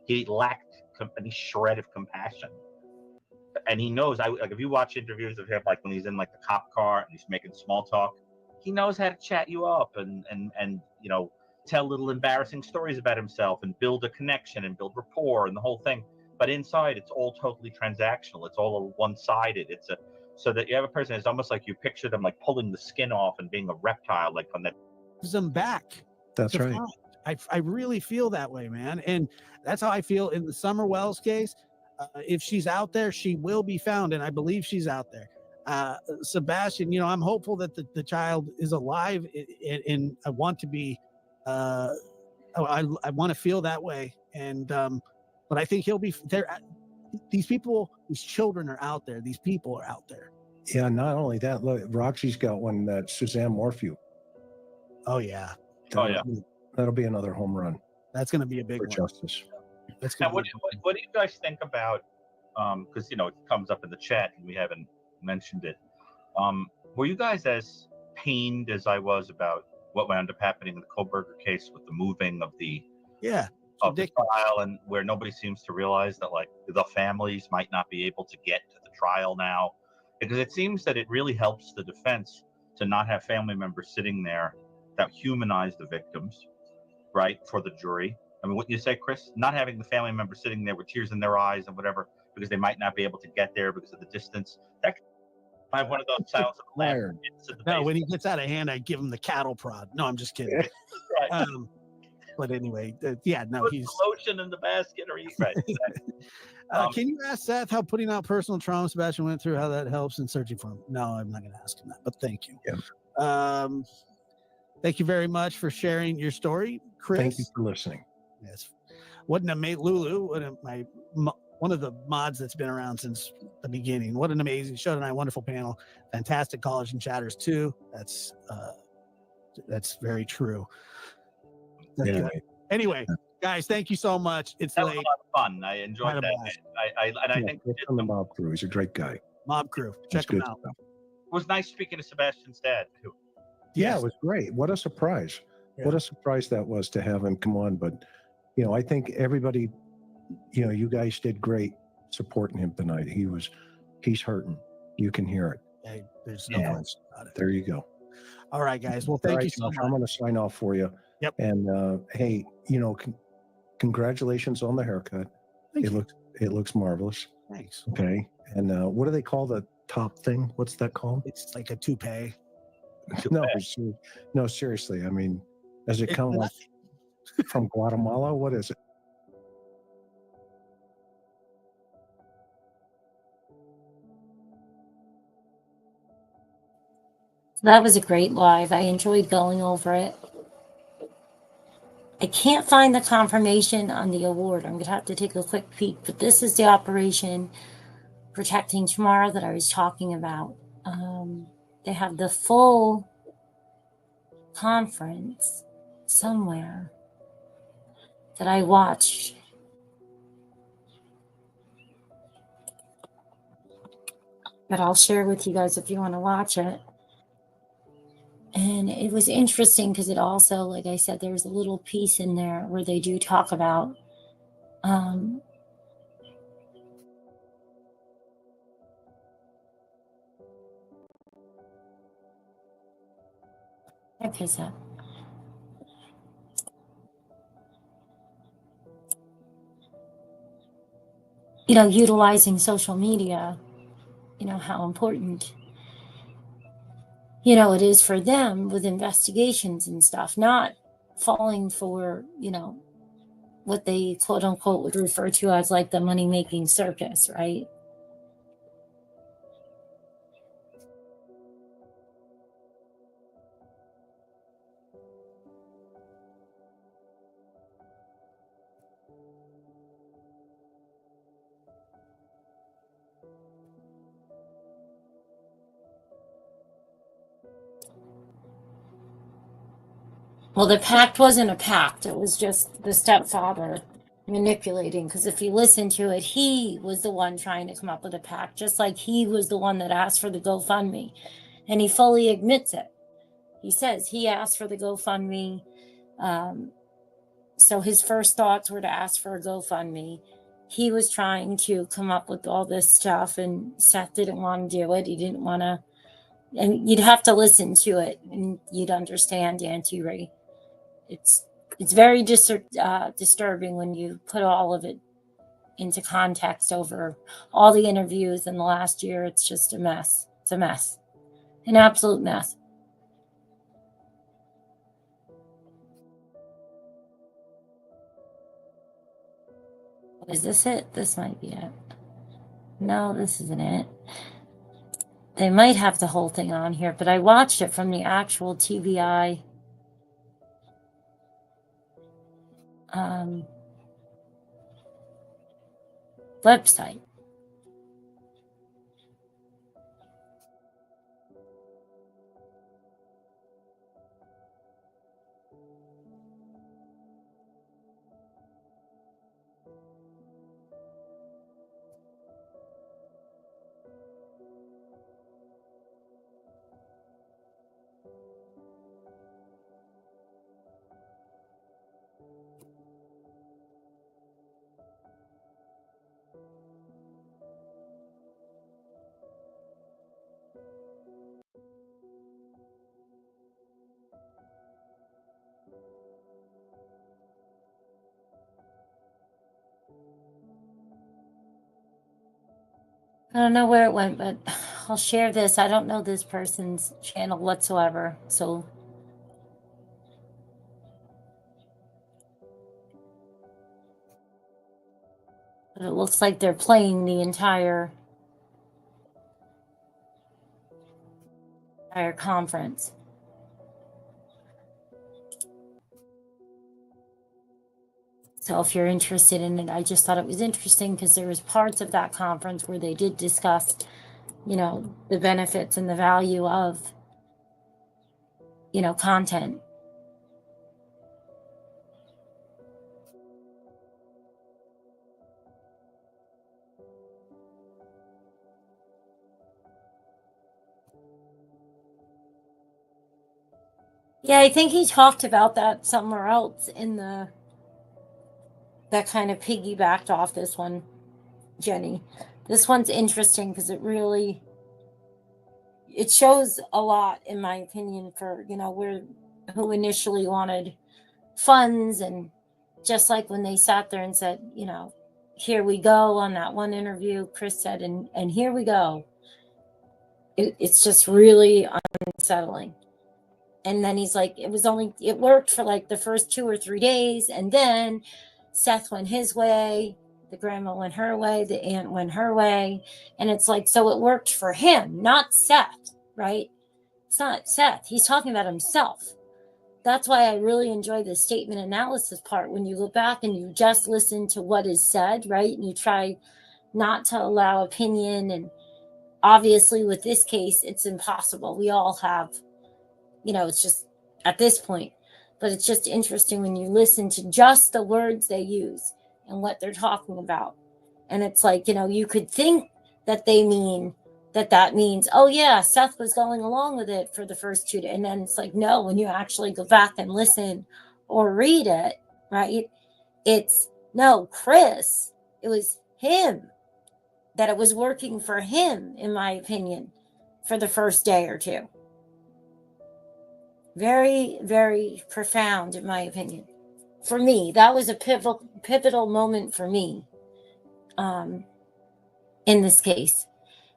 He lacked any shred of compassion. And he knows. Like if you watch interviews of him, like when he's in like the cop car and he's making small talk, he knows how to chat you up and you know, tell little embarrassing stories about himself and build a connection and build rapport and the whole thing. But inside, it's all totally transactional. It's all one-sided. so that you have a person, it's almost like you picture them like pulling the skin off and being a reptile, like on that. Them back. That's right. I really feel that way, man. And that's how I feel in the Summer Wells case. If she's out there, she will be found. And I believe she's out there. Sebastian, you know, I'm hopeful that the child is alive, and I want to be, I want to feel that way. And, but I think he'll be there. These people, these children are out there. These people are out there. Yeah. Not only that, look, Roxy's got one, that Suzanne Morphew. Oh yeah. That'll be another home run. That's going to be a big for one. Justice. That's now, what do you guys think about? Because you know it comes up in the chat and we haven't mentioned it. Were you guys as pained as I was about what wound up happening in the Kohlberger case with the moving of the the trial, and where nobody seems to realize that like the families might not be able to get to the trial now, because it seems that it really helps the defense to not have family members sitting there that humanize the victims, right, for the jury. I mean, what you say, Chris? Not having the family members sitting there with tears in their eyes and whatever, because they might not be able to get there because of the distance. That I have one of those sounds of the lamb. No, when he gets out of hand, I give him the cattle prod. No, I'm just kidding. Right. But anyway, yeah, no, put he's the lotion in the basket, or he's right. Exactly. Can you ask Seth how putting out personal trauma Sebastian went through, how that helps in searching for him? No, I'm not going to ask him that, but thank you. Yeah. Thank you very much for sharing your story, Chris. Thank you for listening. Yes. What an amazing Lulu, one of the mods that's been around since the beginning. What an amazing show tonight. Wonderful panel. Fantastic college and chatters too. That's very true. Anyway, guys, thank you so much. It's that late. was a lot of fun. I enjoyed that. I think from the Mob Crew. He's a great guy. Mob Crew. Check him out. It was nice speaking to Sebastian's dad too. Yeah, it was great. What a surprise. Yeah. What a surprise that was to have him come on. But, you know, I think everybody, you know, you guys did great supporting him tonight. He's hurting. You can hear it. Hey, there's no question about it. There you go. All right, guys. Well, thank you so much. I'm going to sign off for you. Yep. And, hey, you know, congratulations on the haircut. It looks marvelous. Thanks. Okay. And what do they call the top thing? What's that called? It's like a toupee. No, seriously. I mean, does it come like from Guatemala? What is it? That was a great live. I enjoyed going over it. I can't find the confirmation on the award. I'm going to have to take a quick peek. But this is the Operation Protecting Tomorrow that I was talking about. They have the full conference somewhere that I watched. But I'll share with you guys if you want to watch it. And it was interesting because it also, like I said, there's a little piece in there where they do talk about what is that? You know, utilizing social media, you know, how important, you know, it is for them with investigations and stuff, not falling for, you know, what they quote unquote would refer to as like the money-making circus, right? Well, the pact wasn't a pact. It was just the stepfather manipulating. Because if you listen to it, he was the one trying to come up with a pact, just like he was the one that asked for the GoFundMe. And he fully admits it. He says he asked for the GoFundMe. So his first thoughts were to ask for a GoFundMe. He was trying to come up with all this stuff, and Seth didn't want to do it. He didn't want to. And you'd have to listen to it, and you'd understand, Auntie Ray. It's very disturbing when you put all of it into context over all the interviews in the last year. It's just a mess. It's a mess. An absolute mess. Is this it? This might be it. No, this isn't it. They might have the whole thing on here, but I watched it from the actual TVI website. I don't know where it went, but I'll share this. I don't know this person's channel whatsoever, so but it looks like they're playing the entire conference. So if you're interested in it, I just thought it was interesting because there was parts of that conference where they did discuss, you know, the benefits and the value of, you know, content. Yeah, I think he talked about that somewhere else in the, that kind of piggybacked off this one, Jenny. This one's interesting because it really, it shows a lot, in my opinion, for, you know, who initially wanted funds, and just like when they sat there and said, you know, here we go on that one interview, Chris said, and here we go. It's just really unsettling. And then he's like, it worked for like the first 2 or 3 days. And then Seth went his way, the grandma went her way, the aunt went her way. And it's like, so it worked for him, not Seth, right? It's not Seth. He's talking about himself. That's why I really enjoy the statement analysis part. When you look back and you just listen to what is said, right? And you try not to allow opinion. And obviously with this case, it's impossible. We all have, you know, it's just at this point, but it's just interesting when you listen to just the words they use and what they're talking about. And it's like, you know, you could think that they mean that means, oh yeah, Seth was going along with it for the first 2 days. And then it's like, no, when you actually go back and listen or read it, right? It's no, Chris, it was him, that it was working for him, in my opinion, for the first day or two. Very, very profound, in my opinion. For me, that was a pivotal moment for me in this case.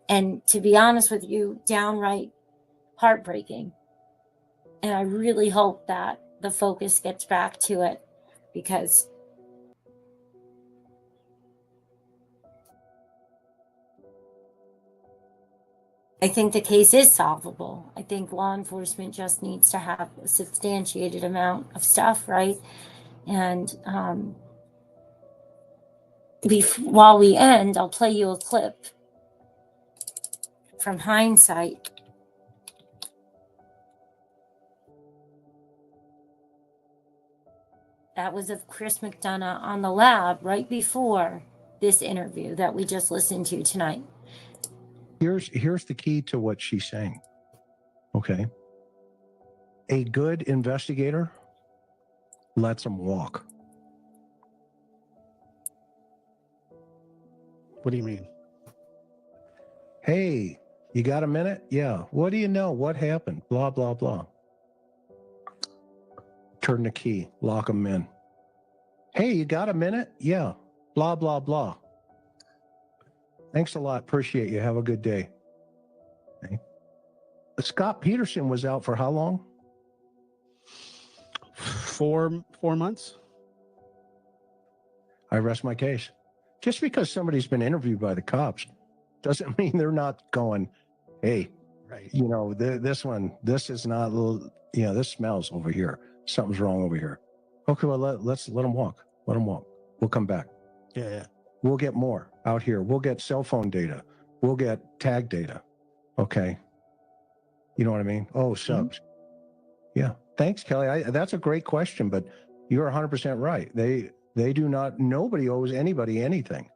And to be honest with you, downright heartbreaking. And I really hope that the focus gets back to it, because I think the case is solvable. I think law enforcement just needs to have a substantiated amount of stuff, right? And while we end, I'll play you a clip from Hindsight. That was of Chris McDonough on the lab right before this interview that we just listened to tonight. Here's the key to what she's saying. Okay. A good investigator lets them walk. What do you mean? Hey, you got a minute? Yeah. What do you know? What happened? Blah, blah, blah. Turn the key, lock them in. Hey, you got a minute? Yeah. Blah, blah, blah. Thanks a lot. Appreciate you. Have a good day. Okay. Scott Peterson was out for how long? 4 months. I rest my case. Just because somebody's been interviewed by the cops doesn't mean they're not going, hey, right. You know, this is not, you know, this smells over here. Something's wrong over here. Okay, well, let's let them walk. Let them walk. We'll come back. Yeah. We'll get more out here. We'll get cell phone data. We'll get tag data. Okay. You know what I mean? Oh, subs. Yeah. Thanks, Kelly. That's a great question, but you're 100% right. They do not, nobody owes anybody anything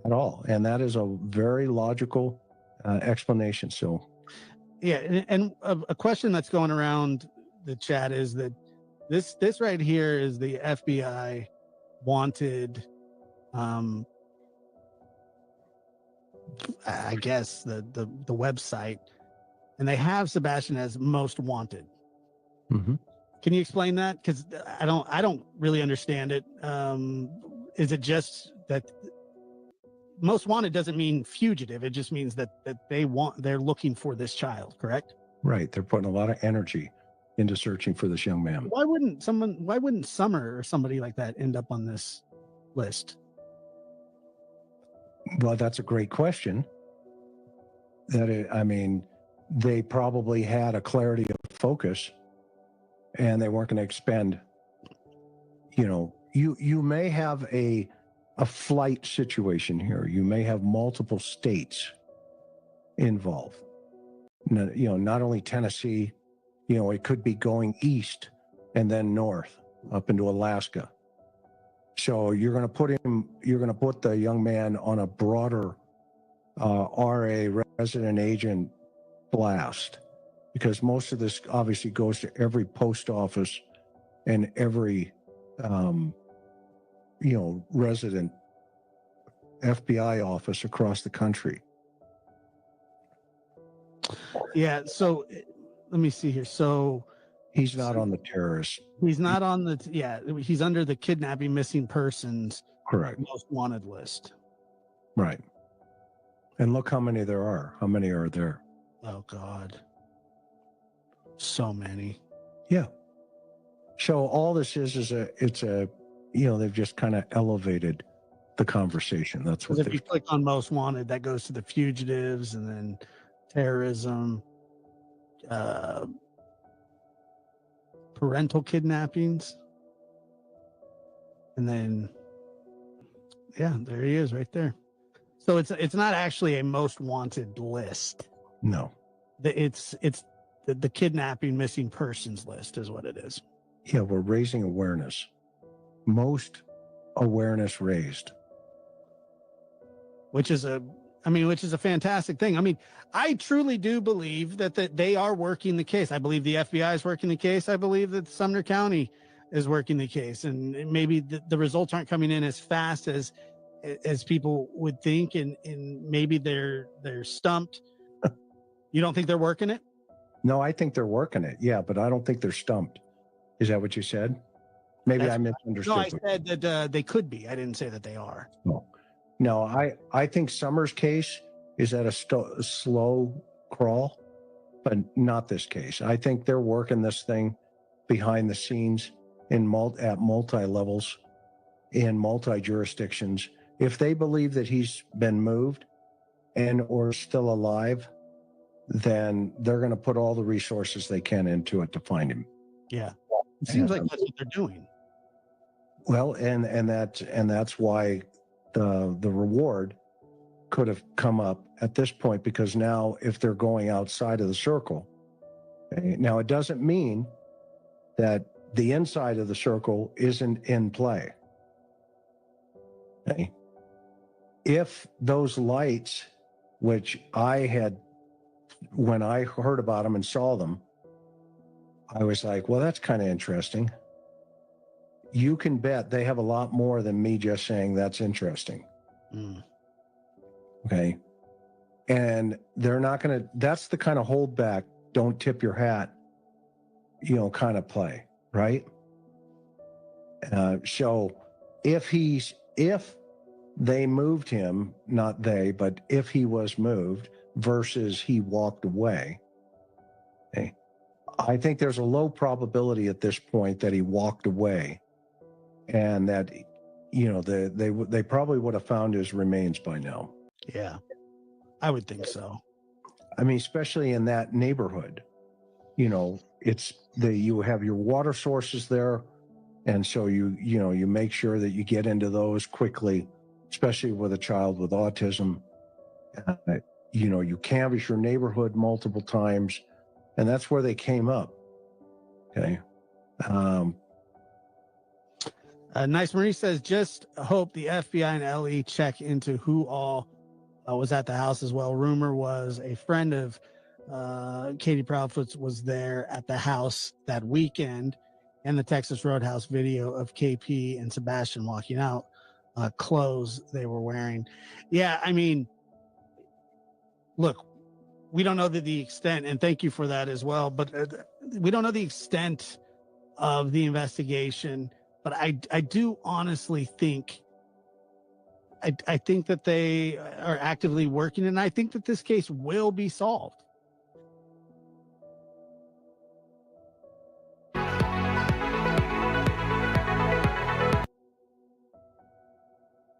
at all. And that is a very logical explanation. So, yeah. And a question that's going around the chat is that this right here is the FBI wanted, I guess the website, and they have Sebastian as most wanted. mm-hmm. Can you explain that? Because I don't really understand it. Is it just that most wanted doesn't mean fugitive? It just means that they're looking for this child, correct? Right. They're putting a lot of energy into searching for this young man. Why wouldn't Summer or somebody like that end up on this list? Well, that's a great question. They probably had a clarity of focus, and they weren't going to expend. You know, you may have a flight situation here. You may have multiple states involved. You know, not only Tennessee. You know, it could be going east and then north up into Alaska. So you're going to put the young man on a broader RA, resident agent blast, because most of this obviously goes to every post office and every, resident FBI office across the country. Yeah. So let me see here. So he's not on the terrorist. He's not on the, he's under the kidnapping missing persons. Correct. Most wanted list. Right. And look how many there are. How many are there? Oh God. So many. Yeah. So all this is they've just kind of elevated the conversation. That's what if you click on most wanted, that goes to the fugitives and then terrorism, parental kidnappings, and then there he is right there. So it's not actually a most wanted list. No, it's the kidnapping missing persons list is what it is. Yeah, we're raising awareness. Most awareness raised, which is a fantastic thing. I mean, I truly do believe that they are working the case. I believe the FBI is working the case. I believe that Sumner County is working the case, and maybe the results aren't coming in as fast as people would think, and maybe they're stumped. You don't think they're working it? No, I think they're working it. Yeah, but I don't think they're stumped. Is that what you said? Maybe I misunderstood. No, I said that they could be. I didn't say that they are. No, I think Summer's case is at a slow crawl, but not this case. I think they're working this thing behind the scenes at multi levels, in multi jurisdictions. If they believe that he's been moved and or still alive, then they're going to put all the resources they can into it to find him. Yeah, it seems like that's what they're doing. Well, and that's why the reward could have come up at this point, because now if they're going outside of the circle, okay, now it doesn't mean that the inside of the circle isn't in play. Okay. If those lights, which I had, when I heard about them and saw them, I was like, well, that's kind of interesting. You can bet they have a lot more than me just saying that's interesting. Okay. And they're not going to, that's the kind of holdback, don't tip your hat, kind of play, right? So if they moved him, not they, but if he was moved versus he walked away. Okay. I think there's a low probability at this point that he walked away, and that, you know, they probably would have found his remains by now. Yeah, I would think so. I mean, especially in that neighborhood, you know, you have your water sources there, and so you make sure that you get into those quickly, especially with a child with autism. You know, you canvass your neighborhood multiple times, and that's where they came up. Okay. Nice Marie says, just hope the FBI and LE check into who all was at the house as well. Rumor was a friend of Katie Proudfoot's was there at the house that weekend, and the Texas Roadhouse video of KP and Sebastian walking out, clothes they were wearing. Yeah, I mean, look, we don't know the extent, and thank you for that as well, but we don't know the extent of the investigation. But I do honestly think, I think that they are actively working, and I think that this case will be solved.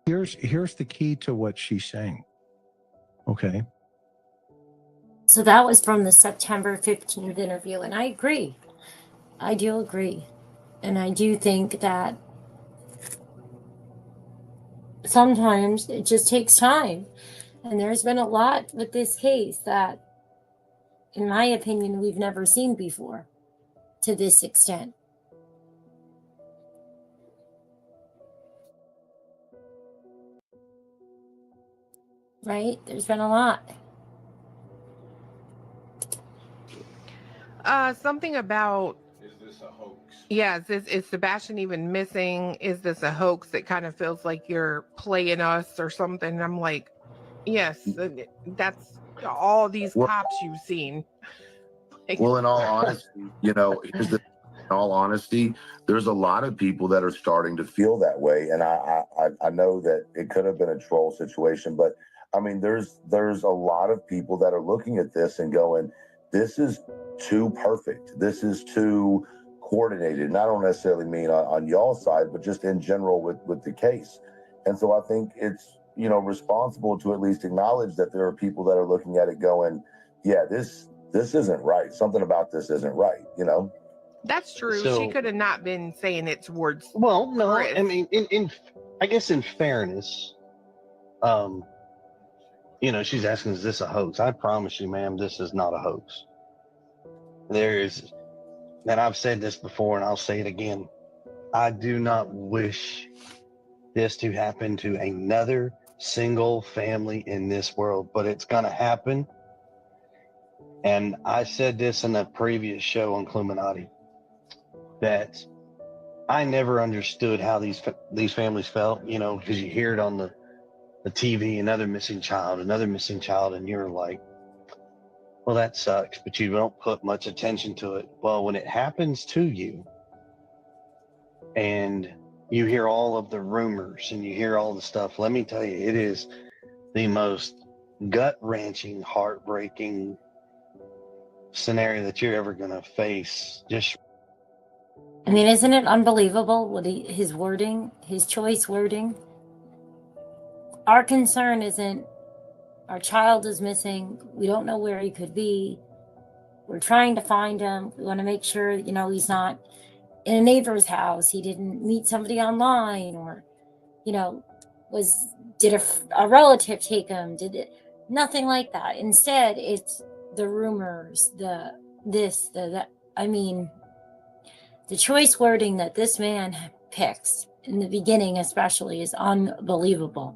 Here's the key to what she's saying. Okay. So that was from the September 15th interview, and I agree. I do agree. And I do think that sometimes it just takes time. And there's been a lot with this case that, in my opinion, we've never seen before to this extent. Right? There's been a lot. Something about, is this a hoax? Yes, is Sebastian even missing? Is this a hoax? It kind of feels like you're playing us or something. I'm like, yes, that's all these cops you've seen. Well, in all honesty, you know, in all honesty, there's a lot of people that are starting to feel that way, and I know that it could have been a troll situation, but I mean, there's a lot of people that are looking at this and going, this is too perfect. This is too coordinated. And I don't necessarily mean on y'all's side, but just in general with the case. And so I think it's, you know, responsible to at least acknowledge that there are people that are looking at it going, yeah, this isn't right. Something about this isn't right, you know? That's true. So, she could have not been saying it towards. Well, no, Chris. I mean, I guess in fairness, you know, she's asking, is this a hoax? I promise you, ma'am, this is not a hoax. There is, and I've said this before and I'll say it again, I do not wish this to happen to another single family in this world, but it's going to happen. And I said this in a previous show on Cluminati, that I never understood how these families felt, you know, because you hear it on the TV, another missing child, and you're like, well, that sucks, but you don't put much attention to it. Well, when it happens to you and you hear all of the rumors and you hear all the stuff, let me tell you, it is the most gut-wrenching, heartbreaking scenario that you're ever going to face. I mean, isn't it unbelievable what his wording, his choice wording? Our concern isn't our child is missing. We don't know where he could be. We're trying to find him. We want to make sure, you know, he's not in a neighbor's house. He didn't meet somebody online, or, you know, did a relative take him? Nothing like that. Instead, it's the rumors, that. I mean, the choice wording that this man picks in the beginning, especially, is unbelievable.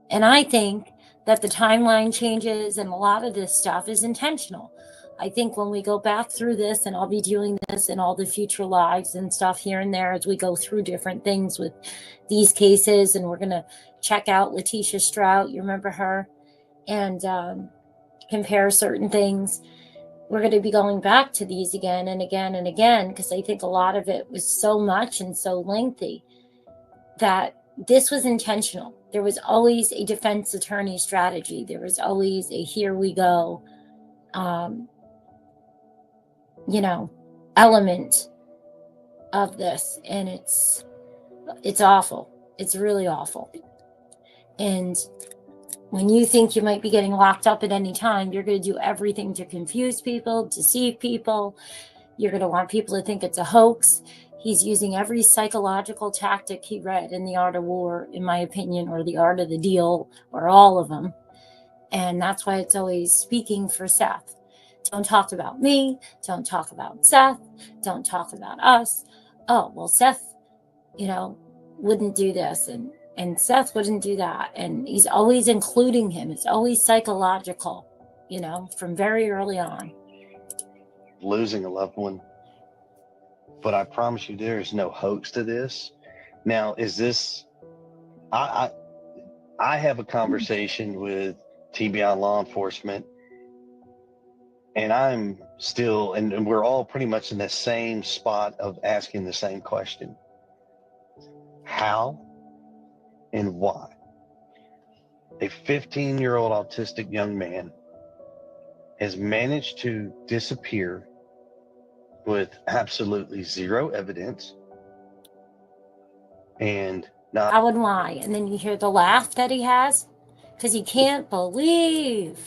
And I think that the timeline changes and a lot of this stuff is intentional. I think when we go back through this, and I'll be doing this in all the future lives and stuff here and there as we go through different things with these cases, and we're going to check out Letitia Strout, you remember her, and compare certain things. We're going to be going back to these again and again and again, because I think a lot of it was so much and so lengthy that this was intentional. There was always a defense attorney strategy. There was always a here we go, element of this. And it's awful. It's really awful. And when you think you might be getting locked up at any time, you're going to do everything to confuse people, deceive people. You're going to want people to think it's a hoax. He's using every psychological tactic he read in The Art of War, in my opinion, or The Art of the Deal, or all of them. And that's why it's always speaking for Seth. Don't talk about me. Don't talk about Seth. Don't talk about us. Oh, well, Seth, wouldn't do this. And Seth wouldn't do that. And he's always including him. It's always psychological, from very early on. Losing a loved one. But I promise you there is no hoax to this. Now, is this... I have a conversation with TBI law enforcement, and I'm still, and we're all pretty much in the same spot of asking the same question. How and why a 15-year-old autistic young man has managed to disappear with absolutely zero evidence and not... How and why? And then you hear the laugh that he has, because he can't believe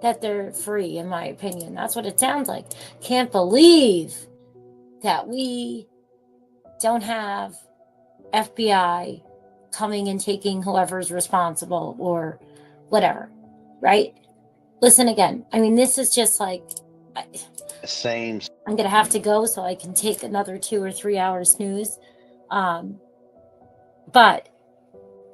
that they're free, in my opinion. That's what it sounds like. Can't believe that we don't have FBI coming and taking whoever's responsible or whatever, right? Listen again. I mean, this is just like... Same. I'm going to have to go so I can take another 2 or 3 hours snooze. But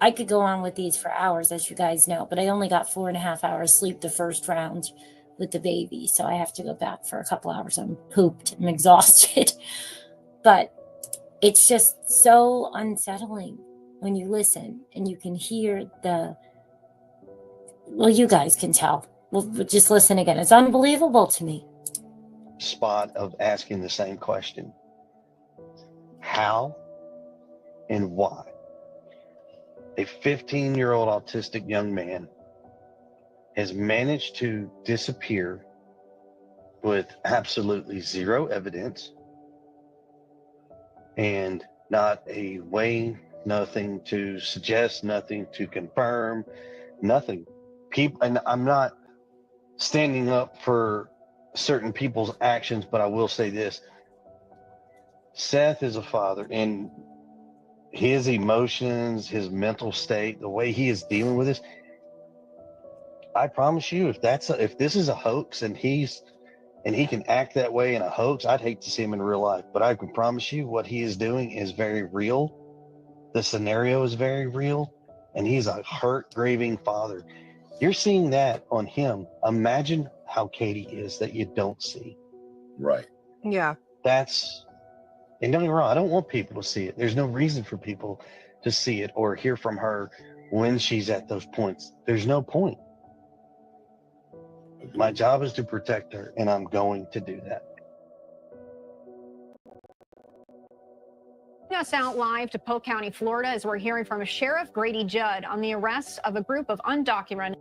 I could go on with these for hours, as you guys know, but I only got 4.5 hours sleep the first round with the baby. So I have to go back for a couple hours. I'm pooped. I'm exhausted. But it's just so unsettling when you listen and you can hear you guys can tell. Well, just listen again. It's unbelievable to me. Spot of asking the same question. How and why a 15-year-old autistic young man has managed to disappear with absolutely zero evidence and not a way, nothing to suggest, nothing to confirm, nothing. And I'm not standing up for certain people's actions, but I will say this. Seth is a father, and his emotions, his mental state, the way he is dealing with this, I promise you, if this is a hoax and he can act that way in a hoax, I'd hate to see him in real life. But I can promise you what he is doing is very real. The scenario is very real, and he's a hurt, grieving father. You're seeing that on him. Imagine how Katie is that you don't see. Right. Yeah. And don't get me wrong, I don't want people to see it. There's no reason for people to see it or hear from her when she's at those points. There's no point. My job is to protect her, and I'm going to do that. Us out live to Polk County, Florida, as we're hearing from Sheriff Grady Judd on the arrest of a group of undocumented...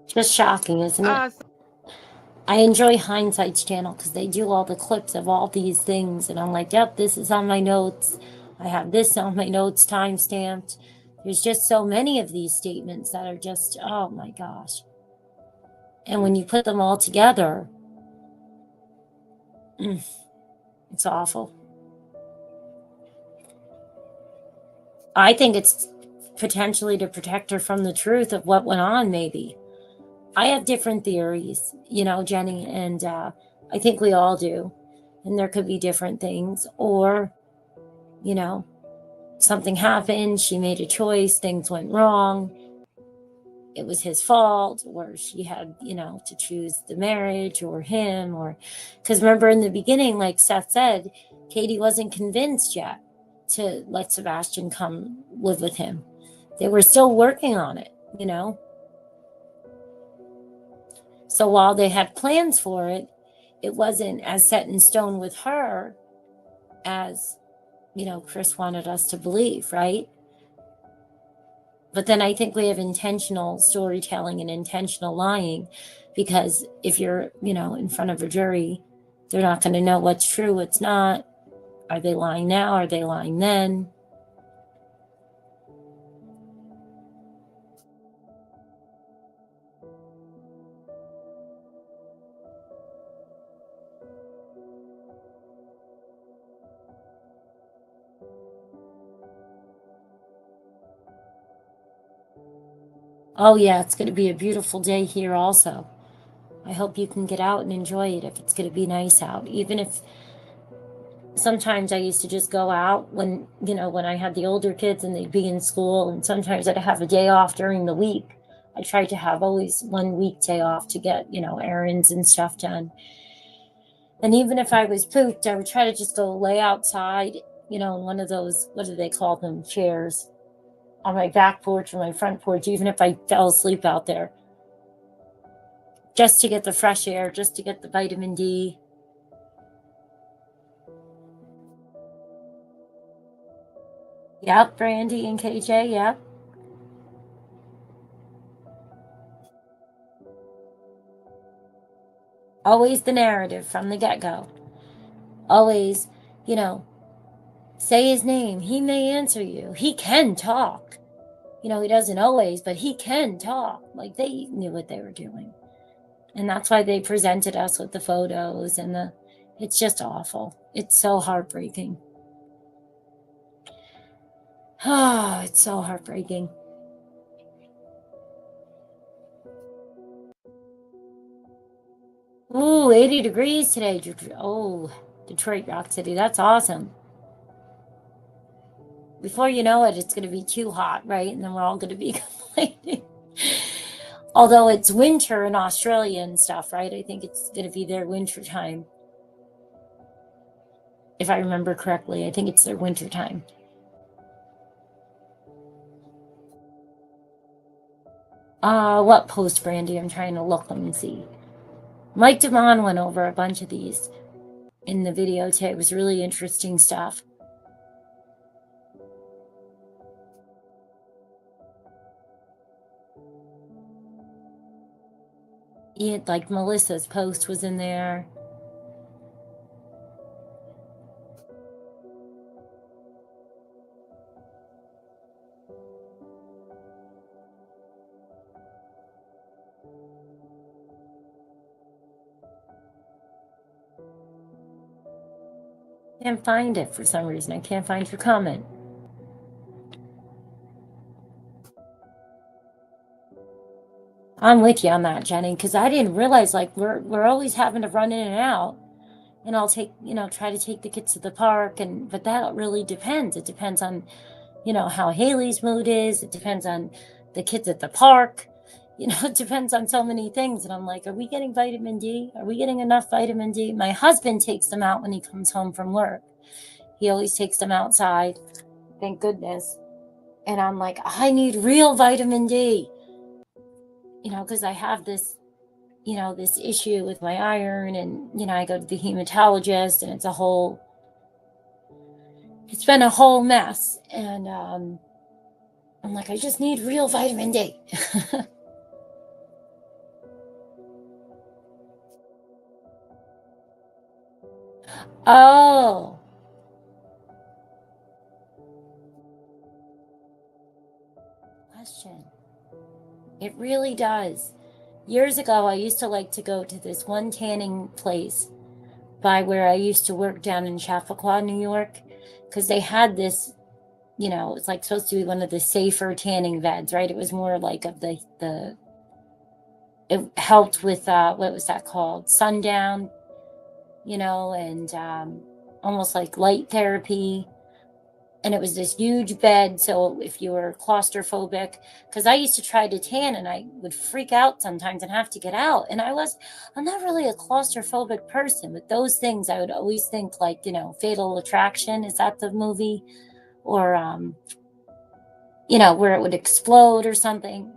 Just shocking, isn't it? I enjoy Hindsight's channel because they do all the clips of all these things, and I'm like, yep, this is on my notes. I have this on my notes time-stamped. There's just so many of these statements that are just, oh my gosh. And when you put them all together, it's awful. I think it's potentially to protect her from the truth of what went on, maybe. I have different theories, Jenny, and I think we all do. And there could be different things. Or, something happened, she made a choice, things went wrong, it was his fault, or she had, to choose the marriage or him, or... Because remember in the beginning, like Seth said, Katie wasn't convinced yet to let Sebastian come live with him. They were still working on it, So while they had plans for it, it wasn't as set in stone with her as, Chris wanted us to believe, right? But then I think we have intentional storytelling and intentional lying, because if you're, in front of a jury, they're not going to know what's true, what's not. Are they lying now? Are they lying then? Oh yeah, it's going to be a beautiful day here also. I hope you can get out and enjoy it if it's going to be nice out. Even if sometimes I used to just go out when I had the older kids and they'd be in school, and sometimes I'd have a day off during the week. I tried to have always 1 weekday off to get, errands and stuff done. And even if I was pooped, I would try to just go lay outside, in one of those, what do they call them, chairs, on my back porch or my front porch, even if I fell asleep out there, just to get the fresh air, just to get the vitamin D. Yep, Brandy and KJ, yep. Always the narrative from the get-go. Always, say his name. He may answer you. He can talk. He doesn't always, but he can talk. Like, they knew what they were doing. And that's why they presented us with the photos and it's just awful. It's so heartbreaking. Oh, it's so heartbreaking. Ooh, 80 degrees today. Oh, Detroit Rock City. That's awesome. Before you know it, it's going to be too hot, right? And then we're all going to be complaining. Although it's winter in Australia and stuff, right? I think it's going to be their winter time. If I remember correctly, I think it's their winter time. What post, Brandy? I'm trying to look and see. Mike DeMond went over a bunch of these in the video today. It was really interesting stuff. Like Melissa's post was in there. Can't find it for some reason. I can't find your comment. I'm with you on that, Jenny, because I didn't realize, like, we're always having to run in and out, and I'll take, try to take the kids to the park, but that really depends. It depends on, how Haley's mood is. It depends on the kids at the park. It depends on so many things. And I'm like, are we getting vitamin D? Are we getting enough vitamin D? My husband takes them out when he comes home from work. He always takes them outside. Thank goodness. And I'm like, I need real vitamin D. Because I have this, this issue with my iron, and, I go to the hematologist, and it's been a whole mess. And I'm like, I just need real vitamin D. Oh. Question. It really does. Years ago, I used to like to go to this one tanning place by where I used to work down in Chappaqua, New York, because they had this, it's like supposed to be one of the safer tanning beds, right? It was more like of it helped with, what was that called? Sundown, and almost like light therapy. And it was this huge bed. So if you were claustrophobic, because I used to try to tan and I would freak out sometimes and have to get out. And I'm not really a claustrophobic person, but those things I would always think, like, Fatal Attraction. Is that the movie? Or, where it would explode or something.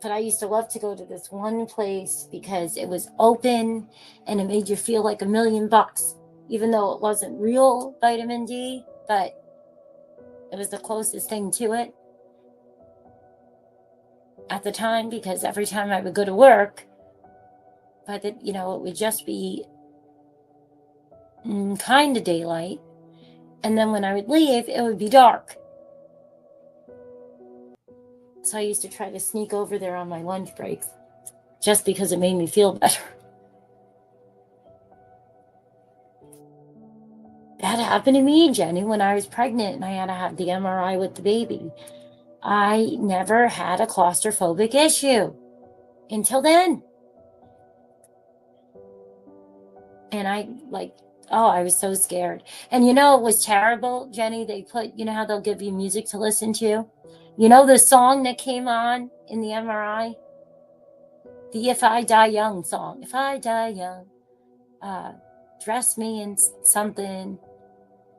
But I used to love to go to this one place because it was open and it made you feel like $1 million, even though it wasn't real vitamin D, but it was the closest thing to it. at the time, because every time I would go to work, but it would just be kind of daylight. And then when I would leave, it would be dark. So I used to try to sneak over there on my lunch breaks just because it made me feel better. That happened to me, Jenny, when I was pregnant and I had to have the MRI with the baby. I never had a claustrophobic issue until then. And I was so scared. And it was terrible, Jenny. They put, how they'll give you music to listen to? The song that came on in the MRI? The If I Die Young song. If I die young, dress me in something,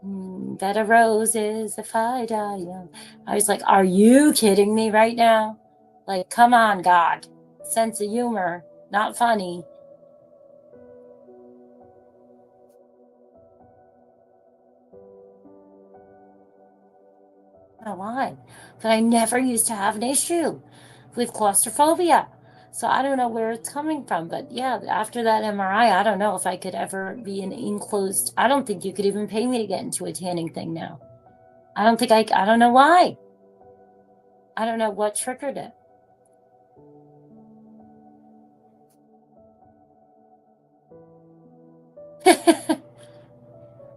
bed of roses, if I die young. I was like, are you kidding me right now? Like, come on, God. Sense of humor, not funny. I don't know why, but I never used to have an issue with claustrophobia. So I don't know where it's coming from. But yeah, after that MRI, I don't know if I could ever be an enclosed. I don't think you could even pay me to get into a tanning thing now. I don't know why. I don't know what triggered it.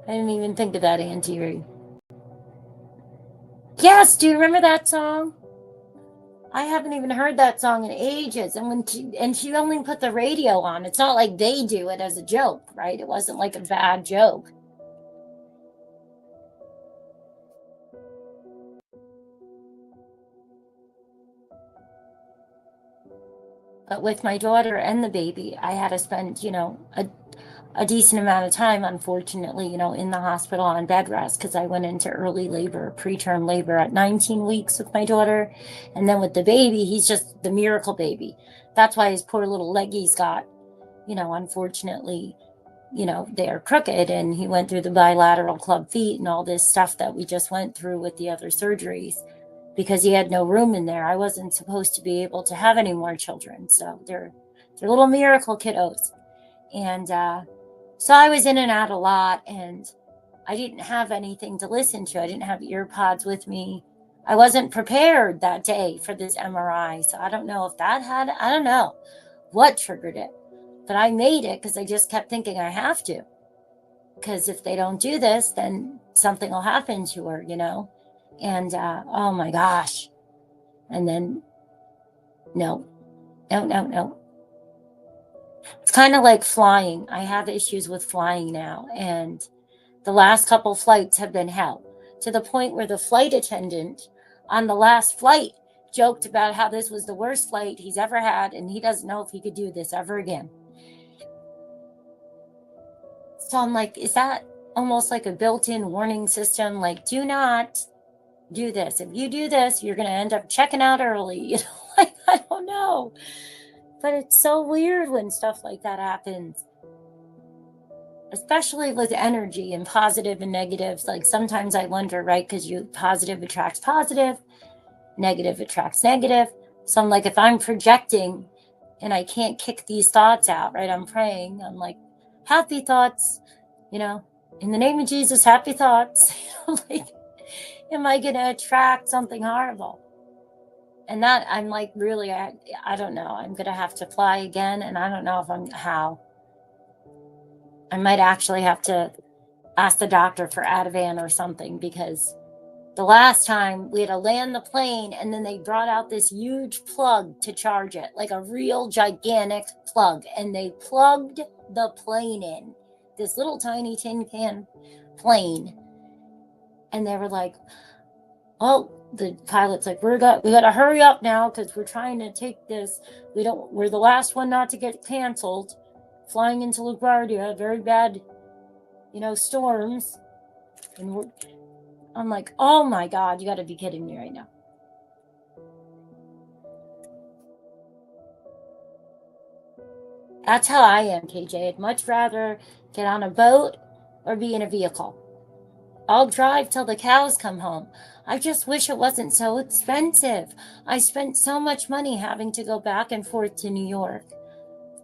I didn't even think of that, Auntie Ree. Yes, do you remember that song? I haven't even heard that song in ages. And she only put the radio on. It's not like they do it as a joke, right? It wasn't like a bad joke. But with my daughter and the baby, I had to spend, a decent amount of time, unfortunately, in the hospital on bed rest because I went into early labor, preterm labor at 19 weeks with my daughter. And then with the baby, he's just the miracle baby. That's why his poor little leggies got, unfortunately, they're crooked, and he went through the bilateral club feet and all this stuff that we just went through with the other surgeries because he had no room in there. I wasn't supposed to be able to have any more children. So they're little miracle kiddos. And so I was in and out a lot, and I didn't have anything to listen to. I didn't have earpods with me. I wasn't prepared that day for this MRI. So I don't know if I don't know what triggered it, but I made it because I just kept thinking I have to. Because if they don't do this, then something will happen to her, And oh my gosh. And then, no. It's kind of like flying. I have issues with flying now. And the last couple flights have been hell, to the point where the flight attendant on the last flight joked about how this was the worst flight he's ever had, and he doesn't know if he could do this ever again. So I'm like, is that almost like a built-in warning system? Like, do not do this. If you do this, you're going to end up checking out early. Like, I don't know. But it's so weird when stuff like that happens. Especially with energy and positive and negatives. Like, sometimes I wonder, right? Because positive attracts positive, negative attracts negative. So I'm like, if I'm projecting and I can't kick these thoughts out, right? I'm praying. I'm like, happy thoughts, in the name of Jesus, happy thoughts. Like, am I going to attract something horrible? And that I'm like, really, I don't know. I'm going to have to fly again. And I don't know how. I might actually have to ask the doctor for Ativan or something, because the last time we had to land the plane and then they brought out this huge plug to charge it, like a real gigantic plug. And they plugged the plane in, this little tiny tin can plane. And they were like, oh, the pilot's like, we got to hurry up now because we're trying to take this. We're the last one not to get canceled. Flying into LaGuardia, very bad, storms. And I'm like, oh my God, you got to be kidding me right now. That's how I am, KJ. I'd much rather get on a boat or be in a vehicle. I'll drive till the cows come home. I just wish it wasn't so expensive. I spent so much money having to go back and forth to New York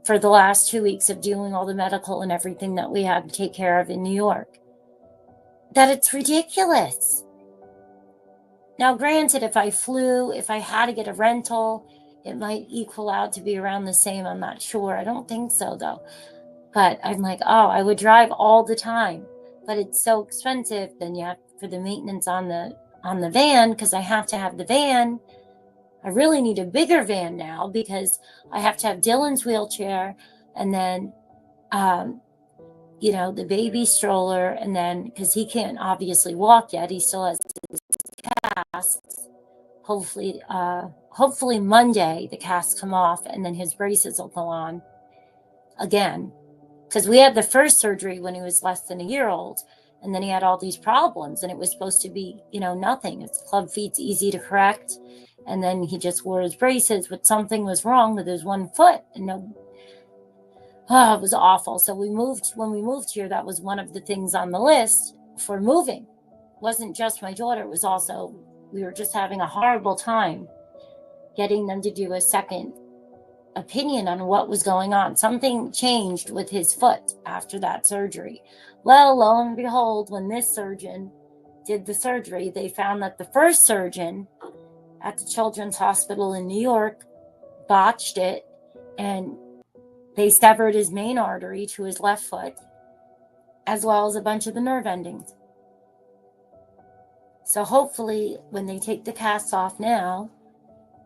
for the last 2 weeks of doing all the medical and everything that we had to take care of in New York, that it's ridiculous. Now, granted, if I flew, if I had to get a rental, it might equal out to be around the same. I'm not sure. I don't think so, though. But I'm like, oh, I would drive all the time, but it's so expensive. Then you have for the maintenance on the van, because I have to have the van. I really need a bigger van now because I have to have Dylan's wheelchair, and then the baby stroller, and then because he can't obviously walk yet, he still has his casts. Hopefully Monday the casts come off, and then his braces will go on again. Because we had the first surgery when he was less than a year old, and then he had all these problems, and it was supposed to be, nothing. It's club feet's easy to correct, and then he just wore his braces, but something was wrong with his one foot, and it was awful. So when we moved here, that was one of the things on the list for moving. It wasn't just my daughter, it was also, we were just having a horrible time getting them to do a second opinion on what was going on. Something changed with his foot after that surgery. Well, lo and behold, when this surgeon did the surgery, they found that the first surgeon at the Children's Hospital in New York botched it, and they severed his main artery to his left foot, as well as a bunch of the nerve endings. So hopefully when they take the casts off now,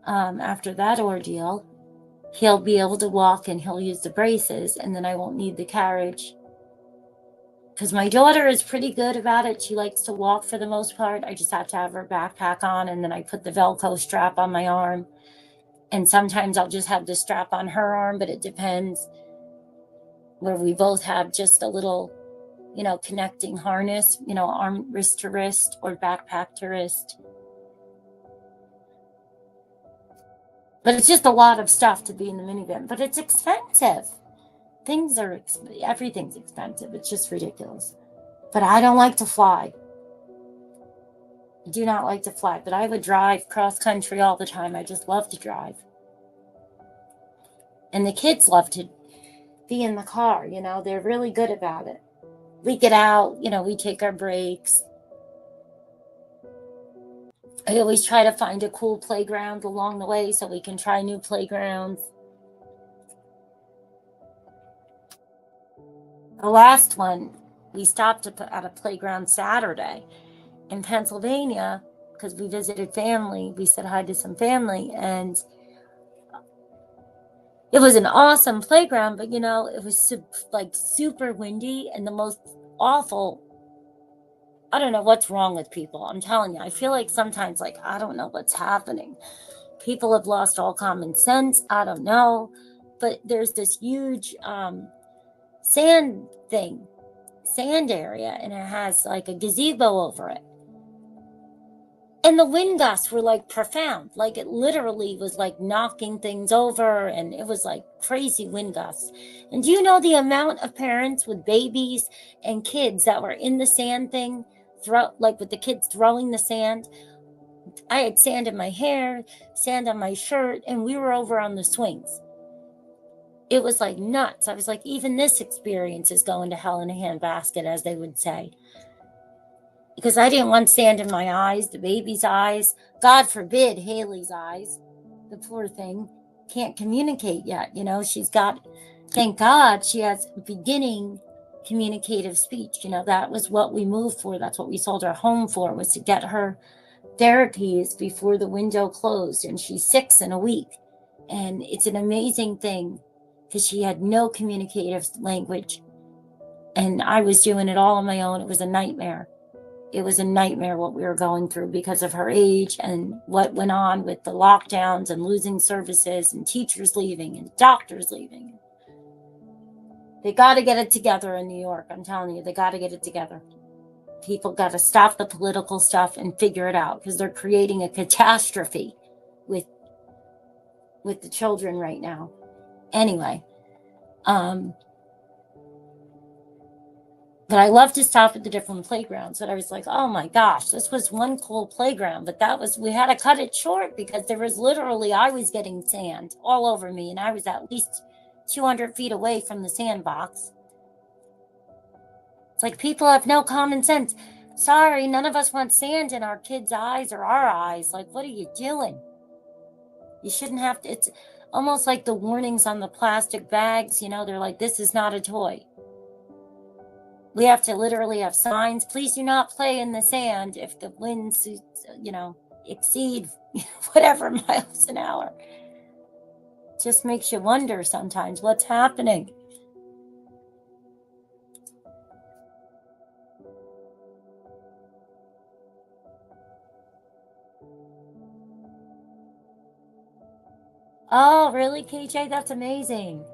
after that ordeal, he'll be able to walk and he'll use the braces, and then I won't need the carriage. Because my daughter is pretty good about it. She likes to walk for the most part. I just have to have her backpack on, and then I put the Velcro strap on my arm. And sometimes I'll just have the strap on her arm, but it depends, where we both have just a little, connecting harness, arm, wrist to wrist, or backpack to wrist. But it's just a lot of stuff to be in the minivan. But it's expensive. Everything's expensive. It's just ridiculous. But I don't like to fly. I do not like to fly, but I would drive cross country all the time. I just love to drive. And the kids love to be in the car, they're really good about it. We get out, we take our breaks. I always try to find a cool playground along the way so we can try new playgrounds. The last one, we stopped at a playground Saturday in Pennsylvania because we visited family. We said hi to some family, and it was an awesome playground, but it was super windy and the most awful. I don't know what's wrong with people. I'm telling you, I feel like sometimes I don't know what's happening. People have lost all common sense. I don't know. But there's this huge sand area, and it has a gazebo over it. And the wind gusts were profound. It literally was knocking things over, and it was crazy wind gusts. And do you know the amount of parents with babies and kids that were in the sand thing, with the kids throwing the sand? I had sand in my hair, sand on my shirt, and we were over on the swings. It was nuts. I was even this experience is going to hell in a handbasket, as they would say. Because I didn't want sand in my eyes, the baby's eyes, God forbid Haley's eyes. The poor thing can't communicate yet. She's got, thank God, she has beginning communicative speech. That was what we moved for. That's what we sold our home for, was to get her therapies before the window closed. And she's 6 in a week. And it's an amazing thing because she had no communicative language. And I was doing it all on my own. It was a nightmare. It was a nightmare what we were going through because of her age and what went on with the lockdowns and losing services and teachers leaving and doctors leaving. They got to get it together in New York. I'm telling you, they got to get it together. People got to stop the political stuff and figure it out, because they're creating a catastrophe with the children right now. Anyway, But I love to stop at the different playgrounds. But I was like, oh my gosh, this was one cool playground. But we had to cut it short because there was literally, I was getting sand all over me. And I was at least 200 feet away from the sandbox. It's like people have no common sense. Sorry, none of us want sand in our kids' eyes or our eyes. Like, what are you doing? You shouldn't have to. It's almost like the warnings on the plastic bags. They're like, this is not a toy. We have to literally have signs. Please do not play in the sand if the winds, exceed whatever miles an hour. Just makes you wonder sometimes what's happening. Oh, really, KJ? That's amazing.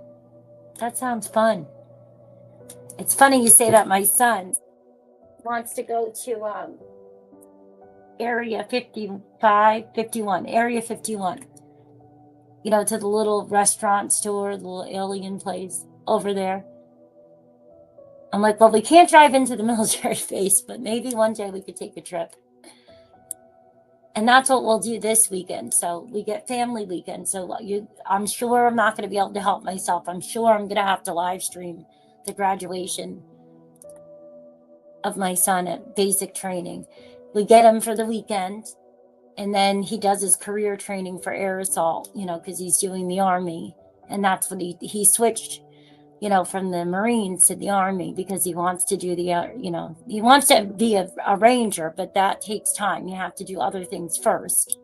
That sounds fun. It's funny you say that. My son wants to go to Area 55, 51, Area 51. To the little restaurant store, the little alien place over there. I'm like, well, we can't drive into the military base, but maybe one day we could take a trip. And that's what we'll do this weekend. So we get family weekend. So I'm sure I'm not going to be able to help myself. I'm sure I'm going to have to live stream the graduation of my son at basic training. We get him for the weekend. And then he does his career training for air assault, because he's doing the Army. And that's what he switched, from the Marines to the Army because he wants to do he wants to be a Ranger, but that takes time. You have to do other things first.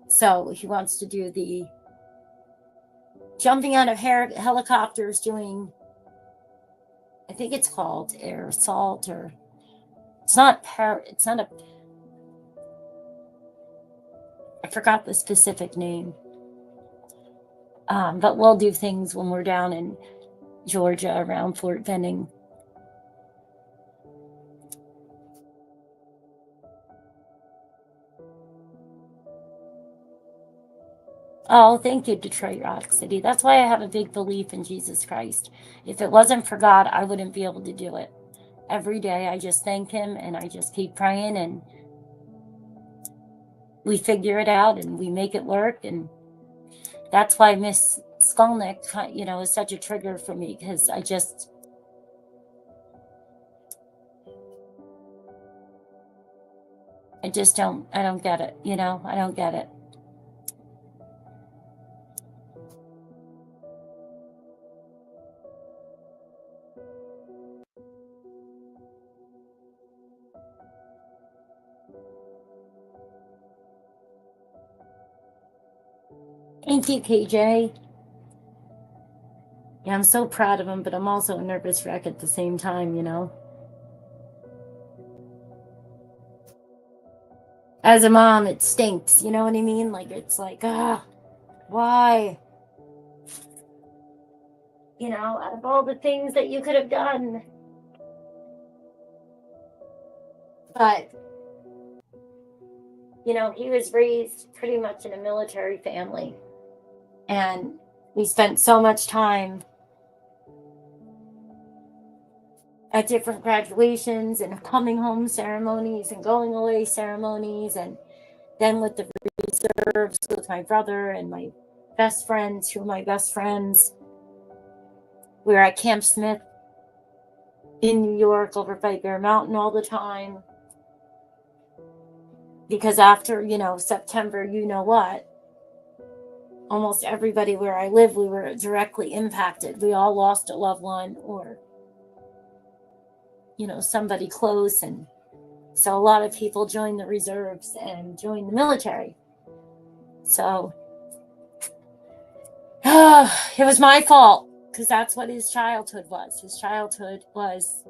So he wants to do the jumping out of helicopters, doing, I think it's called air assault, or it's not I forgot the specific name. But we'll do things when we're down in Georgia around Fort Benning. Oh, thank you, Detroit Rock City. That's why I have a big belief in Jesus Christ. If it wasn't for God, I wouldn't be able to do it. Every day I just thank him and I just keep praying, and we figure it out and we make it work. And that's why Miss Skolnick, is such a trigger for me, because I don't get it. I don't get it. Thank you, KJ. Yeah, I'm so proud of him, but I'm also a nervous wreck at the same time, As a mom, it stinks, you know what I mean? Like, it's like, why? Out of all the things that you could have done. But, he was raised pretty much in a military family. And we spent so much time at different graduations and coming home ceremonies and going away ceremonies, and then with the reserves with my brother and my best friends, who are my best friends. We were at Camp Smith in New York over by Bear Mountain all the time. Because after, September, almost everybody where I live, we were directly impacted. We all lost a loved one or, somebody close. And so a lot of people joined the reserves and joined the military. So it was my fault, because that's what his childhood was. His childhood was,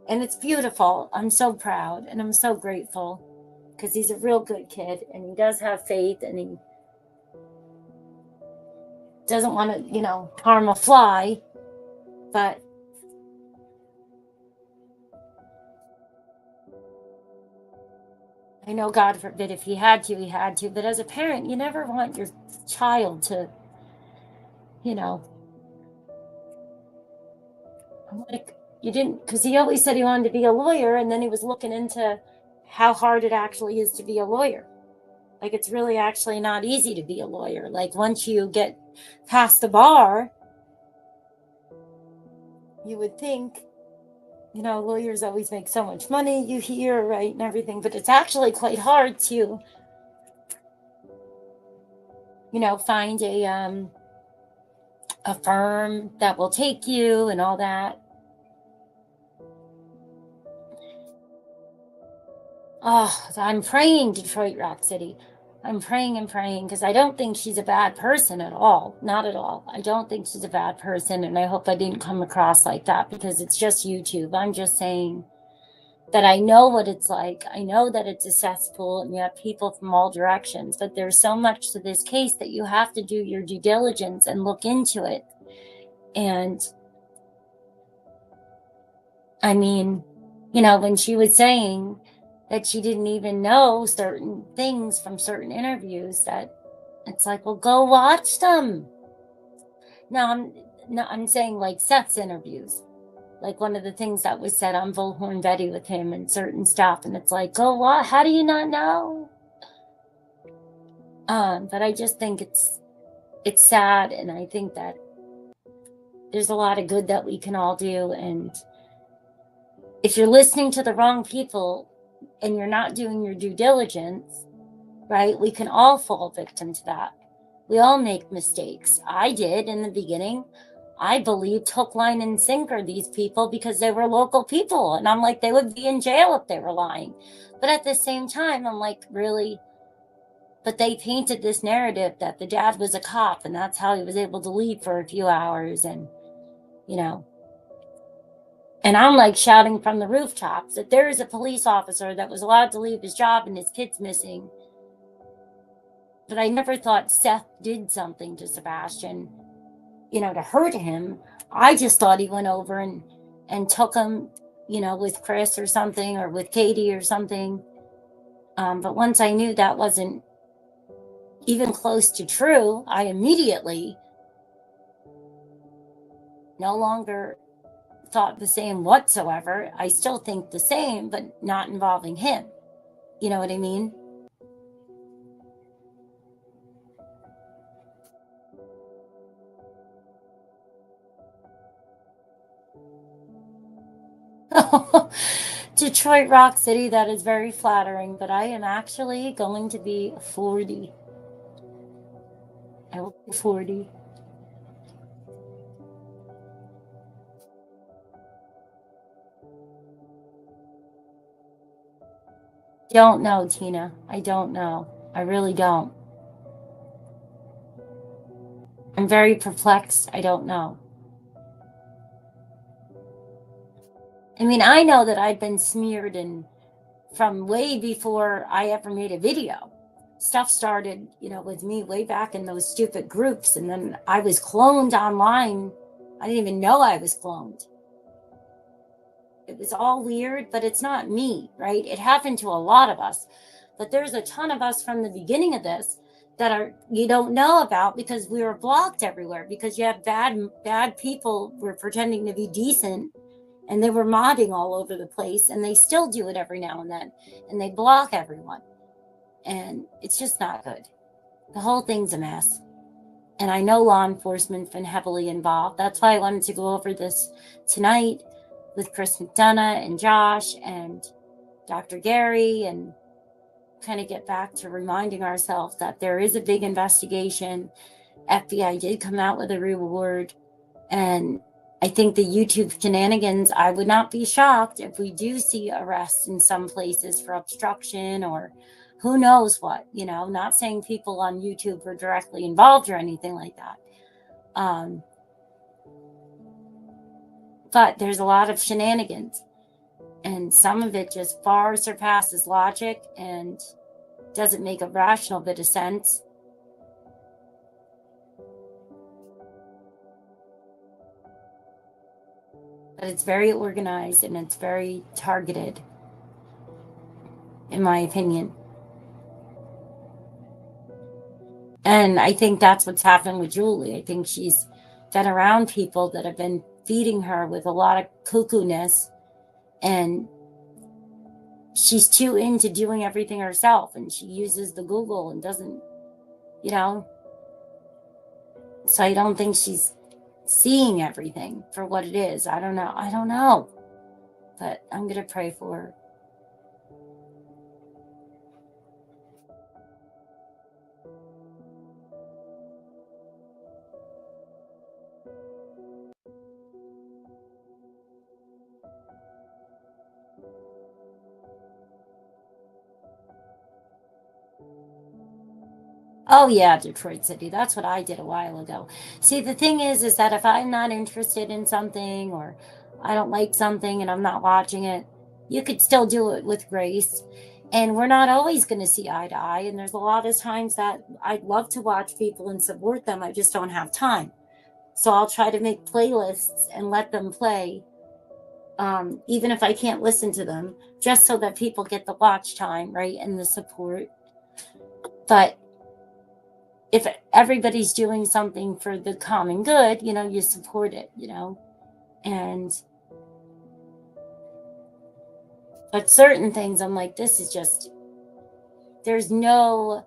and it's beautiful. I'm so proud and I'm so grateful, because he's a real good kid and he does have faith and he doesn't want to, harm a fly. But I know, God forbid, if he had to, he had to. But as a parent, you never want your child to, You didn't, because he always said he wanted to be a lawyer, and then he was looking into how hard it actually is to be a lawyer. Like, it's really actually not easy to be a lawyer. Like, once you get past the bar, you would think, you know, lawyers always make so much money, you hear, right, and everything, but it's actually quite hard to, you know, find a firm that will take you and all that. Oh, I'm praying, Detroit Rock City. I'm praying and praying, because I don't think she's a bad person at all. Not at all. I don't think she's a bad person, and I hope I didn't come across like that, because it's just YouTube. I'm just saying that I know what it's like. I know that it's a cesspool and you have people from all directions, but there's so much to this case that you have to do your due diligence and look into it. And I mean, you know, when she was saying that she didn't even know certain things from certain interviews, that it's like, well, go watch them. I'm saying like Seth's interviews, like one of the things that was said on Bullhorn Betty with him and certain stuff, and it's like, go what? How do you not know? But I just think it's sad, and I think that there's a lot of good that we can all do, and if you're listening to the wrong people and you're not doing your due diligence, right, we can all fall victim to that. We all make mistakes. I did in the beginning. I believed hook, line, and sinker these people because they were local people, and I'm like, they would be in jail if they were lying. But at the same time, I'm like, really? But they painted this narrative that the dad was a cop, and that's how he was able to leave for a few hours, and, you know. And I'm like shouting from the rooftops that there is a police officer that was allowed to leave his job and his kid's missing. But I never thought Seth did something to Sebastian, you know, to hurt him. I just thought he went over and took him, you know, with Chris or something, or with Katie or something. But once I knew that wasn't even close to true, I immediately no longer thought the same whatsoever. I still think the same, but not involving him. You know what I mean? Detroit Rock City, that is very flattering, but I am actually going to be 40. I will be 40. Don't know, Tina. I don't know. I really don't. I'm very perplexed. I don't know. I mean, I know that I've been smeared and from way before I ever made a video. Stuff started, you know, with me way back in those stupid groups, and then I was cloned online. I didn't even know I was cloned. It was all weird, but it's not me, right? It happened to a lot of us, but there's a ton of us from the beginning of this that are you don't know about because we were blocked everywhere, because you have bad people were pretending to be decent, and they were modding all over the place, and they still do it every now and then, and they block everyone, and it's just not good. The whole thing's a mess, and I know law enforcement's been heavily involved. That's why I wanted to go over this tonight with Chris McDonough and Josh and Dr. Gary, and kind of get back to reminding ourselves that there is a big investigation. FBI did come out with a reward, and I think the YouTube shenanigans, I would not be shocked if we do see arrests in some places for obstruction or who knows what, you know, not saying people on YouTube were directly involved or anything like that. But there's a lot of shenanigans, and some of it just far surpasses logic and doesn't make a rational bit of sense. But it's very organized and it's very targeted, in my opinion. And I think that's what's happened with Julie. I think she's been around people that have been feeding her with a lot of cuckoo-ness, and she's too into doing everything herself, and she uses the Google and doesn't, you know, so I don't think she's seeing everything for what it is. I don't know, but I'm gonna pray for her. Oh yeah, Detroit City. That's what I did a while ago. See, the thing is that if I'm not interested in something, or I don't like something and I'm not watching it, you could still do it with grace. And we're not always going to see eye to eye. And there's a lot of times that I'd love to watch people and support them. I just don't have time. So I'll try to make playlists and let them play, even if I can't listen to them, just so that people get the watch time, right, and the support. But if everybody's doing something for the common good, you know, you support it, you know. And but certain things I'm like, this is just, there's no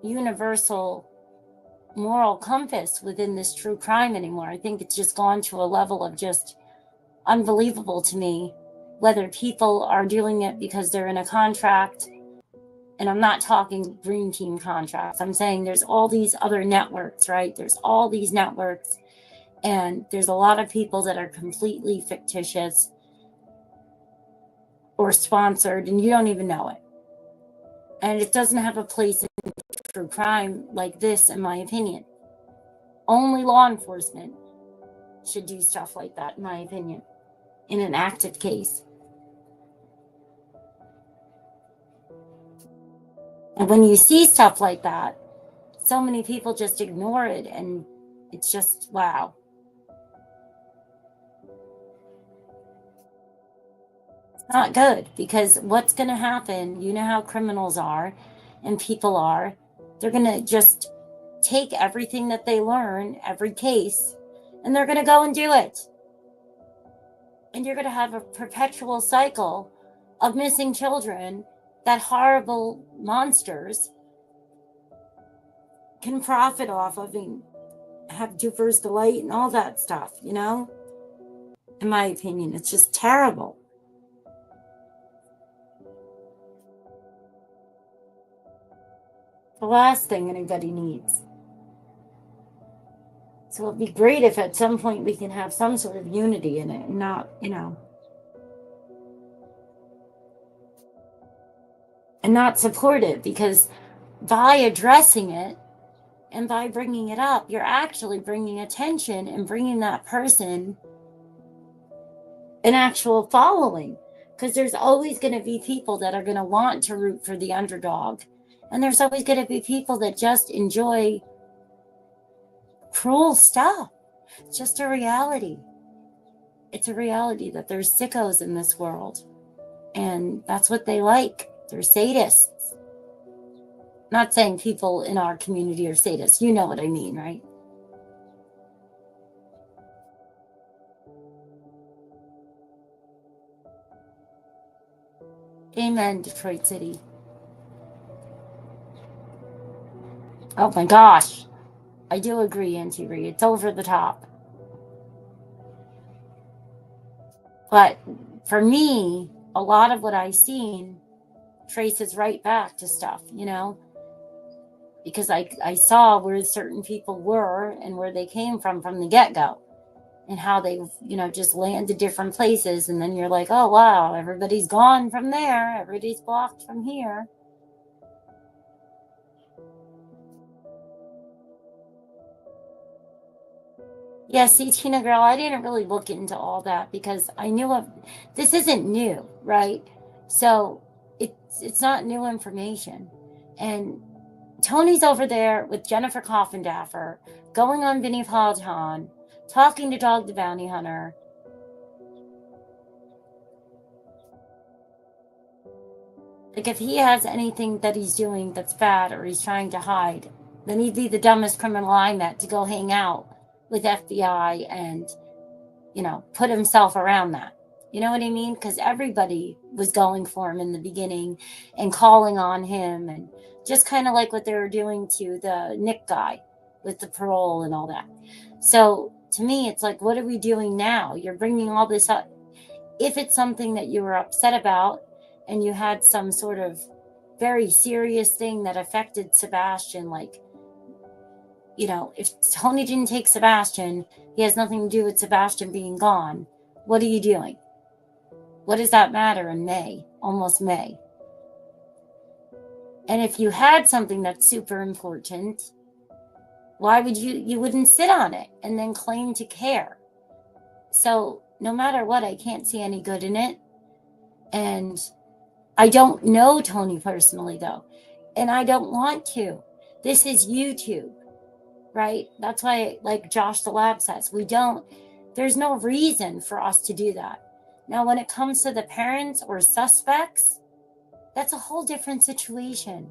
universal moral compass within this true crime anymore. I think it's just gone to a level of just unbelievable to me, whether people are doing it because they're in a contract. And I'm not talking green team contracts. I'm saying there's all these other networks, right? There's all these networks, and there's a lot of people that are completely fictitious or sponsored, and you don't even know it. And it doesn't have a place in true crime like this, in my opinion. Only law enforcement should do stuff like that, in my opinion, in an active case. And when you see stuff like that, so many people just ignore it, and it's just, wow. It's not good, because what's going to happen, you know how criminals are and people are, they're going to just take everything that they learn, every case, and they're going to go and do it. And you're going to have a perpetual cycle of missing children that horrible monsters can profit off of and have Duper's delight and all that stuff, you know? In my opinion, it's just terrible. The last thing anybody needs. So it'd be great if at some point we can have some sort of unity in it and not, you know, and not support it, because by addressing it and by bringing it up, you're actually bringing attention and bringing that person an actual following, because there's always going to be people that are going to want to root for the underdog, and there's always going to be people that just enjoy cruel stuff. It's just a reality. It's a reality that there's sickos in this world, and that's what they like. They're sadists. Not saying people in our community are sadists. You know what I mean, right? Amen, Detroit City. Oh my gosh. I do agree, Auntie Ree. It's over the top. But for me, a lot of what I've seen traces right back to stuff, you know? Because I saw where certain people were and where they came from the get-go, and how they, you know, just landed different places, and then you're like, oh wow, everybody's gone from there, everybody's blocked from here. Yeah, see, Tina girl, I didn't really look into all that, because I knew this isn't new, right? So it's not new information. And Tony's over there with Jennifer Coffindaffer, going on Vinnie Paulton, talking to Dog the Bounty Hunter. Like, if he has anything that he's doing that's bad or he's trying to hide, then he'd be the dumbest criminal I met to go hang out with FBI and, put himself around that. You know what I mean? Because everybody was going for him in the beginning and calling on him, and just kind of like what they were doing to the Nick guy with the parole and all that. So to me, it's like, what are we doing now? You're bringing all this up. If it's something that you were upset about and you had some sort of very serious thing that affected Sebastian, like, if Tony didn't take Sebastian, he has nothing to do with Sebastian being gone. What are you doing? What does that matter in May? Almost May. And if you had something that's super important, why would you wouldn't sit on it and then claim to care? So no matter what, I can't see any good in it. And I don't know Tony personally, though. And I don't want to. This is YouTube, right? That's why, like Josh the Lab says, there's no reason for us to do that. Now, when it comes to the parents or suspects, that's a whole different situation.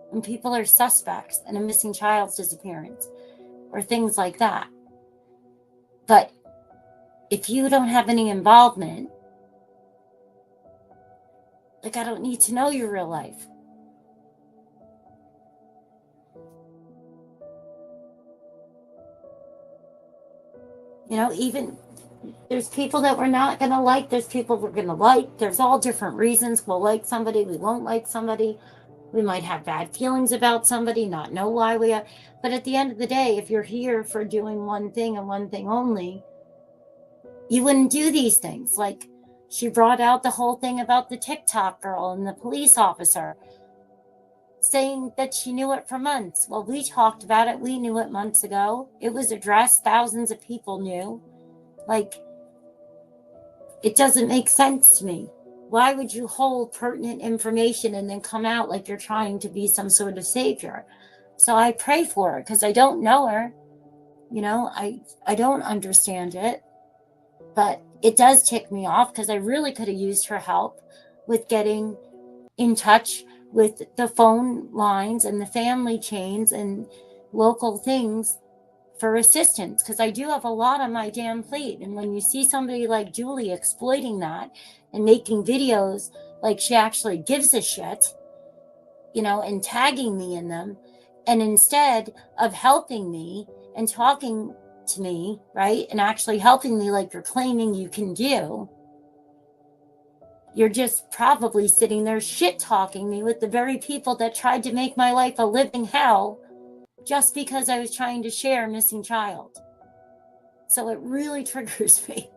When people are suspects in a missing child's disappearance or things like that. But if you don't have any involvement, like, I don't need to know your real life. Even there's people that we're not going to like. There's people we're going to like. There's all different reasons. We'll like somebody. We won't like somebody. We might have bad feelings about somebody, not know why we are. But at the end of the day, if you're here for doing one thing and one thing only, you wouldn't do these things. Like, she brought out the whole thing about the TikTok girl and the police officer saying that she knew it for months. Well, we talked about it. We knew it months ago. It was addressed. Thousands of people knew. Like, it doesn't make sense to me. Why would you hold pertinent information and then come out like you're trying to be some sort of savior? So I pray for her because I don't know her. I don't understand it. But it does tick me off because I really could have used her help with getting in touch with the phone lines and the family chains and local things for assistance, because I do have a lot on my damn plate. And when you see somebody like Julie exploiting that and making videos like she actually gives a shit, and tagging me in them, and instead of helping me and talking to me, right, and actually helping me like you're claiming you can do, you're just probably sitting there shit talking me with the very people that tried to make my life a living hell just because I was trying to share a missing child. So it really triggers me,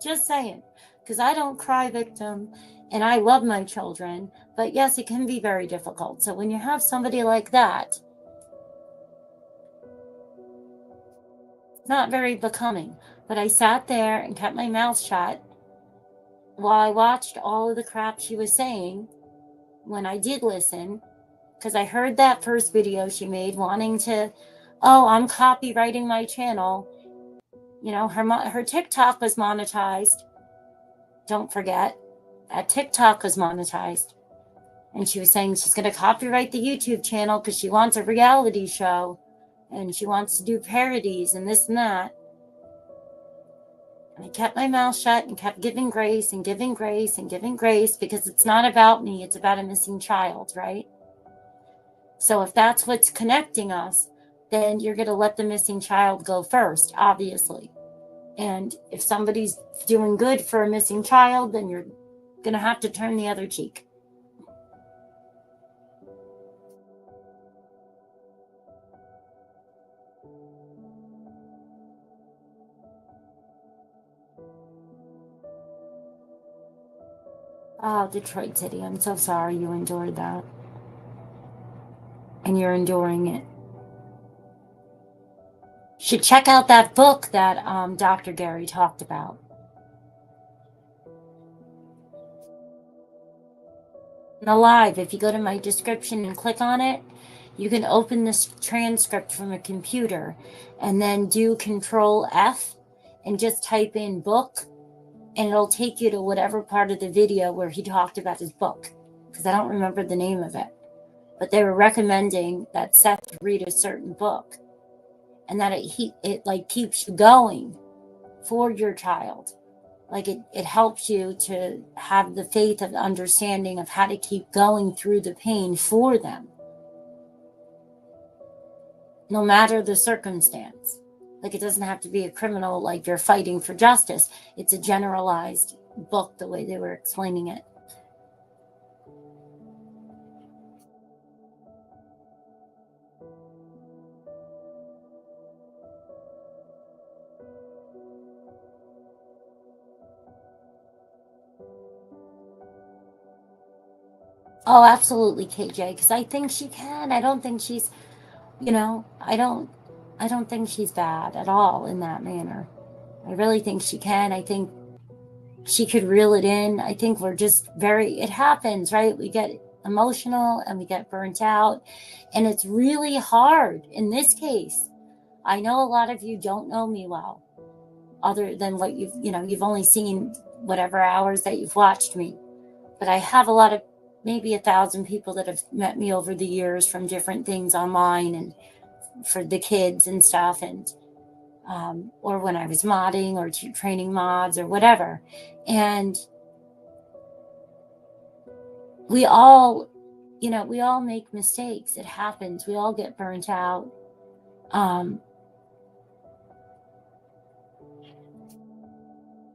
just saying, because I don't cry victim and I love my children, but yes, it can be very difficult. So when you have somebody like that, not very becoming. But I sat there and kept my mouth shut while I watched all of the crap she was saying when I did listen, because I heard that first video she made wanting to, I'm copywriting my channel. Her TikTok was monetized. Don't forget that TikTok was monetized. And she was saying she's going to copyright the YouTube channel because she wants a reality show and she wants to do parodies and this and that. And I kept my mouth shut and kept giving grace and giving grace and giving grace, because it's not about me. It's about a missing child, right? So if that's what's connecting us, then you're going to let the missing child go first, obviously. And if somebody's doing good for a missing child, then you're going to have to turn the other cheek. Oh, Detroit City, I'm so sorry you endured that. And you're enduring it. You should check out that book that Dr. Gary talked about. In the live, if you go to my description and click on it, you can open this transcript from a computer and then do Control F and just type in book, and it'll take you to whatever part of the video where he talked about his book, because I don't remember the name of it. But they were recommending that Seth read a certain book. and that it like keeps you going for your child. Like it helps you to have the faith of understanding of how to keep going through the pain for them, no matter the circumstance. Like, it doesn't have to be a criminal, like you're fighting for justice. It's a generalized book, the way they were explaining it. Oh, absolutely, KJ, because I think she can. I don't think she's, I don't think she's bad at all in that manner. I really think she can. I think she could reel it in. I think we're just it happens, right? We get emotional and we get burnt out, and it's really hard in this case. I know a lot of you don't know me well, other than what you've only seen whatever hours that you've watched me. But I have a lot of, maybe 1,000 people that have met me over the years from different things online and for the kids and stuff, and or when I was modding or training mods or whatever. And we all make mistakes. It happens. We all get burnt out.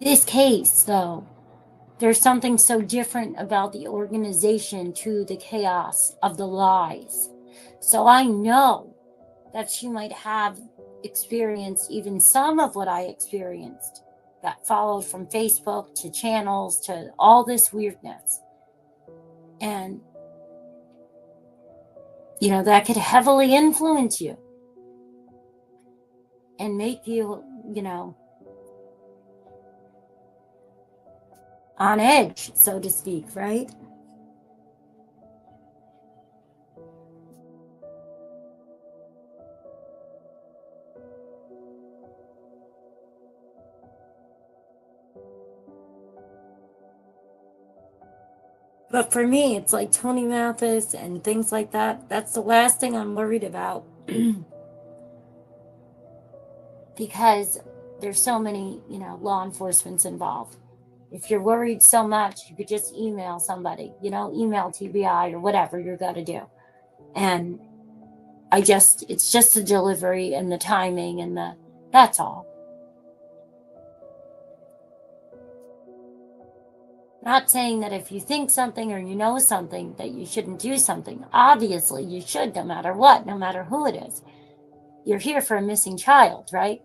This case, though, there's something so different about the organization to the chaos of the lies. So I know that she might have experienced even some of what I experienced, that followed from Facebook to channels to all this weirdness. And, that could heavily influence you and make you, on edge, so to speak, right? But for me, it's like Tony Mathis and things like that. That's the last thing I'm worried about. Because there's so many, law enforcement's involved. If you're worried so much, you could just email somebody, email TBI or whatever you're going to do. And it's just the delivery and the timing and that's all. Not saying that if you think something or you know something that you shouldn't do something. Obviously, you should, no matter what, no matter who it is. You're here for a missing child, right?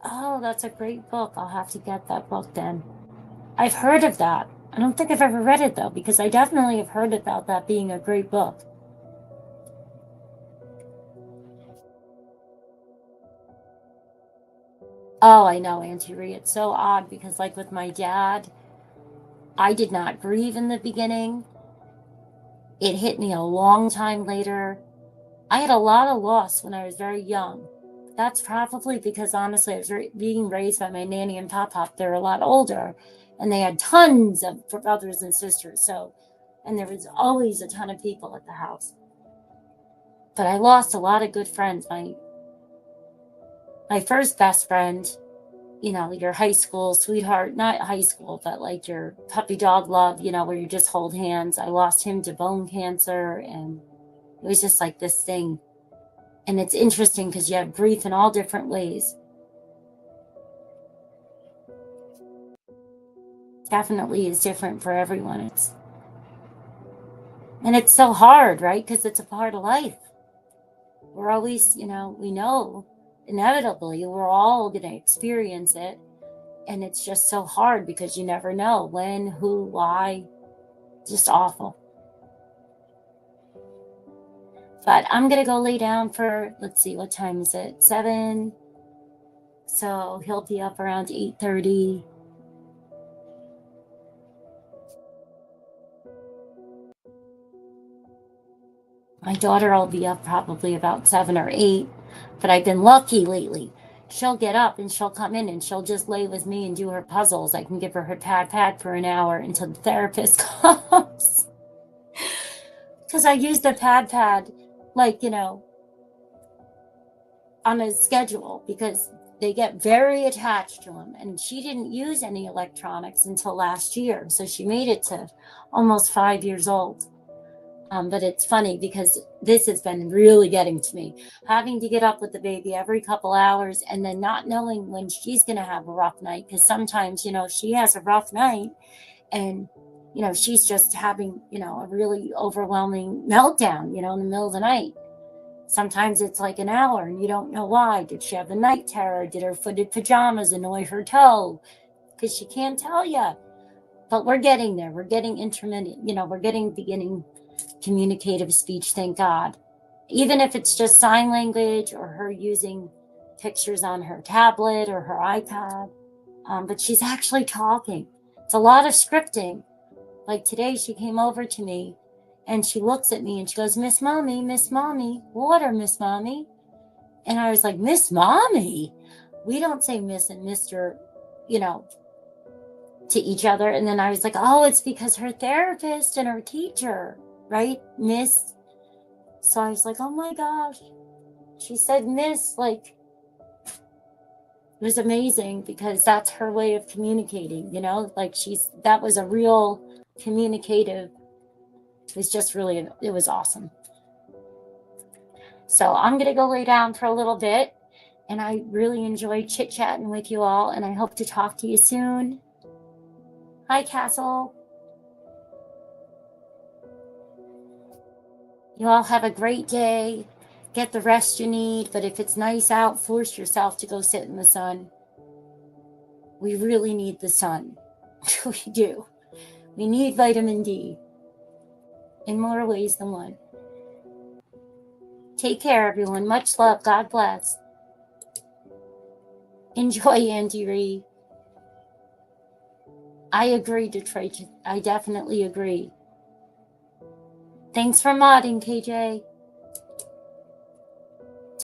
Oh, that's a great book. I'll have to get that book then. I've heard of that. I don't think I've ever read it, though, because I definitely have heard about that being a great book. Oh, I know, Auntie Ree. It's so odd because, like with my dad, I did not grieve in the beginning. It hit me a long time later. I had a lot of loss when I was very young. That's probably because, honestly, I was being raised by my nanny and pop-pop. They're a lot older, and they had tons of brothers and sisters. And there was always a ton of people at the house. But I lost a lot of good friends. My first best friend, your high school sweetheart, not high school, but like your puppy dog love, where you just hold hands. I lost him to bone cancer, and it was just like this thing. And it's interesting because you have grief in all different ways. Definitely is different for everyone. And it's so hard, right? Because it's a part of life. we're always, we know inevitably we're all going to experience it. And it's just so hard because you never know when, who, why. Just awful. But I'm going to go lay down for, let's see, what time is it? 7. So he'll be up around 8:30. My daughter will be up probably about 7 or 8. But I've been lucky lately. She'll get up and she'll come in and she'll just lay with me and do her puzzles. I can give her pad for an hour until the therapist comes. Because I use the pad like, on a schedule because they get very attached to them. And she didn't use any electronics until last year. So she made it to almost 5 years old. But it's funny because this has been really getting to me. Having to get up with the baby every couple hours and then not knowing when she's going to have a rough night. Because sometimes, she has a rough night and, she's just having, a really overwhelming meltdown, in the middle of the night. Sometimes it's like an hour and you don't know why. Did she have a night terror? Did her footed pajamas annoy her toe? Because she can't tell you. But we're getting there. We're getting intermittent, we're getting beginning communicative speech, thank God. Even if it's just sign language or her using pictures on her tablet or her iPad. But she's actually talking. It's a lot of scripting. Like today she came over to me and she looks at me and she goes, Miss Mommy, water, Miss Mommy. And I was like, Miss Mommy? We don't say Miss and Mr., to each other. And then I was like, oh, it's because her therapist and her teacher, right? Miss. So I was like, oh my gosh. She said Miss, like, it was amazing because that's her way of communicating, like that was a real communicative. It was just really, it was awesome. So I'm going to go lay down for a little bit and I really enjoyed chit-chatting with you all and I hope to talk to you soon. Hi, Castle. You all have a great day. Get the rest you need, but if it's nice out, force yourself to go sit in the sun. We really need the sun. We do. We need vitamin D in more ways than one. Take care, everyone. Much love. God bless. Enjoy, Auntie Ree. I agree, Detroit. I definitely agree. Thanks for modding, KJ.